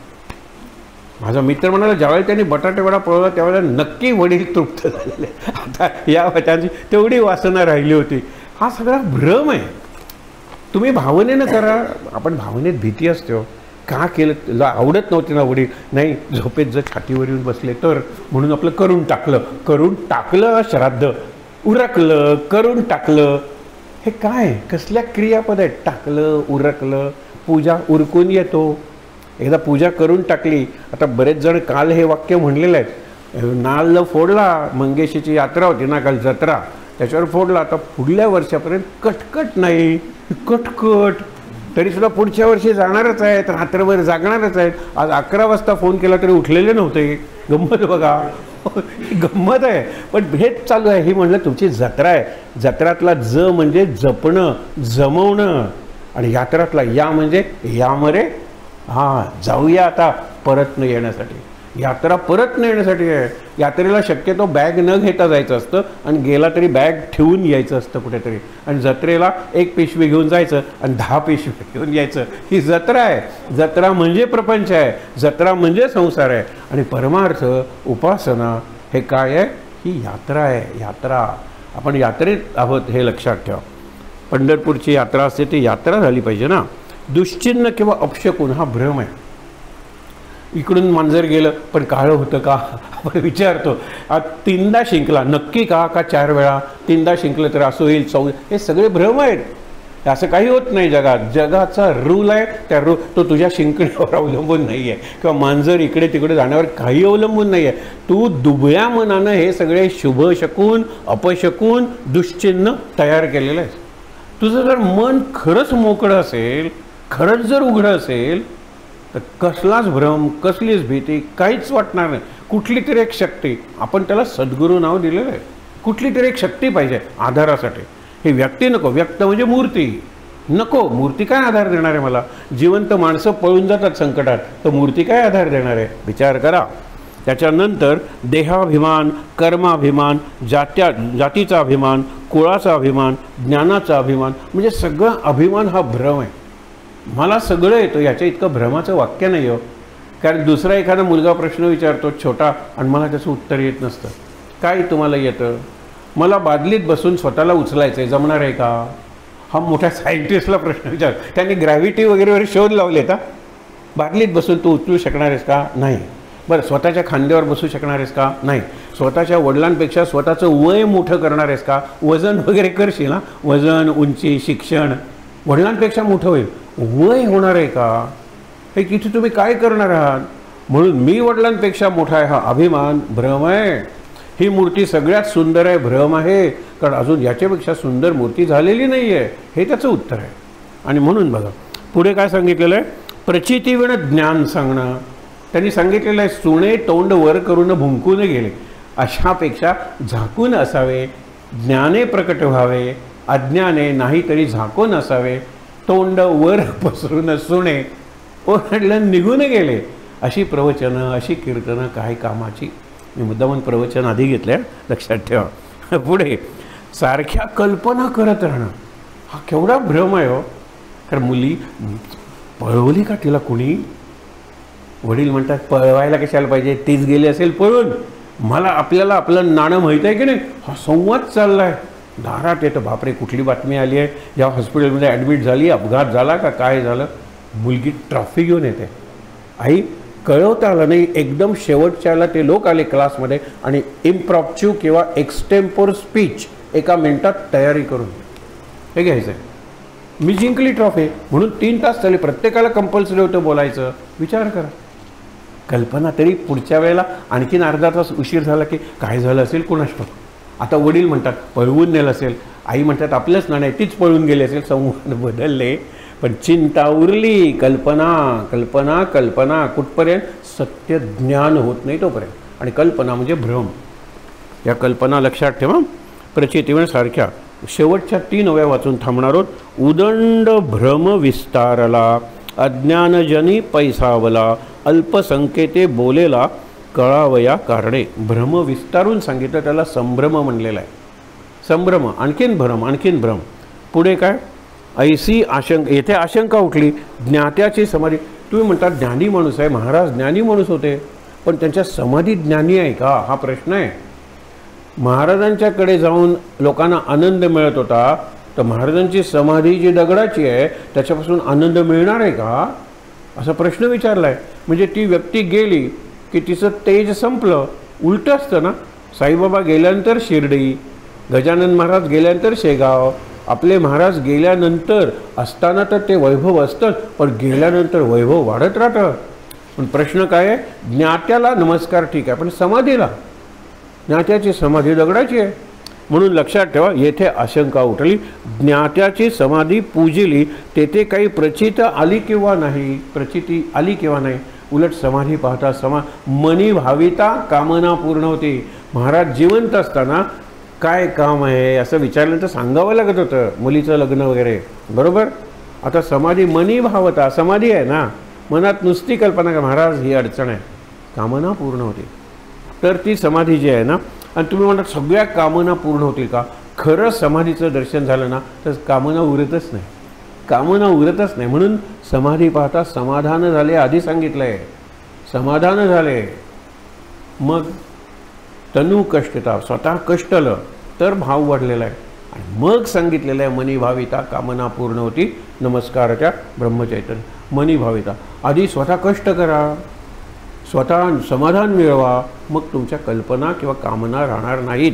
माझा मित्र म्हणाला ज्यावेळी त्यांनी बटाटे वडा पळवला त्यावेळेला नक्की वडील तृप्त झालेले. आता या त्यांची तेवढी वासना राहिली होती. हा सगळा भ्रम आहे. तुम्ही भावनेनं करा. आपण भावनेत भीती असते हो. का केलं, तुला आवडत नव्हती ना वडील, नाही झोपेत जर छातीवर येऊन बसले तर, म्हणून आपलं करून टाकलं श्राद्ध, उरकलं, करून टाकलं. हे काय कसल्या क्रियापद आहेत? टाकलं, उरकलं. पूजा उरकून येतो. एकदा पूजा करून टाकली. आता बरेच जण काल हे वाक्य म्हणलेलं आहेत. नाल फोडला, मंगेशीची यात्रा होती ना काल, जत्रा, त्याच्यावर फोडला. आता पुढल्या वर्षापर्यंत कटकट नाही, कटकट. तरीसुद्धा पुढच्या वर्षी जाणारच आहेत, रात्रभर जागणारच आहेत. आज 11 वाजता फोन केला तरी उठलेले नव्हते. गंमत बघा, गंमत आहे. पण हेच चालू आहे. ही म्हणलं तुमची जत्रा आहे. जत्रातला ज म्हणजे जपणं, जमवणं, आणि यात्रातला या म्हणजे यामरे. हां, जाऊया आता परत न येण्यासाठी. यात्रा परत न येण्यासाठी आहे. यात्रेला शक्यतो बॅग न घेता जायचं असतं, आणि गेला तरी बॅग ठेवून यायचं असतं कुठेतरी. आणि जत्रेला 1 पिशवी घेऊन जायचं आणि 10 पिशवी घेऊन यायचं. ही जत्रा आहे. जत्रा म्हणजे प्रपंच आहे. जत्रा म्हणजे संसार आहे. आणि परमार्थ उपासना हे काय आहे? ही यात्रा आहे. यात्रा. आपण यात्रेत आहोत हे लक्षात ठेवा. पंढरपूरची यात्रा असते ती यात्रा झाली पाहिजे ना. दुश्चिन्ह किंवा अपशकुन हा भ्रम आहे. इकडून मांजर गेलं पण काळं होतं का आपण विचारतो. 3दा शिंकला नक्की का 4 वेळा? 3दा शिंकलं तर असं होईल, 4. हे सगळे भ्रम आहेत. असं काही होत नाही जगात. जगाचा रूल आहे. त्या तो तुझ्या शिंकण्यावर अवलंबून नाही आहे, किंवा मांजर इकडे तिकडे जाण्यावर काही अवलंबून नाही आहे. तू दुबळ्या मनानं हे सगळे शुभ शकून, अपशकून, दुश्चिन्ह तयार केलेलं आहे. तुझं जर मन खरंच मोकळं असेल, खरंच जर उघडं असेल, तर कसलाच भ्रम, कसलीच भीती, काहीच वाटणार नाही. कुठली तरी एक शक्ती, आपण त्याला सद्गुरू नाव दिलेलं आहे. कुठली तरी एक शक्ती पाहिजे आधारासाठी. हे व्यक्ती नको. व्यक्त म्हणजे मूर्ती नको. मूर्ती काय आधार देणार आहे मला? जिवंत माणसं पळून जातात संकटात, तर मूर्ती काय आधार देणार आहे? विचार करा. त्याच्यानंतर देहाभिमान, कर्माभिमान, जातीचा अभिमान, कुळाचा अभिमान, ज्ञानाचा अभिमान, म्हणजे सगळं अभिमान हा भ्रम आहे. मला सगळं येतं याच्या इतकं भ्रमाचं वाक्य नाही हो. कारण दुसरा एखादा मुलगा प्रश्न विचारतो छोटा, आणि मला त्याचं उत्तर येत नसतं. काय तुम्हाला येतं? मला बादलीत बसून स्वतःला उचलायचं आहे, जमणार आहे का? हा मोठ्या सायंटिस्टला प्रश्न विचार. त्यांनी ग्रॅव्हिटी वगैरे शोध लावले का? बादलीत बसून तू उचलू शकणार आहेस का? नाही. बरं, स्वतःच्या खांद्यावर बसू शकणार आहेस का? नाही. स्वतःच्या वडिलांपेक्षा स्वतःचं वय मोठं करणार आहेस का? वजन वगैरे करशील ना, वजन, उंची, शिक्षण वडिलांपेक्षा मोठं होईल. वय होणार आहे का? हे किती तुम्ही काय करणार आहात? म्हणून मी वडिलांपेक्षा मोठा आहे हा अभिमान भ्रम आहे. ही मूर्ती सगळ्यात सुंदर आहे भ्रम आहे, कारण अजून याच्यापेक्षा सुंदर मूर्ती झालेली नाही आहे. हे त्याचं उत्तर आहे. आणि म्हणून बघा पुढे काय सांगितलेलं आहे? प्रचितीविण ज्ञान सांगणं. त्यांनी सांगितलेलं आहे सुणे तोंड वर करून भुंकून गेले, अशापेक्षा झाकून असावे. ज्ञाने प्रकट व्हावे, अज्ञाने नाहीतरी झाकून असावे. तोंड वर पसरून सुणे ओरडलं निघून गेले. अशी प्रवचनं, अशी कीर्तनं काय कामाची? मी मुद्दामून प्रवचन आधी घेतल्या, लक्षात ठेवा. पुढे सारख्या कल्पना करत राहणं हा केवढा भ्रम आहे हो. कारण मुली पळवली का तिला कुणी? वडील म्हणतात पळवायला कशाला पाहिजे, तीच गेली असेल पळून. आपल्याला आपलं नाणं माहीत आहे की नाही? हा संवाद चालला आहे. दारात येतं, बापरे कुठली बातमी आली आहे, या हॉस्पिटलमध्ये ॲडमिट झाली, अपघात झाला का काय झालं? मुलगी ट्रॉफी घेऊन येते. आई कळवता आलं नाही, एकदम शेवटच्याला ते लोक आले क्लासमध्ये आणि इम्प्रॉम्प्च्यू किंवा एक्सटेम्पोर स्पीच 1 मिनिटात तयारी करून हे घ्यायचं आहे. मी जिंकली ट्रॉफी म्हणून 3 तास झाले, प्रत्येकाला कंपल्सरी होतं बोलायचं. विचार करा. कल्पना तरी पुढच्या वेळेला आणखीन अर्धा तास उशीर झाला की काय झालं असेल कोणास ठाऊक. आता वडील म्हणतात पळवून नेलं असेल, आई म्हणतात आपलंच नाणं तीच पळून गेली असेल. संवाद बदलले पण चिंता उरली. कल्पना कल्पना कल्पना कुठपर्यंत? सत्य ज्ञान होत नाही तोपर्यंत. आणि कल्पना म्हणजे भ्रम. या कल्पना लक्षात ठेवा. प्रचितीवन सारख्या शेवटच्या 3 ओव्या वाचून थांबणार आहोत. उदंड भ्रम विस्तारला, अज्ञानजनी पैसावला, अल्पसंकेते बोलेला, कळावया कारणे. भ्रम विस्तारून सांगितलं, त्याला संभ्रम म्हणलेला आहे. संभ्रम, आणखीन भ्रम, आणखीन भ्रम. पुढे काय? ऐसी आशंका. येथे आशंका उठली, ज्ञात्याची समाधी. तुम्ही म्हणता ज्ञानी माणूस आहे, महाराज ज्ञानी माणूस होते, पण त्यांच्या समाधी ज्ञानी आहे का, हा प्रश्न आहे. महाराजांच्याकडे जाऊन लोकांना आनंद मिळत होता, तर महाराजांची समाधी जी दगडाची आहे त्याच्यापासून आनंद मिळणार आहे का, असा प्रश्न विचारला आहे. म्हणजे ती व्यक्ती गेली की तिचं तेज संपलं. उलटं असतं ना. साईबाबा गेल्यानंतर शिर्डी, गजानन महाराज गेल्यानंतर शेगाव, आपले महाराज गेल्यानंतर असताना तर ते वैभव असतं, पण गेल्यानंतर वैभव वाढत राहतं. पण प्रश्न काय आहे? ज्ञात्याला नमस्कार ठीक आहे, पण समाधीला, ज्ञात्याची समाधी दगडाची आहे. म्हणून लक्षात ठेवा, येथे आशंका उठली, ज्ञात्याची समाधी पूजिली, तेथे काही प्रचिती आली किंवा नाही, प्रचिती आली किंवा नाही. उलट समाधी पाहता मनी भाविता कामना पूर्ण होती. महाराज जिवंत असताना काय काम आहे असं विचारलं तर सांगावं लागत होतं, मुलीचं लग्न वगैरे, बरोबर. आता समाधी मनी भावता, समाधी आहे ना, मनात नुसती कल्पना का महाराज ही अडचण आहे, कामना पूर्ण होती. तर ती समाधी जी आहे ना, आणि तुम्ही म्हणता सगळ्या कामना पूर्ण होतील का? खरं समाधीचं दर्शन झालं ना तर कामना उरतच नाही, कामना उरतच नाही. म्हणून समाधी पाहता समाधान झाले, आधी सांगितलं आहे, समाधान झाले. मग तनु कष्टता, स्वतः कष्टलं तर भाव वाढलेला आहे. आणि मग सांगितलेलं आहे मनी भाविता कामना पूर्ण होती, नमस्काराच्या ब्रह्मचैतन्य. मनी भाविता, आधी स्वतः कष्ट करा, स्वतः समाधान मिळवा, मग तुमच्या कल्पना किंवा कामना राहणार नाहीत.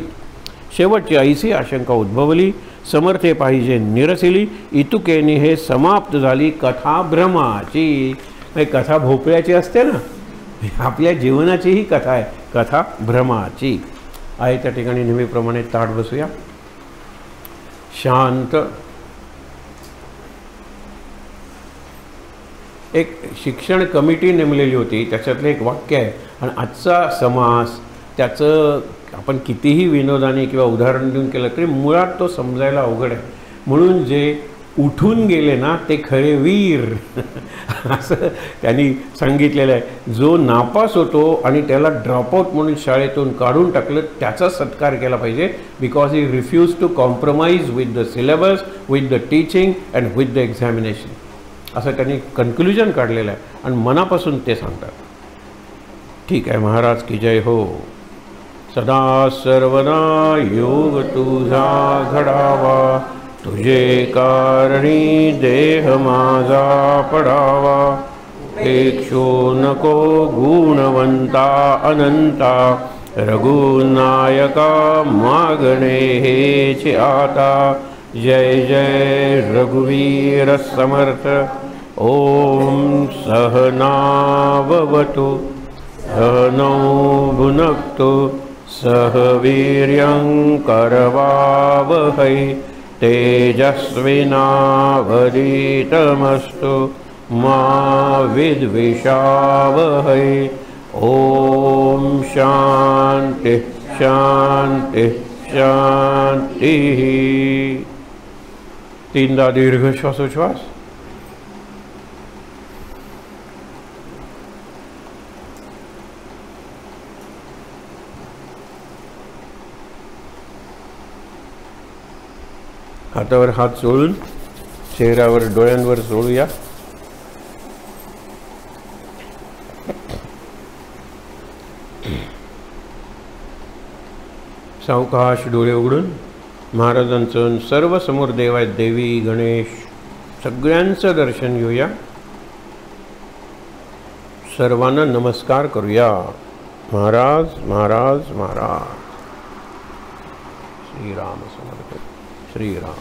शेवटची ऐसी आशंका उद्भवली, समर्थे पाहिजे निरसिली, इतुकेनी हे समाप्त झाली कथा भ्रमाची. कथा भोपळ्याची असते ना, आपल्या जीवनाची ही कथा आहे, कथा भ्रमाची आहे. त्या ठिकाणी नेहमीप्रमाणे ताट बसूया, शांत. एक शिक्षण कमिटी नेमलेली होती, त्याच्यातलं एक वाक्य आहे. आणि आजचा समास त्याचं आपण कितीही विनोदाने किंवा उदाहरण देऊन केलं तरी मुळात तो समजायला अवघड आहे. म्हणून जे उठून गेले ना ते खरे वीर असं त्यांनी सांगितलेलं आहे. जो नापास होतो आणि त्याला ड्रॉपआउट म्हणून शाळेतून काढून टाकलं, त्याचा सत्कार केला पाहिजे, because he refuse to compromise with the syllabus, with the teaching and with the examination, असं त्यांनी कन्क्ल्युजन काढलेलं आहे. आणि मनापासून ते सांगतात. ठीक आहे, महाराज की जय हो. सदा सर्वदा योग तुझा घडावा, तुझे कारणी देह माझा पडावा. पेक्षो नको गुणवंता अनंता, रघुनायका मागणे हेच आता. जय जय रघुवीर समर्थ. ओम सहनाववतु सहनौ भुनक्तु सह वीर्यं करवावहै. तेजस्विनावधीतमस्तु मा विद्विषावहै. ओम शांति शांति शांति. 3दा दीर्घ श्वासोच्छ्वास. हातावर हात चोळून चेहऱ्यावर डोळ्यांवर चोळूया. सावकाश डोळे उघडून महाराजांचं सर्व समोर देव आहेत, देवी गणेश सगळ्यांचं दर्शन घेऊया. सर्वांना नमस्कार करूया. महाराज महाराज महाराज. श्रीराम समर्थ. श्रीराम.